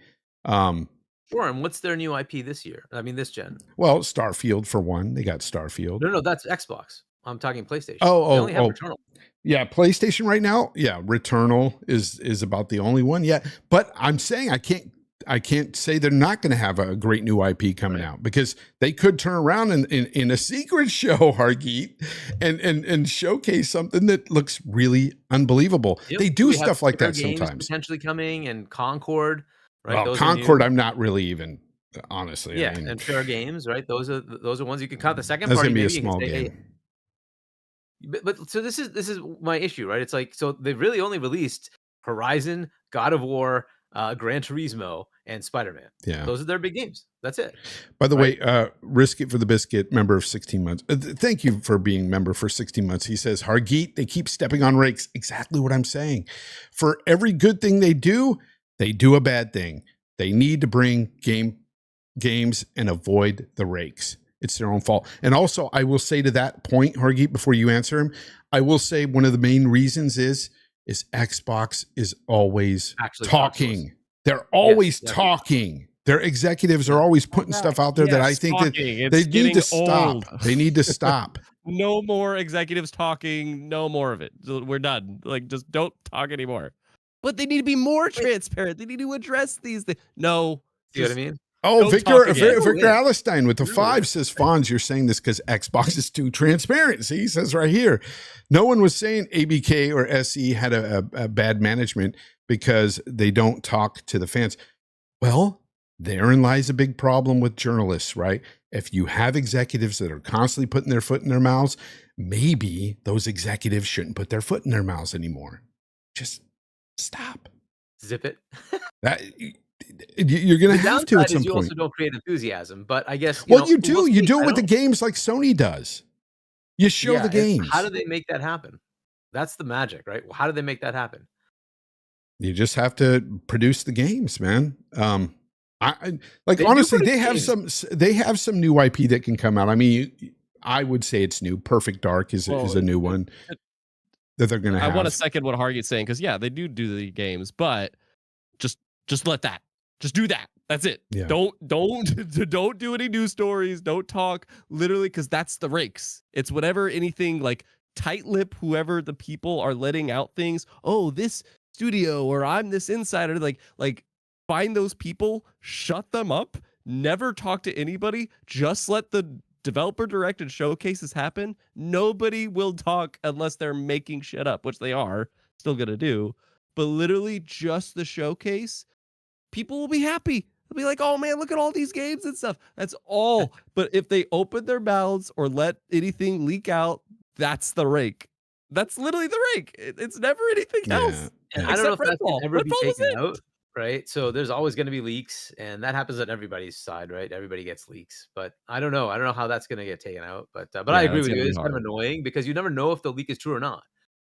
Sure, and what's their new IP this year? I mean, this gen. Well, Starfield for one. They got Starfield. No, that's Xbox. I'm talking PlayStation. They only have Returnal. Yeah, PlayStation right now. Yeah, Returnal is about the only one yet. But I'm saying I can't say they're not going to have a great new IP coming out, because they could turn around in a secret show, Hargeet, and showcase something that looks really unbelievable. Yep. They do stuff like that sometimes. Potentially coming, and Concord. Right? Well, Concord, I'm not really even, honestly. Yeah, and Fair Games, right? Those are ones you can count. The second party, gonna be a small game. But so this is my issue, right? It's like, so they've really only released Horizon, God of War, Gran Turismo, and Spider-Man. Yeah, those are their big games. That's it. By the way, Risk It for the Biscuit, member of 16 months. Thank you for being member for 16 months. He says, Hargeet, they keep stepping on rakes. Exactly what I'm saying. For every good thing they do a bad thing. They need to bring games and avoid the rakes. It's their own fault. And also, I will say to that point, Hargeet, before you answer him, I will say one of the main reasons is Xbox is always talking. They're always talking. Their executives are always putting stuff out there that I think that they need to stop. They need to stop. No more executives talking. No more of it. We're done. Like, just don't talk anymore. But they need to be more transparent. They need to address these things. No. See what I mean? Oh, Victor Alistine with the 5 says, Fonz, you're saying this because Xbox is too transparent. See, he says right here, no one was saying ABK or SE had a bad management because they don't talk to the fans. Well, therein lies a big problem with journalists, right? If you have executives that are constantly putting their foot in their mouths, maybe those executives shouldn't put their foot in their mouths anymore. Just stop. Zip it. You're going to have to at some point. You also don't create enthusiasm, but I guess you do it with the games like Sony does. You show the games. How do they make that happen? That's the magic, right? How do they make that happen? You just have to produce the games, man. Honestly, they have some new IP that can come out. I mean, I would say it's new. Perfect Dark is a new one that they're going to have. I want to second what Hargeet's saying, because they do the games, but just let that. Just do that. That's it. Yeah. Don't do any news stories. Don't talk literally, because that's the rakes. It's whatever anything like tight lip, whoever the people are letting out things. Oh, this studio or I'm this insider. Like find those people, shut them up, never talk to anybody, just let the developer directed showcases happen. Nobody will talk unless they're making shit up, which they are still gonna do. But literally just the showcase, people will be happy. They'll be like, oh man, look at all these games and stuff. That's all. But if they open their mouths or let anything leak out, that's the rake. That's literally the rake. It's never anything else. And I don't know if that's Redfall. can ever be Redfall was taken it. out, right? So there's always going to be leaks, and that happens on everybody's side, right? Everybody gets leaks, but I don't know. I don't know how that's going to get taken out, but I Yeah, agree that's with you. gonna be It's kind of hard. annoying because you never know if the leak is true or not,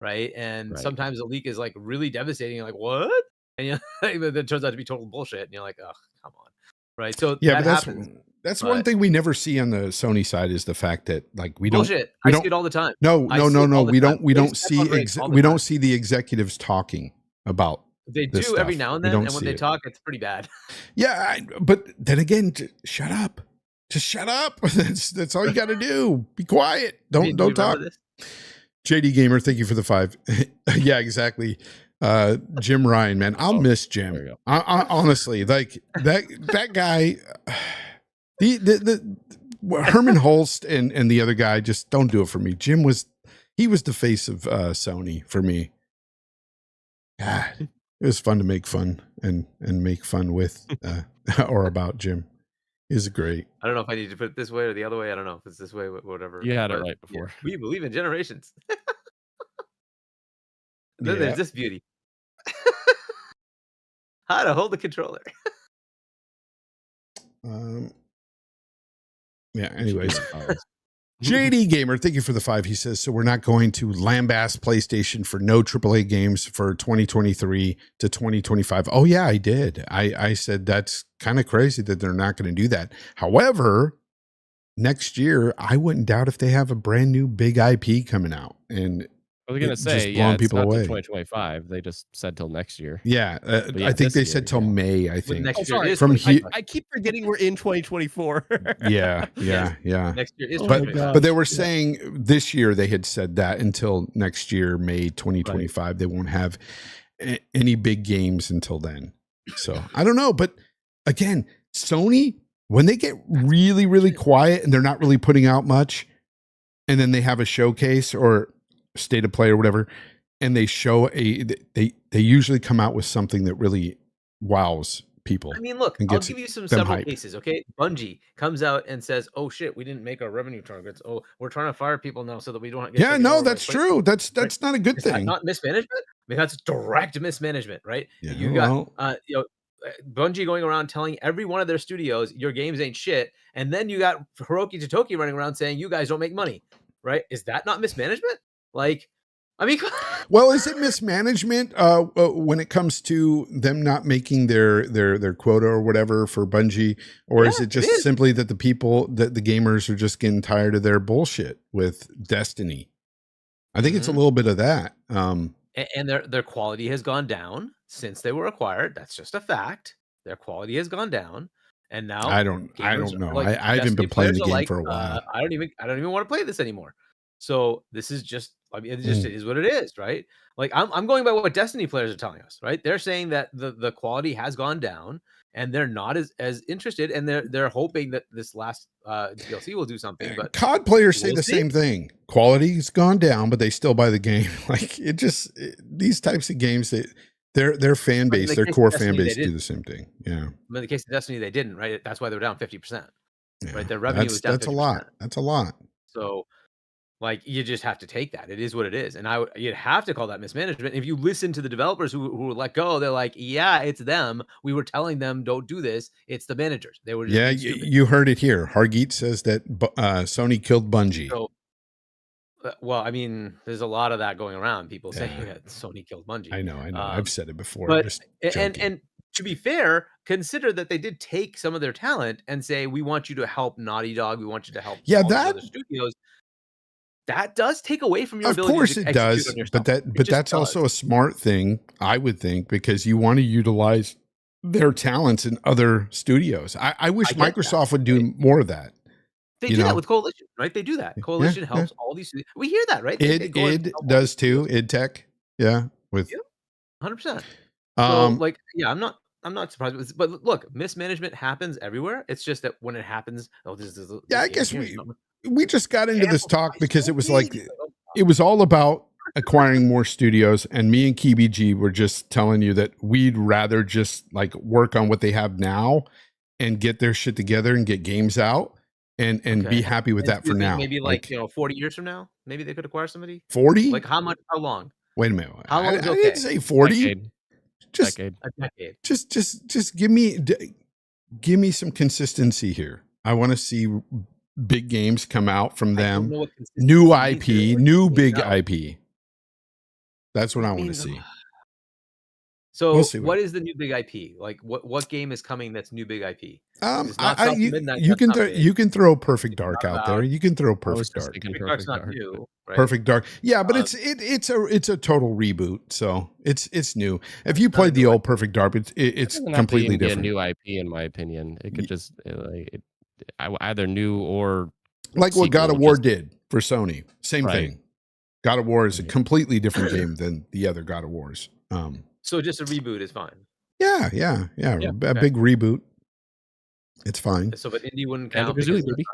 right? And Right. sometimes the leak is like really devastating. You're like, what? And you know, then it turns out to be total bullshit, and you're like, oh, come on, right? So Yeah, that but happens. that's one thing we never see on the Sony side is the fact that like we Bullshit. we I don't see it all the time. no I see it all the we time. don't They step see on brakes all the we time. don't see the executives talking about They this do every stuff. now and We then, don't and when see they it. talk, it's pretty bad. Yeah, but then again, shut up. Just shut up. That's all you got to do. Be quiet. I mean, do Don't you talk. remember this? JD Gamer, thank you for the 5. Yeah, exactly. Jim Ryan, man, I'll miss There Jim. you go. I honestly, like that guy. The Herman Holst and the other guy just don't do it for me. Jim was the face of Sony for me. God, it was fun to make fun and make fun with or about Jim. Is great. I don't know if I need to put it this way or the other way. I don't know if it's this way, whatever. You had it but right before. we believe in generations. Then there's this beauty. How to hold the controller. Yeah, anyways. JD Gamer, thank you for the 5. He says, so we're not going to lambast PlayStation for no AAA games for 2023 to 2025. Oh yeah, I did. I said that's kind of crazy that they're not going to do that. However, next year, I wouldn't doubt if they have a brand new big IP coming out. And I was gonna It say, just yeah, blowing it's people not away. till 2025. They just said till next year. yeah, yeah, I think this they year, said till yeah. May, I With think. next Oh, year sorry. is From 2025. I keep forgetting we're in 2024. Yeah. Next year is Oh my 2025. God. But they were saying this year they had said that until next year, May 2025, they won't have any big games until then. So I don't know. But again, Sony, when they get really, really quiet and they're not really putting out much, and then they have a showcase or state of play or whatever, and they show they usually come out with something that really wows people. I mean, look, and I'll gets give you some them several hype. cases, okay? Bungie comes out and says, "Oh shit, we didn't make our revenue targets. Oh, we're trying to fire people now so that we don't get Yeah, taken no, over by that's PlayStation." true. That's not a good Is that thing. not mismanagement? I mean, that's direct mismanagement, right? Yeah, You got Bungie going around telling every one of their studios your games ain't shit, and then you got Hiroki Totoki running around saying you guys don't make money, right? Is that not mismanagement? Like, I mean, well, is it mismanagement when it comes to them not making their quota or whatever for Bungie, or is Yeah, it just it is. simply that the people that the gamers are just getting tired of their bullshit with Destiny? I think it's a little bit of that. And their quality has gone down since they were acquired. That's just a fact. Their quality has gone down, and now I don't know. like, I haven't been Destiny playing the players are game like, for a while. I don't even want to play this anymore. So this is just, I mean, it just is what it is, right? Like I'm going by what Destiny players are telling us, right? They're saying that the quality has gone down, and they're not as interested, and they're hoping that this last DLC will do something. But COD players say we'll the see. same thing. Quality's gone down, but they still buy the game. Like these types of games, their fan But in base, the their case of core Destiny, fan they base do didn't. the same thing. Yeah. In the case of Destiny, they didn't, right? That's why they were down 50%. Yeah. Right, their revenue was down. That's 50%. a lot. That's a lot. So, like, you just have to take that. It is what it is, and you'd have to call that mismanagement. If you listen to the developers who were let go, they're like, "Yeah, it's them. We were telling them don't do this. It's the managers. They were just Yeah, being stupid." you heard it here. Hargeet says that Sony killed Bungie. So, well, I mean, there's a lot of that going around. People saying that Sony killed Bungie. I know. I've said it before. But Just and to be fair, consider that they did take some of their talent and say, "We want you to help Naughty Dog. We want you to help all these other studios." That does take away from your ability. Of course, it does. But that's also a smart thing, I would think, because you want to utilize their talents in other studios. I wish Microsoft would do more of that. They do that with Coalition, right? They do that. Coalition helps all these. We hear that, right? Id does too. Id Tech, yeah, with 100%. So, Um, like, yeah, I'm not surprised with this, but look, mismanagement happens everywhere. It's just that when it happens, yeah, this I game guess here is not we just got into this handled by talk because it was like Sony. Oh, it was all about acquiring more studios, and me and Kibiji were just telling you that we'd rather just like work on what they have now and get their shit together and get games out and be okay. happy with And that do you for think now. maybe Like 40 years from now, maybe they could acquire somebody? 40? Like how much? How long? Wait a minute. How long I is didn't okay? say 40. Decade. Just Decade. A decade. just give me some consistency here. I want to see big games come out from I don't them. know what New consistency means. IP, new big IP. That's what I want to means- see. So We'll see what is the new big IP? Like what game is coming that's new big IP? It's not I South you, Midnight. you That's can not throw big. you can throw Perfect It's Dark not out there. about- You can throw I was Perfect just Dark. thinking Big Dark's Perfect not Dark. new, right? Perfect Dark. Yeah, but Uh, it's a total reboot. So it's new. If you not a played the new old Perfect Dark, it's It doesn't have to completely even be a different. new IP, in my opinion. It could just either new or Like what God of sequel, War just- did for Sony. Same Right. thing. God of War is a Yeah. completely different game than the other God of Wars. So just a reboot is fine. Yeah. Yeah, A okay. big reboot. It's fine. So but indie wouldn't and count Kazooie, because baby.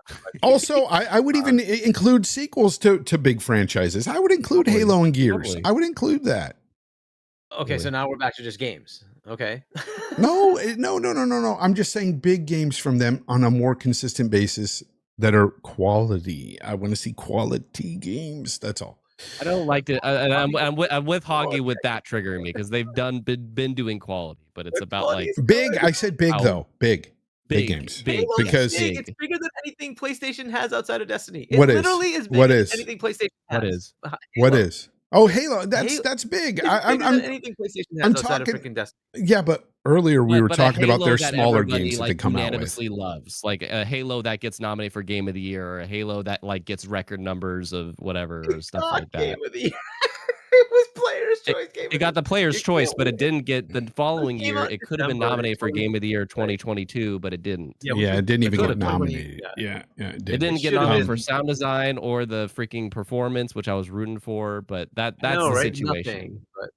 Also, I would even include sequels to big franchises. I would include Totally. Halo and Gears. Totally. I would include that. okay, so now we're back to just games. Okay. No. I'm just saying big games from them on a more consistent basis that are quality. I want to see quality games. That's all. I don't like it, and I'm with Hoggy with that triggering me because they've been doing quality, but it's But about quality like is Big. good. I said big How- though. Big big games. big, Halo is because- big. big. It's bigger than anything PlayStation has outside of Destiny. It What is? literally is bigger What than is? anything PlayStation has. What is? What Halo is? Oh, Halo. That's Halo- big. is I'm bigger than anything PlayStation has I'm outside of talking- freaking Destiny. yeah, but earlier we were But a talking about Halo their that smaller everybody, games that they like, come out with. unanimously loves, like a Halo that gets nominated for Game of the Year, or a Halo that like gets record numbers of whatever or stuff Not like that. Game of the Year. It was Player's Choice Game. It got the Player's You Choice, can't but it win. didn't get the following came year. out It could have been December nominated for 20 Game of the Year 2022, but it didn't. Yeah, Yeah, it didn't even could get have been. nominated. Yeah. Yeah, it It did. didn't get should've nominated been. for sound design or the freaking performance, which I was rooting for, but that's know, the right? situation. Nothing, but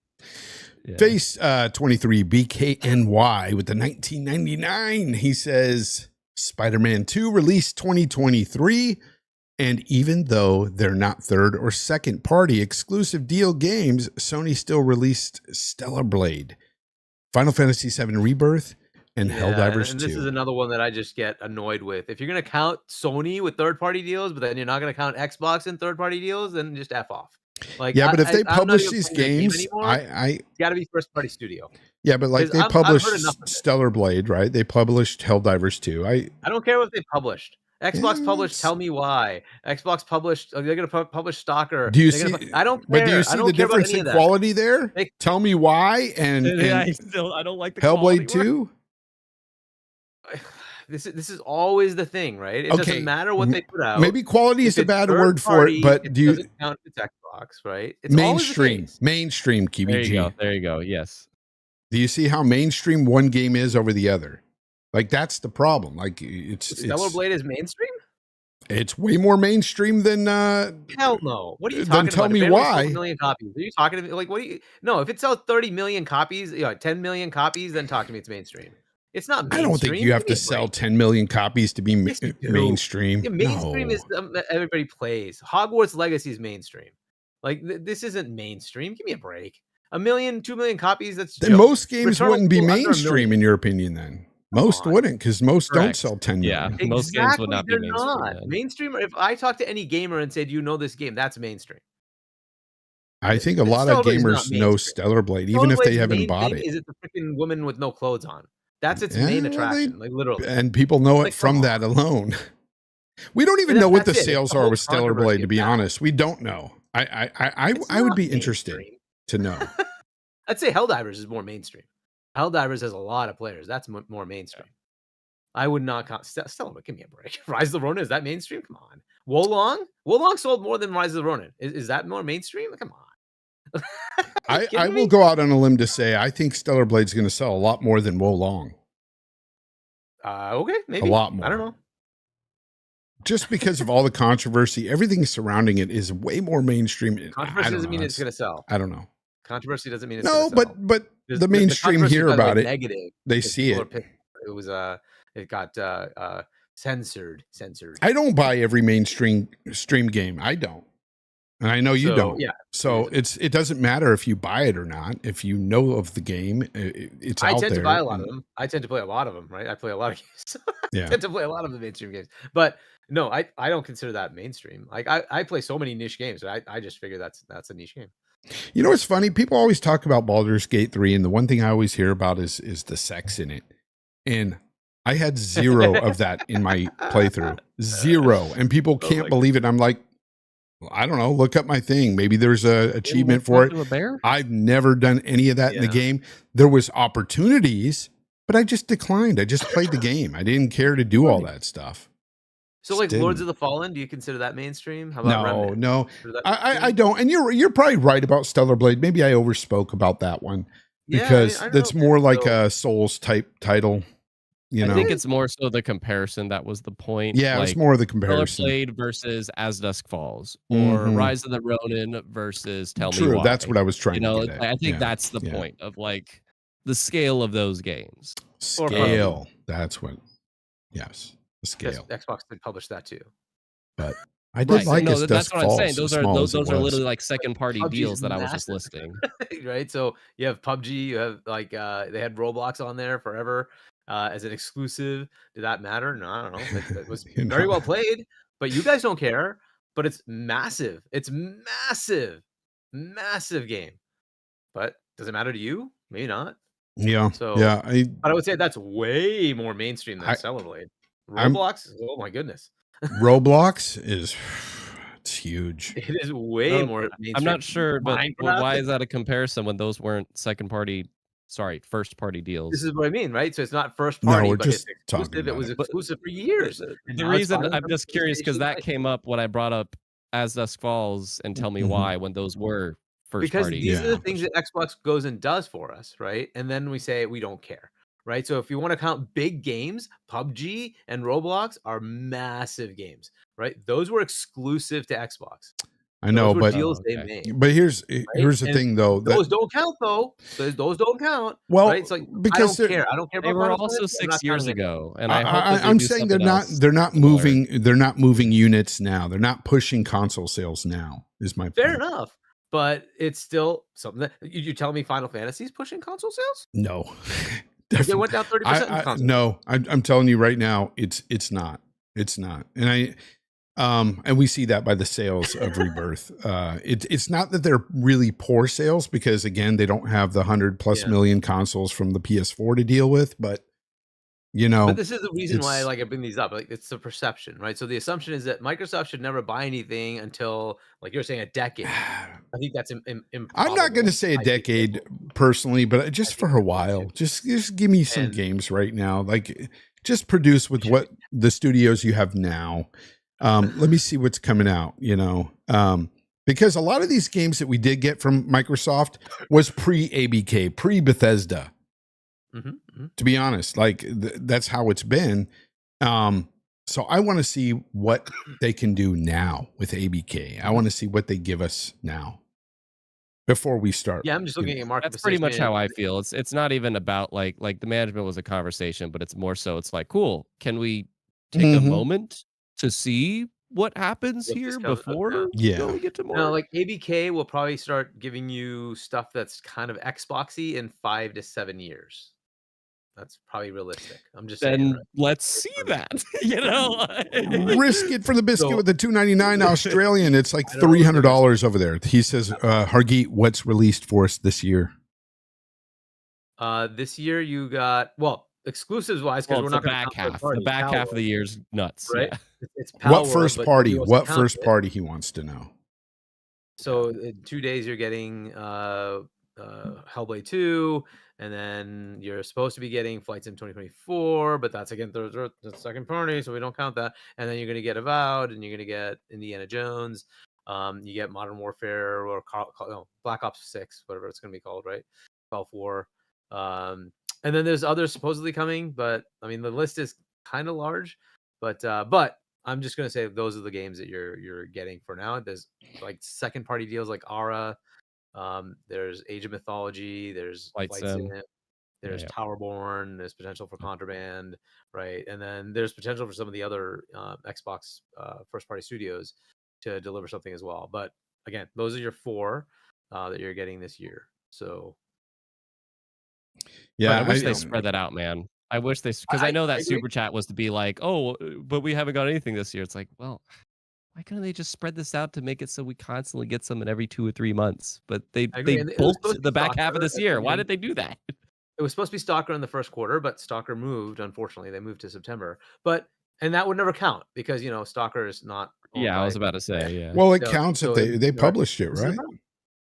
Yeah. Face 23 BKNY with the 1999. He says Spider-Man 2 released 2023. And even though they're not third or second party exclusive deal games, Sony still released Stellar Blade, Final Fantasy VII Rebirth, and Helldivers and 2. this is another one that I just get annoyed with. If you're gonna count Sony with third-party deals, but then you're not gonna count Xbox in third-party deals, then just F off. Like, Yeah, but if they I'm not publish even these playing that game games, anymore. It's got to be first-party studio. yeah, but like 'Cause they I've heard published enough of it. Stellar Blade, right? They published Helldivers 2. I don't care what they published. Xbox Yeah, published it's- Tell Me Why. Xbox published. They're gonna publish Stalker. Do you They're gonna see? I don't care. But do you I see don't the care about difference any in of that. quality there? They- Tell me why and I don't like the quality Hellblade work. 2. This is always the thing, right? It Okay, doesn't matter what they put out. Maybe quality If is a it's bad third word for party, it, but do you doesn't count if it's Xbox, right? It's always the mainstream? case. Mainstream, There you go. Kibiji. There you go. Yes. Do you see how mainstream one game is over the other? Like that's the problem. Like Stellar Blade is mainstream? it's way more mainstream than Hell no. What are you Then talking tell about? me If it only sold why. 1 million copies. Are you talking to me like what do you No, if it sells 30 million copies, 10 million copies, then talk to me it's mainstream. It's not mainstream. I don't think you have Give me to a sell break. 10 million copies to be Yes, you do. mainstream. Yeah, mainstream No. is everybody plays. Hogwarts Legacy is mainstream. Like this isn't mainstream. Give me a break. 1 million, 2 million copies. That's Then joke. most games Returnal wouldn't be 2 under 1 mainstream million. in your opinion then. Most on. wouldn't because most don't Correct. sell 10 Yeah. million. Most games would not be they're mainstream not. then. Mainstream. If I talk to any gamer and say, "Do you know this game?" That's mainstream. I think a lot Stellar of Blade's not gamers know mainstream. Stellar Blade, even Stellar if they Blade's haven't main bought thing it. Is it the freaking woman with no clothes on? That's its Yeah, main well, attraction. Like literally. And people know it Like, from come that alone. We don't even And know what the that's it. It's sales the are whole with Stellar controversy Blade, to of be that. honest. We don't know. I It's would not be interested mainstream. to know. I'd say Helldivers is more mainstream. Helldivers has a lot of players. That's more mainstream. I would not count Stellar Blade. Give me a break. Rise of the Ronin, is that mainstream? Come on. Wolong sold more than Rise of the Ronin. Is that more mainstream? Come on. I kidding will me? go out on a limb to say I think Stellar Blade's going to sell a lot more than Wolong. Okay, maybe. A lot more. I don't know. Just because of all the controversy, everything surrounding it is way more mainstream. I Controversy don't doesn't know. mean it's going to sell. I don't know. Controversy doesn't mean it's No, gonna sell. but the mainstream controversy, hear by the way, about it. negative They because see people are it. pissed. It was it got censored. I don't buy every mainstream stream game. I don't. And I know you So, don't. yeah, So it doesn't matter if you buy it or not. If you know of the game, it's I out tend there. to buy a lot of them. I tend to play a lot of them, right? I play a lot of games. I Yeah. tend to play a lot of the mainstream games. But no, I don't consider that mainstream. Like I play so many niche games. I just figure that's a niche game. You know what's funny? People always talk about Baldur's Gate 3, and the one thing I always hear about is the sex in it. And I had 0 of that in my playthrough. 0. And people can't believe it. I'm like, well, I don't know. Look up my thing. Maybe there's a achievement for it. A bear? I've never done any of that in the game. There was opportunities, but I just declined. I just played the game. I didn't care to do all that stuff. So like Lords of the Fallen, do you consider that mainstream? How about Remnant? No. I don't. And you're probably right about Stellar Blade. Maybe I overspoke about that one because that's more like a Souls type title. You know, I think it's more so the comparison that was the point. Yeah, like, it's more the comparison. Stellar Blade versus As Dusk Falls, or Rise of the Ronin versus Tell Me Why. That's what I was trying to get at. I think that's the point of like the scale of those games. Scale. That's what. Yes, the scale. Xbox did publish that too. But I did like As Dusk Falls. What I'm saying. Those are literally like second party deals that I was just listing. Right. So you have PUBG. You have like they had Roblox on there forever. As an exclusive. Did that matter? No, I don't know. It was very well played, but you guys don't care. But it's massive. It's massive game. But does it matter to you? Maybe not. Yeah. So yeah, but I would say that's way more mainstream than Stellar Blade. Roblox. Oh my goodness. Roblox is it's huge. It is way more mainstream. I'm not sure, but why is that a comparison when those weren't first party deals? This is what I mean, right? So it's not first party, no, but it's exclusive. It was exclusive for years. The reason I'm just curious because that came up when I brought up As Dusk Falls and Tell Me Why when those were first party. Because these are the things that Xbox goes and does for us, right? And then we say we don't care, right? So if you want to count big games, PUBG and Roblox are massive games, right? Those were exclusive to Xbox. I know, those were deals they made. But here's the thing, though. Those don't count, though. Those don't count. Well, right? It's like because I don't care. I don't care. They were also 6 years ago, and I'm saying they're not moving. They're not moving units now. They're not pushing console sales now. Is my fair point. enough? But it's still something that you tell me Final Fantasy is pushing console sales. No, they went down 30%. No, I'm telling you right now, it's not. It's not, and we see that by the sales of Rebirth. It's not that they're really poor sales because again, they don't have the 100+ million consoles from the PS4 to deal with, but you know. But this is the reason why I bring these up. Like it's the perception, right? So the assumption is that Microsoft should never buy anything until, like you're saying, a decade. I think that's improbable. I'm not going to say a decade personally, but just for a while. Just give me some games right now. Like just produce with what the studios you have now. Let me see what's coming out, because a lot of these games that we did get from Microsoft was pre-ABK, pre-Bethesda. To be honest, like that's how it's been. So I want to see what they can do now with ABK. I want to see what they give us now before we start. Yeah, I'm just looking at market. That's pretty much how I feel. It's not even about like the management was a conversation, but it's more so it's like, cool, can we take a moment to see what happens here before we get to more? No, like ABK will probably start giving you stuff that's kind of Xboxy in 5 to 7 years. That's probably realistic. I'm just saying. Then let's see that. Risk it for the biscuit with the $2.99 Australian. It's like $300 over there. He says, Hargeet, what's released for us this year? This year you got exclusives wise because we're not the back half. The back half of the year's nuts, right? Yeah. It's what first party? What first party he wants to know? So in 2 days you're getting Hellblade 2, and then you're supposed to be getting Flight Sim 2024, but that's again the second party, so we don't count that. And then you're going to get Avowed, and you're going to get Indiana Jones. You get Modern Warfare or Black Ops 6, whatever it's going to be called, right? Gulf War. And then there's others supposedly coming, but I mean the list is kind of large. But I'm just going to say those are the games that you're getting for now. There's like second party deals like Aura. There's Age of Mythology. There's Flight Flight Sim. Sim. There's Yeah. Towerborn. There's potential for Contraband, right? And then there's potential for some of the other Xbox first-party studios to deliver something as well. But again, those are your 4 that you're getting this year. So But I Yeah, wish they know, spread that out, man. I wish they, because I I know that agree. super chat was to be like, oh, but we haven't got anything this year. It's like, well, why couldn't they just spread this out to make it so we constantly get some in every 2 or 3 months? But they I agree. And it was supposed bulked to be the back half of Stalker, this year. Why did they do that? It was supposed to be Stalker in the first quarter, but Stalker moved. Unfortunately, they moved to September. And that would never count because Stalker is not owned Yeah, I by. was about to say, yeah. well, it So- counts if so they it- published it, this is the right? problem.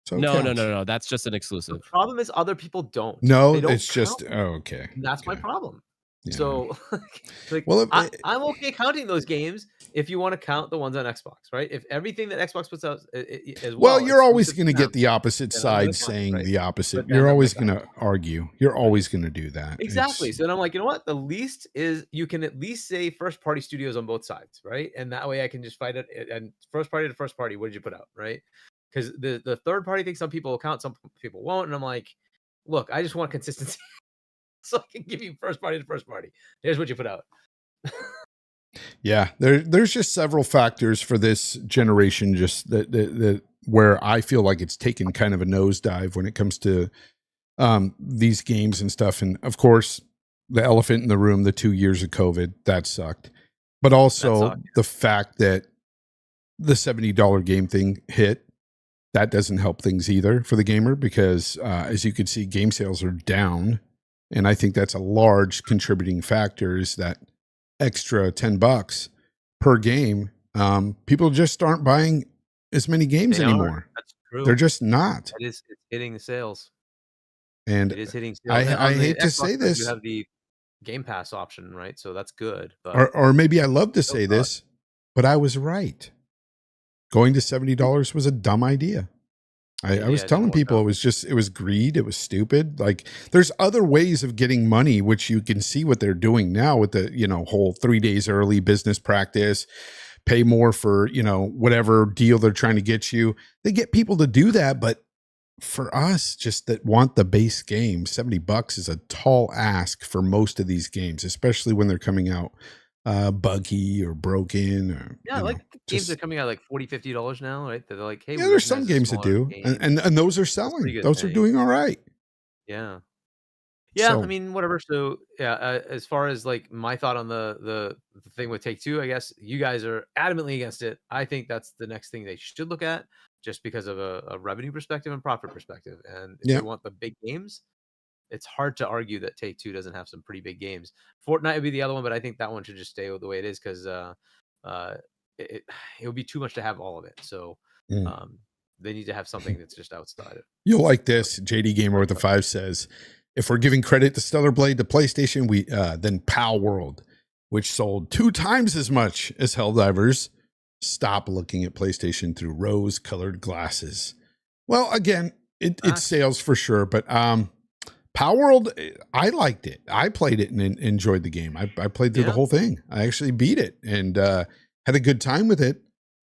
So it No, counts. That's just an The exclusive. problem is other people don't. No, They don't it's just count. okay. And that's my okay. problem. Yeah. So, like, Well, I'm okay counting those games if you want to count the ones on Xbox, right? If everything that Xbox puts out as well, well, you're always exclusive going to to get the opposite then I'm gonna side count, saying right? the opposite. But then You're I'm always gonna going to argue. You're always going to do that. exactly. It's- So then I'm like, you know what? The least is you can at least say first party studios on both sides, right? And that way I can just fight it. And first party to first party, what did you put out, right? Because the third party thing, some people will count, some people won't. And I'm like, look, I just want consistency. So I can give you first party to first party. Here's what you put out. Yeah, there's just several factors for this generation, just that where I feel like it's taken kind of a nosedive when it comes to these games and stuff. And of course, the elephant in the room, the 2 years of COVID, that sucked. But also the fact that the $70 game thing hit, that doesn't help things either for the gamer because as you can see, game sales are down. And I think that's a large contributing factor is that extra $10 per game. People just aren't buying as many games They anymore. aren't. That's true. They're just not. It's hitting the sales. And It is hitting sales. I And on the hate to Xbox say side, this, you have the Game Pass option, right? So that's good. But or maybe I love to Still say sucks. this, but I was right. Going to $70 was a dumb idea. I Yeah, was it telling didn't work people out. it was greed. It was stupid. Like there's other ways of getting money, which you can see what they're doing now with the, whole 3 days early business practice, pay more for, whatever deal they're trying to get you. They get people to do that. But for us, just that want the base game, $70 is a tall ask for most of these games, especially when they're coming out buggy or broken or like games just are coming out like $40, $50 now, right? They're like, hey, yeah, we there's some recognize it's a games that smaller do, game. and those are pretty selling. good Those are thing. doing all right. Yeah. Yeah, So- I mean, whatever. So yeah, as far as like my thought on the thing with Take-Two, I guess you guys are adamantly against it. I think that's the next thing they should look at, just because of a revenue perspective and profit perspective. And if Yeah. they want the big games, it's hard to argue that Take-Two doesn't have some pretty big games. Fortnite would be the other one, but I think that one should just stay the way it is because it would be too much to have all of it. So they need to have something that's just outside it. You'll like this. JD Gamer with a 5 says, if we're giving credit to Stellar Blade to PlayStation, we then Pal World, which sold 2 times as much as Helldivers, stop looking at PlayStation through rose-colored glasses. Well, again, it's sales for sure, but Pal World, I liked it. I played it and enjoyed the game. I played through the whole thing. I actually beat it and had a good time with it.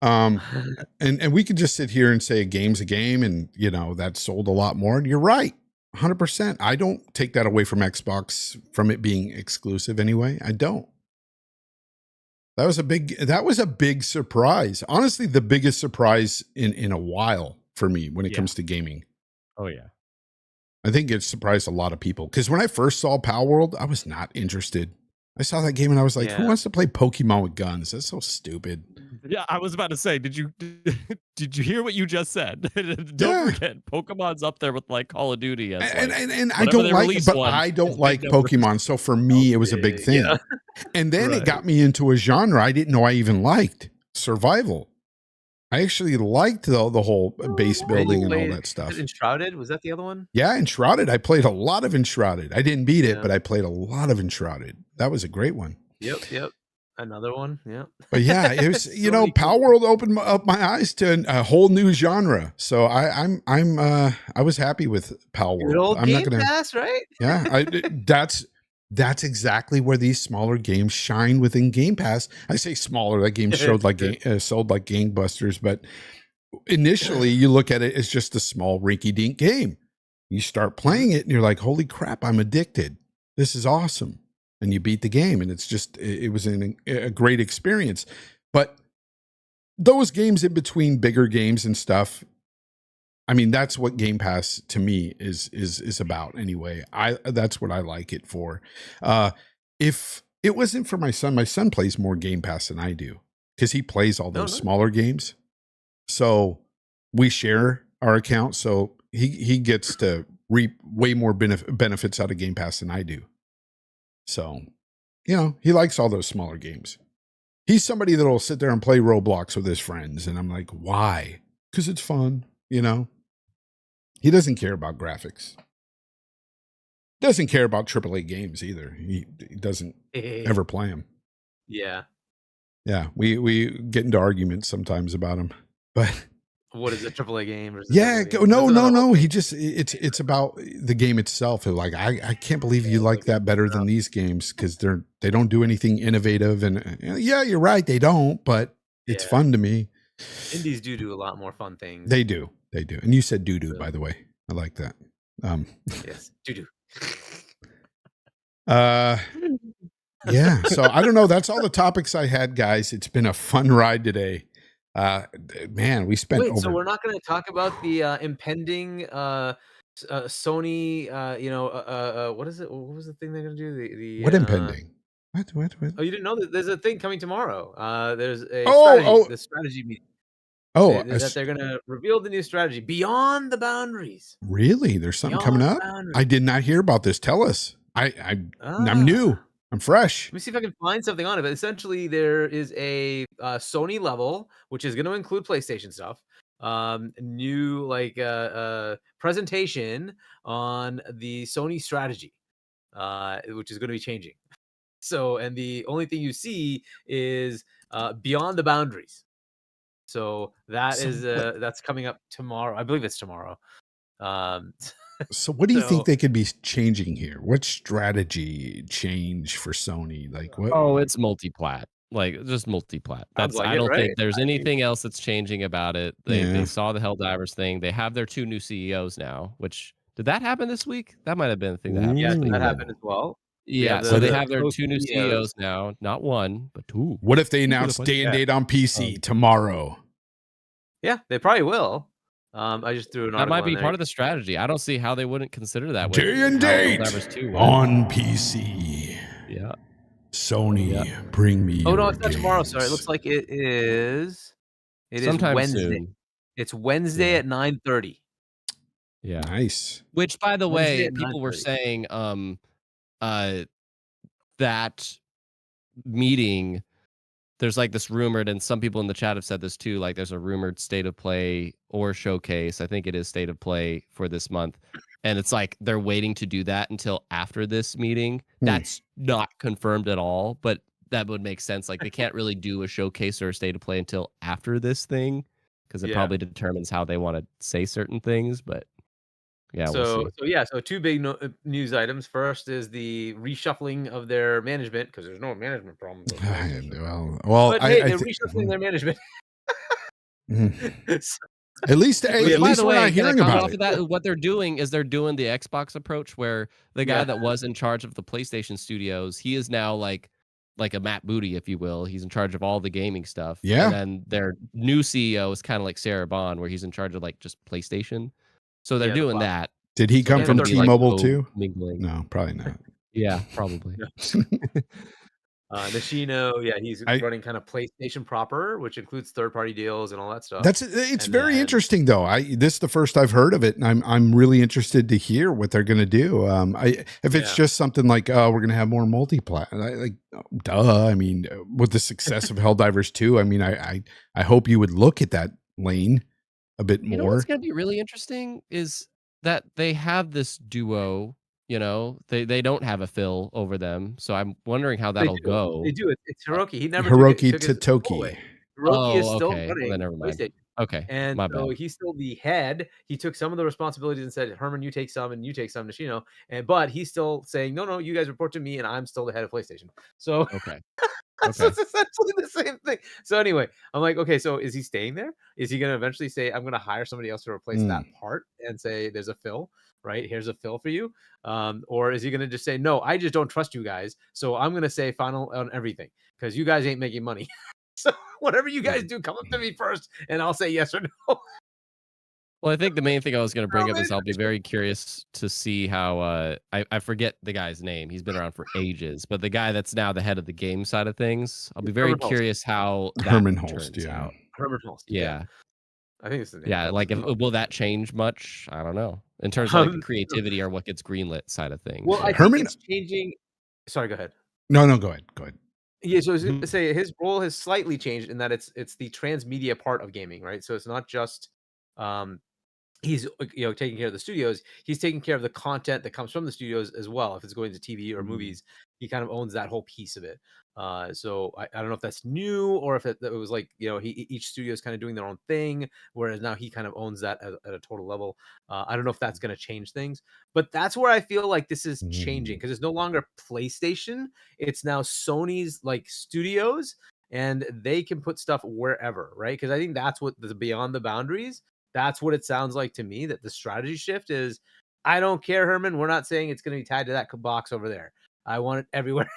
And we could just sit here and say a game's a game and, that sold a lot more. And you're right. 100%. I don't take that away from Xbox from it being exclusive anyway. I don't. That was a big surprise. Honestly, the biggest surprise in a while for me when it comes to gaming. Oh yeah. I think it surprised a lot of people because when I first saw Pal World, I was not interested. I saw that game and I was like, who wants to play Pokemon with guns? That's so stupid. Yeah, I was about to say, did you hear what you just said? Don't forget, Pokemon's up there with like Call of Duty. As and I don't like, but I don't like Pokemon. So for me, it was a big thing. Yeah. And then it got me into a genre I didn't know I even liked, survival. I actually liked the whole base building and all that stuff. Enshrouded, was that the other one? Yeah, Enshrouded. I played a lot of Enshrouded. I didn't beat it, but I played a lot of Enshrouded. That was a great one. Yep. Another one, yeah. But yeah, it was Pal World opened up my eyes to a whole new genre. So I was happy with Pal World. Good old I'm Game not gonna, Pass, right? Yeah, that's exactly where these smaller games shine within Game Pass. I say smaller. That game sold like gangbusters, but initially you look at it as just a small rinky-dink game. You start playing it and you're like, holy crap, I'm addicted. This is awesome. And you beat the game, and it's just, it was a great experience. But those games in between bigger games and stuff, I mean, that's what Game Pass to me is about anyway. That's what I like it for. If it wasn't for my son plays more Game Pass than I do because he plays all those smaller games. So we share our account. So he gets to reap way more benefits out of Game Pass than I do. So, you know, he likes all those smaller games. He's somebody that'll sit there and play Roblox with his friends. And I'm like, why? Because it's fun, you know? He doesn't care about graphics. Doesn't care about AAA games either. He doesn't ever play them. Yeah. Yeah, we get into arguments sometimes about them. But what is a AAA game? No. He just it's about the game itself. Like I can't believe you like that better than these games because they don't do anything innovative. And yeah, you're right, they don't. But it's fun to me. Indies do a lot more fun things. They do. And you said doo-doo, by the way. I like that. Yes, doo-doo. Yeah. So I don't know. That's all the topics I had, guys. It's been a fun ride today. Man, we spent. So we're not going to talk about the impending Sony. What is it? What was the thing they're going to do? The what impending? What? Oh, you didn't know that there's a thing coming tomorrow. There's a the strategy meeting. That they're going to reveal the new strategy beyond the boundaries. Really? There's something coming up? I did not hear about this. Tell us. I'm new. I'm fresh. Let me see if I can find something on it. But essentially, there is a Sony level, which is going to include PlayStation stuff. New presentation on the Sony strategy, which is going to be changing. So, and the only thing you see is beyond the boundaries. So that's coming up tomorrow. I believe it's tomorrow. So what do you think they could be changing here? What strategy change for Sony? Like what? Oh, it's multiplat. Like just multiplat. I don't think there's anything else that's changing about it. They saw the Helldivers thing. They have their 2 new CEOs now, which did that happen this week? That might have been the thing that happened. Yeah, that happened as well. Yeah, so they have their 2 new CEOs now, not 1, but 2. What if they announce day and date on PC tomorrow? Yeah, they probably will. I just threw an that might be part of the strategy. I don't see how they wouldn't consider that. Day and date on PC. Yeah. Sony, bring me. Oh no, it's not tomorrow. Sorry, it looks like it is. Sometime Wednesday. Soon. It's Wednesday at 9:30. Yeah, nice. Which, by the way, people were saying that meeting. There's like this rumored, and some people in the chat have said this too, like there's a rumored state of play or showcase. I think it is state of play for this month. And it's like they're waiting to do that until after this meeting. That's not confirmed at all, but that would make sense. Like they can't really do a showcase or a state of play until after this thing because it probably determines how they want to say certain things. But yeah, so 2 big news items. First is the reshuffling of their management because there's no management problem. Well, they're reshuffling their management. At least we're not hearing about it. That, what they're doing is they're doing the Xbox approach, where the guy that was in charge of the PlayStation studios, he is now like a Matt Booty, if you will. He's in charge of all the gaming stuff. Yeah. And then their new CEO is kind of like Sarah Bond, where he's in charge of like just PlayStation. So they're doing that. Did he come from T-Mobile too? Mingling. No, probably not. Yeah, probably. Nishino, he's running kind of PlayStation proper, which includes third-party deals and all that stuff. It's very interesting though. This is the first I've heard of it, and I'm really interested to hear what they're going to do. If it's just something like, oh, we're going to have more multiplat, duh. I mean, with the success of Helldivers 2, I mean, I hope you would look at that lane a bit more. You know what's going to be really interesting is that they have this duo. You know, they don't have a Phil over them, so I'm wondering how that'll go. They do it. It's Hiroki. He never to Toki. Hiroki is still running PlayStation. Okay, and so he's still the head. He took some of the responsibilities and said, "Herman, you take some, and you take some, Nishino." But he's still saying, "No, you guys report to me, and I'm still the head of PlayStation." So So Okay. it's essentially the same thing. So anyway, I'm like, okay, so is he staying there? Is he going to eventually say, I'm going to hire somebody else to replace that Mm. part and say, there's a fill, right? Here's a fill for you. Or is he going to just say, no, I just don't trust you guys. So I'm going to say final on everything because you guys ain't making money. So whatever you guys do, come up to me first and I'll say yes or no. Well, I think the main thing I was going to bring up man. is I'll be very curious to see how I forget the guy's name. He's been around for ages, but the guy that's now the head of the game side of things, I'll be very Herman Hulst. curious how that Herman Holst, turns yeah. out. Herman Hulst. Yeah. I think it's the name. Yeah, like will that change much? I don't know. In terms of like the creativity or what gets greenlit side of things. Well, I think Herman- it's changing. Sorry, go ahead. No, go ahead. Go ahead. Yeah, so I was going to say his role has slightly changed in that it's the transmedia part of gaming, right? So it's not just he's taking care of the studios, he's taking care of the content that comes from the studios as well. If it's going to TV or movies, he kind of owns that whole piece of it. So I don't know if that's new or if it was like each studio is kind of doing their own thing, whereas now he kind of owns that at a total level. I don't know if that's going to change things, but that's where I feel like this is changing because it's no longer PlayStation, it's now Sony's like studios, and they can put stuff wherever, right? Because I think that's what the beyond the boundaries. That's what it sounds like to me, that the strategy shift is, I don't care, Herman. We're not saying it's going to be tied to that box over there. I want it everywhere.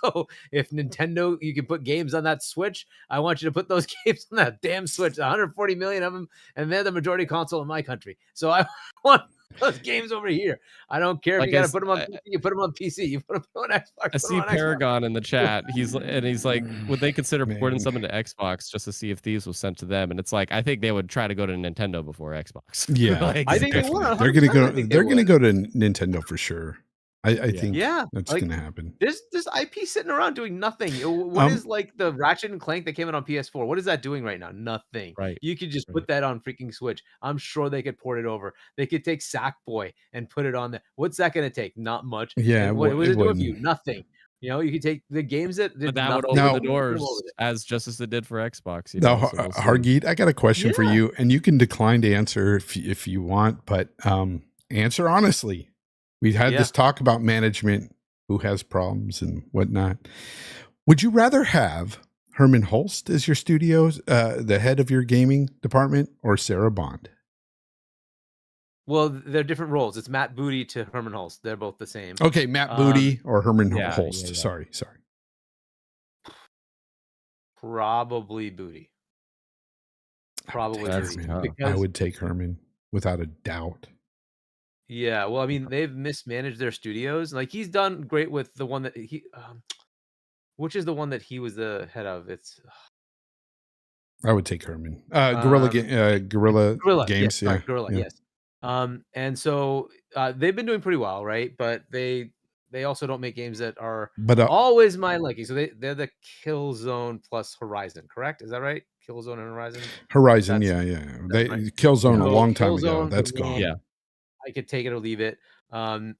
So if Nintendo, you can put games on that Switch, I want you to put those games on that damn Switch, 140 million of them, and they're the majority console in my country. So I want those games over here. I don't care if Like you got to put them on PC, you put them on PC, you put them on Xbox. I see Paragon in the chat. He's like, would they consider porting something to Xbox just to see if Thieves was sent to them? And it's like, I think they would try to go to Nintendo before Xbox. Yeah, like, I think they definitely. would. They're gonna go. They're They're gonna go to Nintendo for sure. I think that's like, gonna happen. There's IP sitting around doing nothing. What is like the Ratchet and Clank that came out on PS4? What is that doing right now? Nothing. Right. You could just put that on freaking Switch. I'm sure they could port it over. They could take Sackboy and put it on there. What's that going to take? Not much. Yeah. And what does it do with you? Nothing. You could take the games that But that would nothing. open the doors as just as it did for Xbox. Now, Hargeet, I got a question for you, and you can decline to answer if you want, but answer honestly. We've had this talk about management, who has problems and whatnot. Would you rather have Herman Holst as your studios, the head of your gaming department, or Sarah Bond? Well, they're different roles. It's Matt Booty to Herman Holst. They're both the same. Okay, Matt Booty or Herman Holst. Yeah. Sorry. Probably Booty. Probably Booty. I would take Herman without a doubt. Yeah, well, I mean, they've mismanaged their studios. Like he's done great with the one that he, which is the one that he was the head of. It's. I would take Herman. Guerrilla Games. Yes, Guerrilla. Yes. And so they've been doing pretty well, right? But they also don't make games that are always my liking. So they're the Killzone plus Horizon, correct? Is that right? Killzone and Horizon. Horizon, yeah. They Killzone a long time ago. That's gone. Yeah. I could take it or leave it.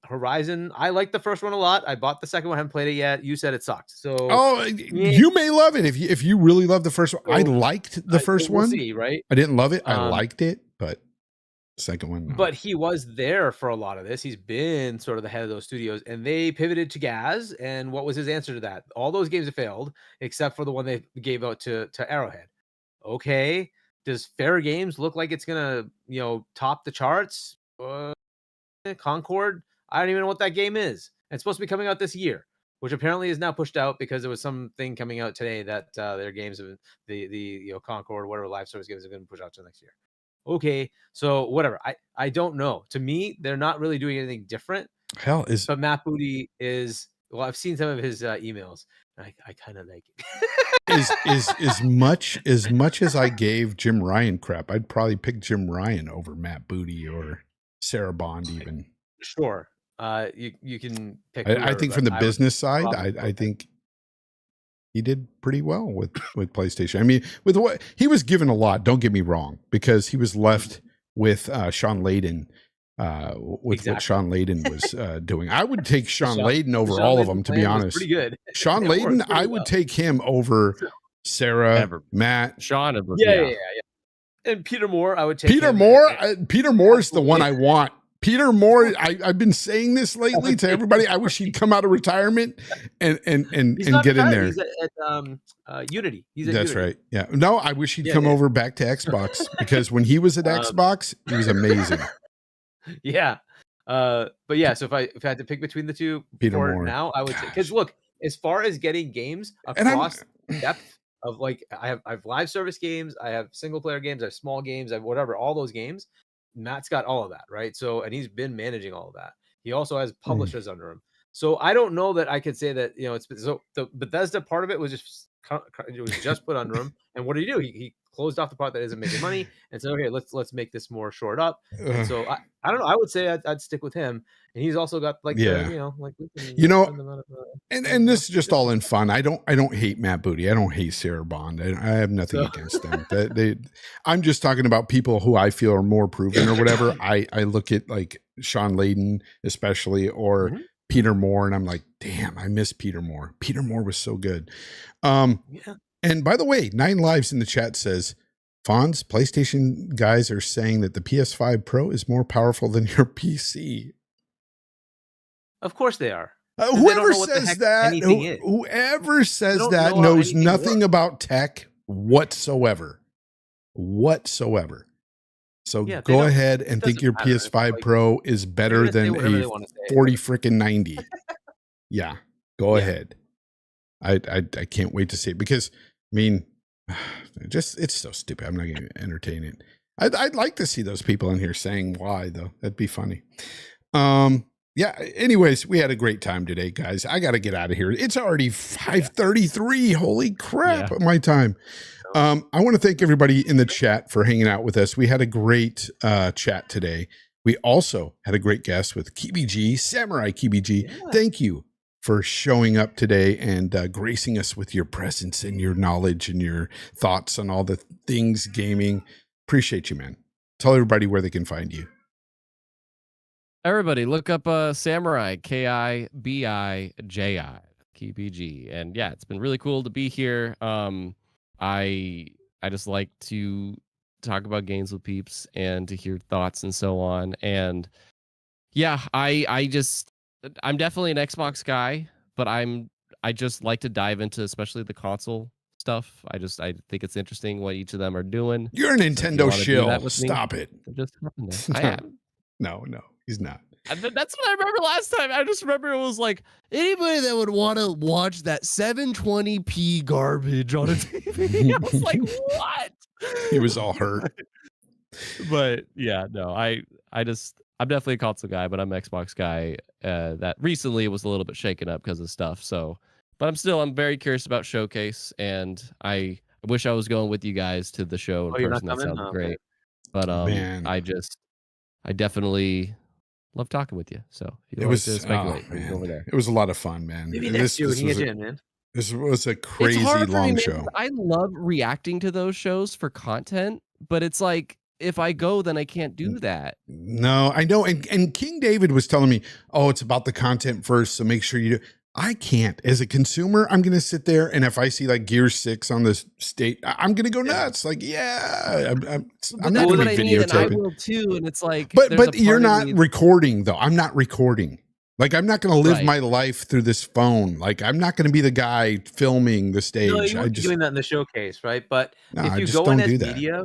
Horizon, I like the first one a lot. I bought the second one, haven't played it yet. You said it sucked. So you may love it if you really love the first one. I liked the first one. See, right? I didn't love it. I liked it, but second one. No. But he was there for a lot of this. He's been sort of the head of those studios, and they pivoted to Gaz. And what was his answer to that? All those games have failed, except for the one they gave out to Arrowhead. Okay, does Fair Games look like it's gonna top the charts? Concord, I don't even know what that game is. It's supposed to be coming out this year, which apparently is now pushed out because there was something coming out today that their games of the Concord, whatever live service games are going to push out to next year. Okay, so whatever. I don't know. To me, they're not really doing anything different. But Matt Booty is. Well, I've seen some of his emails. I kind of like it. As much as I gave Jim Ryan crap, I'd probably pick Jim Ryan over Matt Booty or Sarah Bond even. Sure. You can pick. I think from the business side, I think he did pretty well with PlayStation. I mean, with what he was given a lot, don't get me wrong, because he was left with Sean Layden, what Sean Layden was doing. I would take Sean Layden over all of them, to be honest. Pretty good. Sean Layden, I would take him over Sarah, Matt. Sean. Yeah. And Peter Moore, I would take Peter Moore. Peter Moore is the one I want Peter Moore, I've been saying this lately to everybody. I wish he'd come out of retirement and He's not get in retired. there. He's at Unity. He's at That's Unity. right. Yeah. No, I wish he'd Yeah, come yeah. over back to Xbox because when he was at Xbox, he was amazing. Yeah. But yeah, so if I had to pick between the two Peter for Moore. now, I would say, because look, as far as getting games And I'm- across depth of like I have live service games, I have single player games, I have small games, I have whatever, all those games. Matt's got all of that, right? So, and he's been managing all of that. He also has publishers under him. So I don't know that I could say that, you know, it's so the Bethesda part of it was just put under him. And what did he do? He closed off the part that isn't making money and said, okay, let's make this more shored up. And so I don't know. I would say I'd stick with him. And he's also got like and this is just all in fun. I don't hate Matt Booty. I don't hate Sarah Bond. I have nothing against them. I'm just talking about people who I feel are more proven or whatever. I look at like Sean Layden especially or Peter Moore, and I'm like, damn, I miss Peter Moore. Peter Moore was so good. And by the way, 9 Lives in the chat says, Fonz, PlayStation guys are saying that the PS5 Pro is more powerful than your PC. Of course they are. Whoever says that, whoever says that knows nothing about tech whatsoever. So go ahead and think your PS5 Pro is better than a 40 freaking 90. Yeah, go ahead. I can't wait to see it because I mean, it's so stupid. I'm not going to entertain it. I'd like to see those people in here saying why though. That'd be funny. Yeah. Anyways, we had a great time today, guys. I got to get out of here. It's already 5:33. Holy crap! At my time. I want to thank everybody in the chat for hanging out with us. We had a great chat today. We also had a great guest with Kibiji, Samurai Kibiji. Yeah. Thank you for showing up today and gracing us with your presence and your knowledge and your thoughts on all the things gaming. Appreciate you, man. Tell everybody where they can find you. Everybody, look up Samurai, Kibiji, Kibiji. And yeah, it's been really cool to be here. I just like to talk about games with peeps and to hear thoughts and so on. And yeah, I'm definitely an Xbox guy, but I just like to dive into especially the console stuff. I think it's interesting what each of them are doing. You're a Nintendo shill. Stop it. I am. No, he's not. That's what I remember last time. I just remember it was like anybody that would want to watch that 720p garbage on a TV. I was like, what? He was all hurt. But yeah, no, I'm definitely a console guy, but I'm an Xbox guy. That recently was a little bit shaken up because of stuff. So, but I'm very curious about Showcase, and I wish I was going with you guys to the show in person. That sounds great. But man. I definitely love talking with you. So if you want to speculate, over there. It was a lot of fun, man. This was a crazy long show. I love reacting to those shows for content, but it's like if I go, then I can't do that. No, I know. And King David was telling me, oh, it's about the content first, so make sure you do. I can't. As a consumer, I'm going to sit there, and if I see like Gear 6 on the state, I'm going to go nuts. Like, I'm not going to be videotaping. I will too, and it's like, but you're not recording though. I'm not recording. Like, I'm not going to live my life through this phone. Like, I'm not going to be the guy filming the stage. No, you're doing that in the showcase, right? But if you go in as media,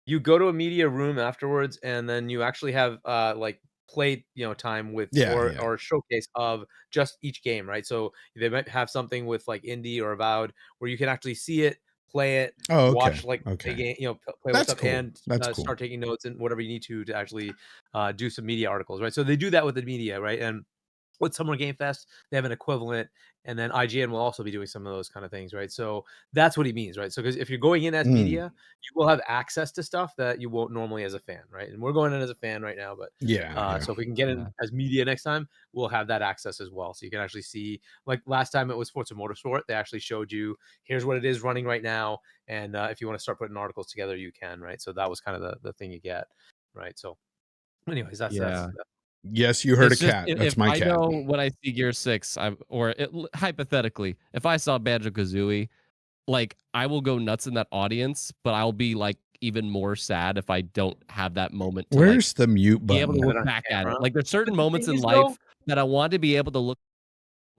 you go to a media room afterwards, and then you actually have like play time with or showcase of just each game, right? So they might have something with like indie or Avowed where you can actually see it, play it, watch like a game, play what's up, and start taking notes and whatever you need to actually do some media articles, right? So they do that with the media, right? And with Summer Game Fest, they have an equivalent, and then IGN will also be doing some of those kind of things, right? So that's what he means, right? So because if you're going in as media, you will have access to stuff that you won't normally as a fan, right? And we're going in as a fan right now, but so if we can get in as media next time, we'll have that access as well. So you can actually see, like last time it was Forza Motorsport, they actually showed you, here's what it is running right now, and if you want to start putting articles together, you can, right? So that was kind of the thing you get, right? So anyways, that's yes, you heard a cat. That's my cat. I know when I see Gear 6, hypothetically, if I saw Banjo-Kazooie, like I will go nuts in that audience, but I'll be like even more sad if I don't have that moment to Where's the mute be able to button? look on back at it. camera. Like there's certain But the moments thing in is, life though, that I want to be able to look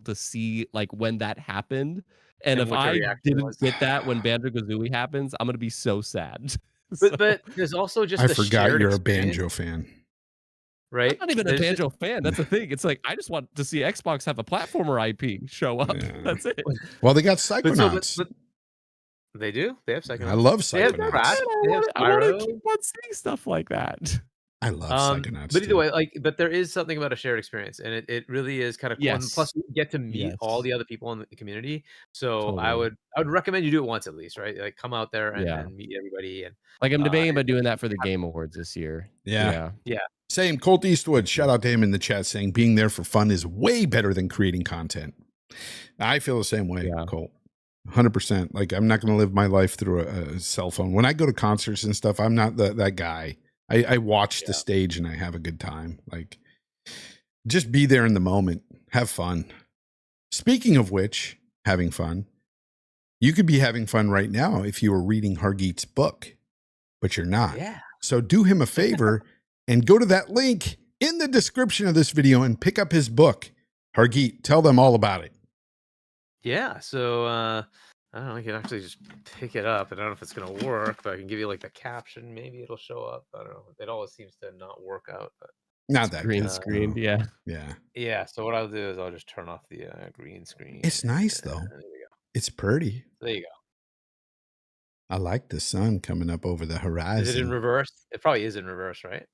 to see like when that happened. And and if what your I reaction didn't was. get that when Banjo-Kazooie happens, I'm gonna be so sad. So But there's also just I the forgot shared you're a experience, banjo fan. right? I'm not even a There's just Banjo fan. That's the thing. It's like I just want to see Xbox have a platformer IP show up. Yeah. That's it. Well, they got but Psychonauts. they do. They have I Psychonauts. love They have Psychonauts. Crash. They have I want to Spyro. keep on seeing stuff like that. I love Psychonauts But either too. way, like, but there is something about a shared experience, and it really is kind of cool. And plus, Yes. you get to meet all Yes. the other people in the community. So I Totally. would recommend you do it once at least, right? Like, come out there and, Yeah. and meet everybody. And Like I'm debating about doing that for the have- Game Awards this year. Yeah. yeah, Same. Colt Eastwood, shout out to him in the chat saying being there for fun is way better than creating content. I feel the same way, Yeah. Colt. 100%. Like I'm not going to live my life through a cell phone. When I go to concerts and stuff, I'm not that guy. I watch the stage and I have a good time. Like just be there in the moment. Have fun. Speaking of which, having fun, you could be having fun right now if you were reading Hargeet's book, but you're not. yeah. So do him a favor and go to that link in the description of this video and pick up his book. Hargeet, tell them all about it. Yeah, so I don't know, I can actually just pick it up. I don't know if it's gonna work, but I can give you like the caption. Maybe it'll show up. I don't know. It always seems to not work out. But Not that Green good. screen. No. Yeah. Yeah. yeah, so what I'll do is I'll just turn off the green screen. It's nice though. There we go. It's pretty. There you go. I like the sun coming up over the horizon. Is it in reverse? It probably is in reverse, right?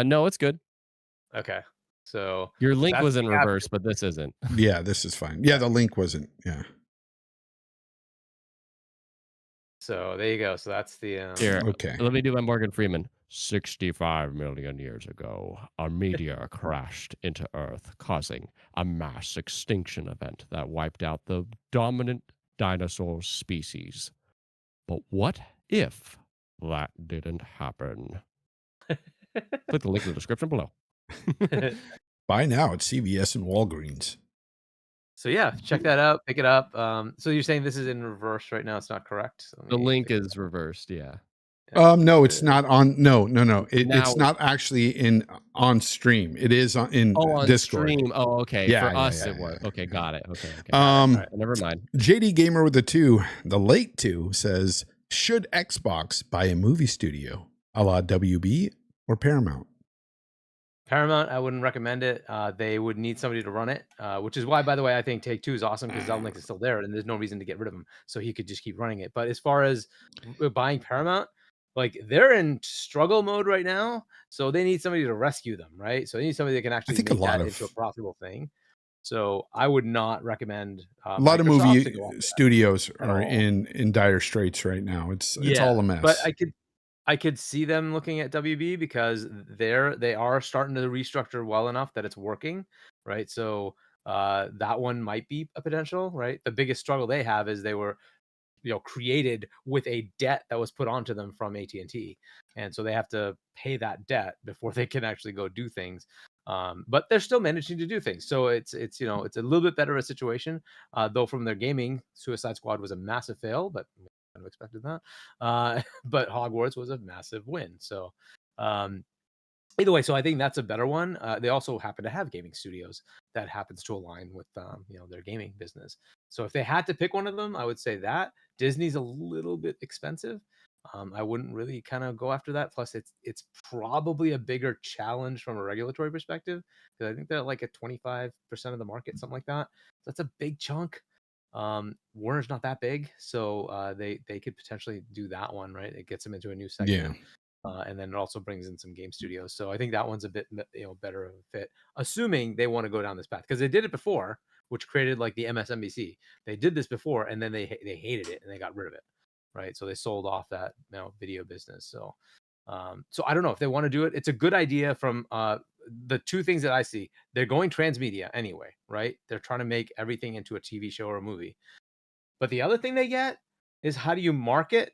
No, it's good. Okay. So Your link that's was in the caption. reverse, but this isn't. Yeah, this is fine. Yeah, the link wasn't. Yeah. So there you go. So that's the Here, Okay. let me do my Morgan Freeman. 65 million years ago, a meteor crashed into Earth, causing a mass extinction event that wiped out the dominant dinosaur species. But what if that didn't happen? Click the link in the description below. Buy now at CVS and Walgreens. So yeah, check that out, pick it up. So you're saying this is in reverse right now? It's not correct. So let The me link fix is reversed, yeah. that. No, it's not on. No. Now It's not actually on stream. It is in on Discord. stream. Oh, okay. Yeah, For yeah, us, yeah, it was. yeah. Okay, got it. Okay. Um, All right, never mind. JD Gamer with the 2, the late 2 says, should Xbox buy a movie studio a la WB or Paramount? Paramount, I wouldn't recommend it. They would need somebody to run it, which is why, by the way, I think Take-Two is awesome because Zelnick is still there and there's no reason to get rid of him. So he could just keep running it. But as far as buying Paramount, like they're in struggle mode right now. So they need somebody to rescue them, right? So they need somebody that can actually think make a lot that of- into a profitable thing. So I would not recommend A lot of Microsoft movie to go after that. studios at are all. in dire straits right now. It's Yeah, all a mess. But I could see them looking at WB because they are starting to restructure well enough that it's working, right? So that one might be a potential, right? The biggest struggle they have is they were created with a debt that was put onto them from AT&T, and so they have to pay that debt before they can actually go do things. But they're still managing to do things, so it's it's a little bit better of a situation. Though from their gaming, Suicide Squad was a massive fail, but kind of expected that. But Hogwarts was a massive win. So either way, so I think that's a better one. They also happen to have gaming studios that happens to align with their gaming business. So if they had to pick one of them, I would say that Disney's a little bit expensive. I wouldn't really kind of go after that. Plus, it's probably a bigger challenge from a regulatory perspective because I think they're like at 25% of the market, something like that. That's a big chunk. Warner's not that big, so they could potentially do that one, right? It gets them into a new segment. And then it also brings in some game studios. So I think that one's a bit better of a fit, assuming they want to go down this path because they did it before, which created like the MSNBC. They did this before, and then they hated it and they got rid of it, right? So they sold off that video business. So so I don't know if they want to do it. It's a good idea from the two things that I see. They're going transmedia anyway, right? They're trying to make everything into a TV show or a movie. But the other thing they get is how do you market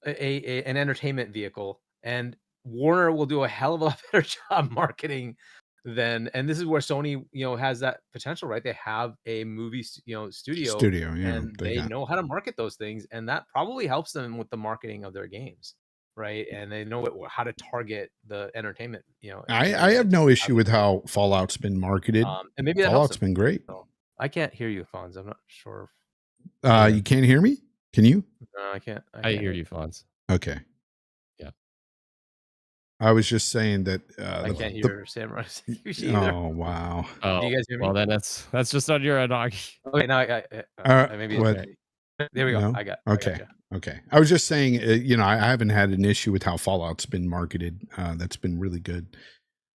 an entertainment vehicle, and Warner will do a hell of a lot better job marketing then, and this is where Sony, has that potential, right? They have a movie, studio, Yeah, and they know how to market those things, and that probably helps them with the marketing of their games, right? And they know how to target the entertainment, I have no issue with how Fallout's been marketed. And maybe that helps Fallout's them. been great. So, I can't hear you, Fonz. I'm not sure. You can't hear me? Can you? No, I can't. I hear you, Fonz. Okay. Yeah. I was just saying that I can't hear Samurai either. Oh wow. Oh, do you guys hear me? Well, then that's just on your end. Okay, now maybe what? There we go. No? I got. Okay. Okay. I was just saying, I haven't had an issue with how Fallout's been marketed. That's been really good.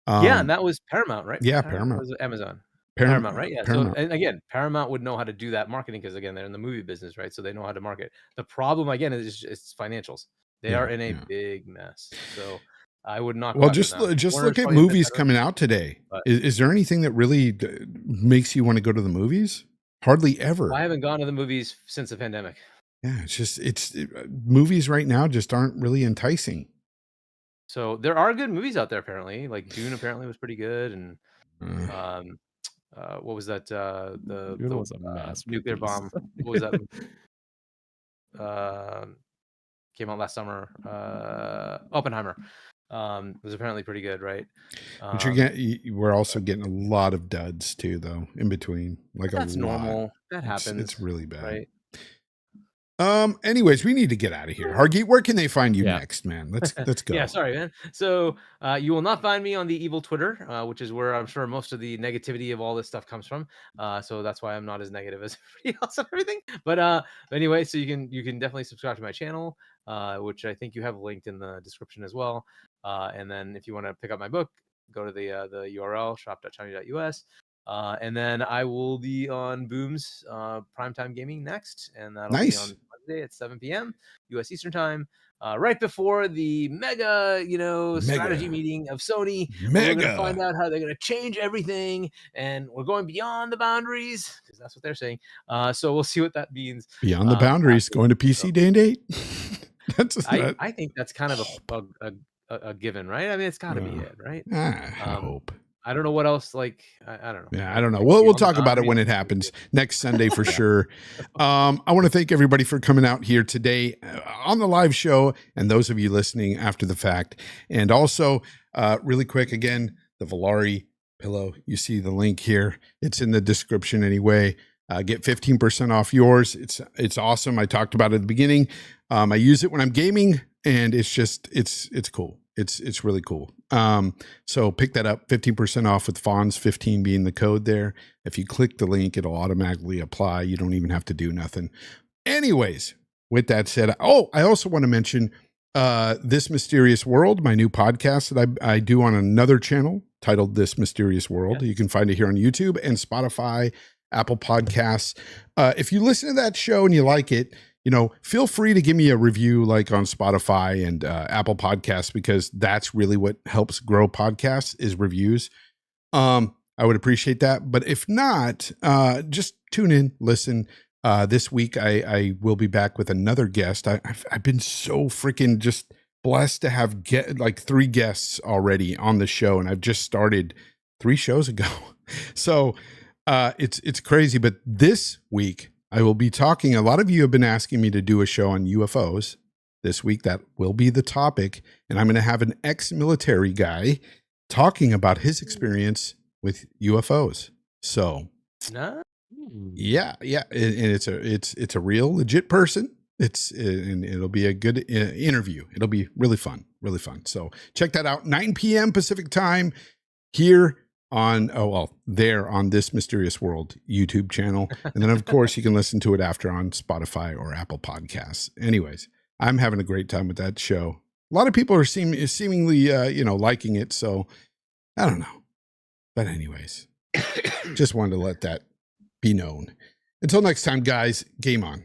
Yeah, and that was Paramount, right? Yeah, Paramount. Was Amazon. Paramount, right? Yeah. Paramount. So, and again, Paramount would know how to do that marketing because, again, they're in the movie business, right? So they know how to market. The problem, again, is it's financials. They are in a big mess. So I would not. Well, just look at movies coming out today. Is there anything that really makes you want to go to the movies? Hardly ever. I haven't gone to the movies since the pandemic. Yeah, it's just movies right now just aren't really enticing. So there are good movies out there apparently. Like Dune apparently was pretty good, and what was that? The was a nuclear bomb. What was that? Came out last summer. Oppenheimer. Was apparently pretty good, right? But we're also getting a lot of duds too, though, in between. Like that's normal. That happens. It's really bad. Right? Anyways, we need to get out of here. Hargeet, where can they find you next, man? Let's go. Yeah, sorry, man. So you will not find me on the evil Twitter, which is where I'm sure most of the negativity of all this stuff comes from. So that's why I'm not as negative as everybody else and everything. But anyway, so you can definitely subscribe to my channel, which I think you have linked in the description as well. And then if you want to pick up my book, go to the URL shop.china.us. And then I will be on Boom's Primetime Gaming next, and that'll be on Monday at 7 p.m. U.S. Eastern Time, right before the mega strategy meeting of Sony. We're going to find out how they're going to change everything, and we're going beyond the boundaries, because that's what they're saying. So we'll see what that means. Beyond the boundaries, going to PC Day and Date. I think that's kind of a given, right? I mean, it's got to be it, right? I hope. I don't know what else. I don't know. Yeah, I don't know. We'll talk about it when it happens next Sunday for sure. I want to thank everybody for coming out here today on the live show, and those of you listening after the fact. And also, really quick, again, the Valari pillow. You see the link here. It's in the description anyway. Get 15% off yours. It's awesome. I talked about it at the beginning. I use it when I'm gaming, and it's cool. It's really cool. So pick that up, 15% off with Fonz 15 being the code there. If you click the link, it'll automatically apply. You don't even have to do nothing. Anyways, with that said, I also want to mention This Mysterious World, my new podcast that I do on another channel titled This Mysterious World. Yes. You can find it here on YouTube and Spotify, Apple Podcasts. If you listen to that show and you like it, feel free to give me a review like on Spotify and Apple Podcasts, because that's really what helps grow podcasts is reviews. I would appreciate that. But if not, just tune in, listen. This week, I will be back with another guest. I've been so freaking just blessed to have 3 guests already on the show, and I've just started 3 shows ago. So it's crazy. But this week, I will be talking. A lot of you have been asking me to do a show on UFOs this week. That will be the topic. And I'm going to have an ex-military guy talking about his experience with UFOs. So, yeah. And it's a real legit person. And it'll be a good interview. It'll be really fun. So check that out. 9 p.m. Pacific time here on there on This Mysterious World YouTube channel. And then of course you can listen to it after on Spotify or Apple Podcasts. Anyways, I'm having a great time with that show. A lot of people are seemingly liking it, so I don't know. But anyways, just wanted to let that be known. Until next time, guys, game on.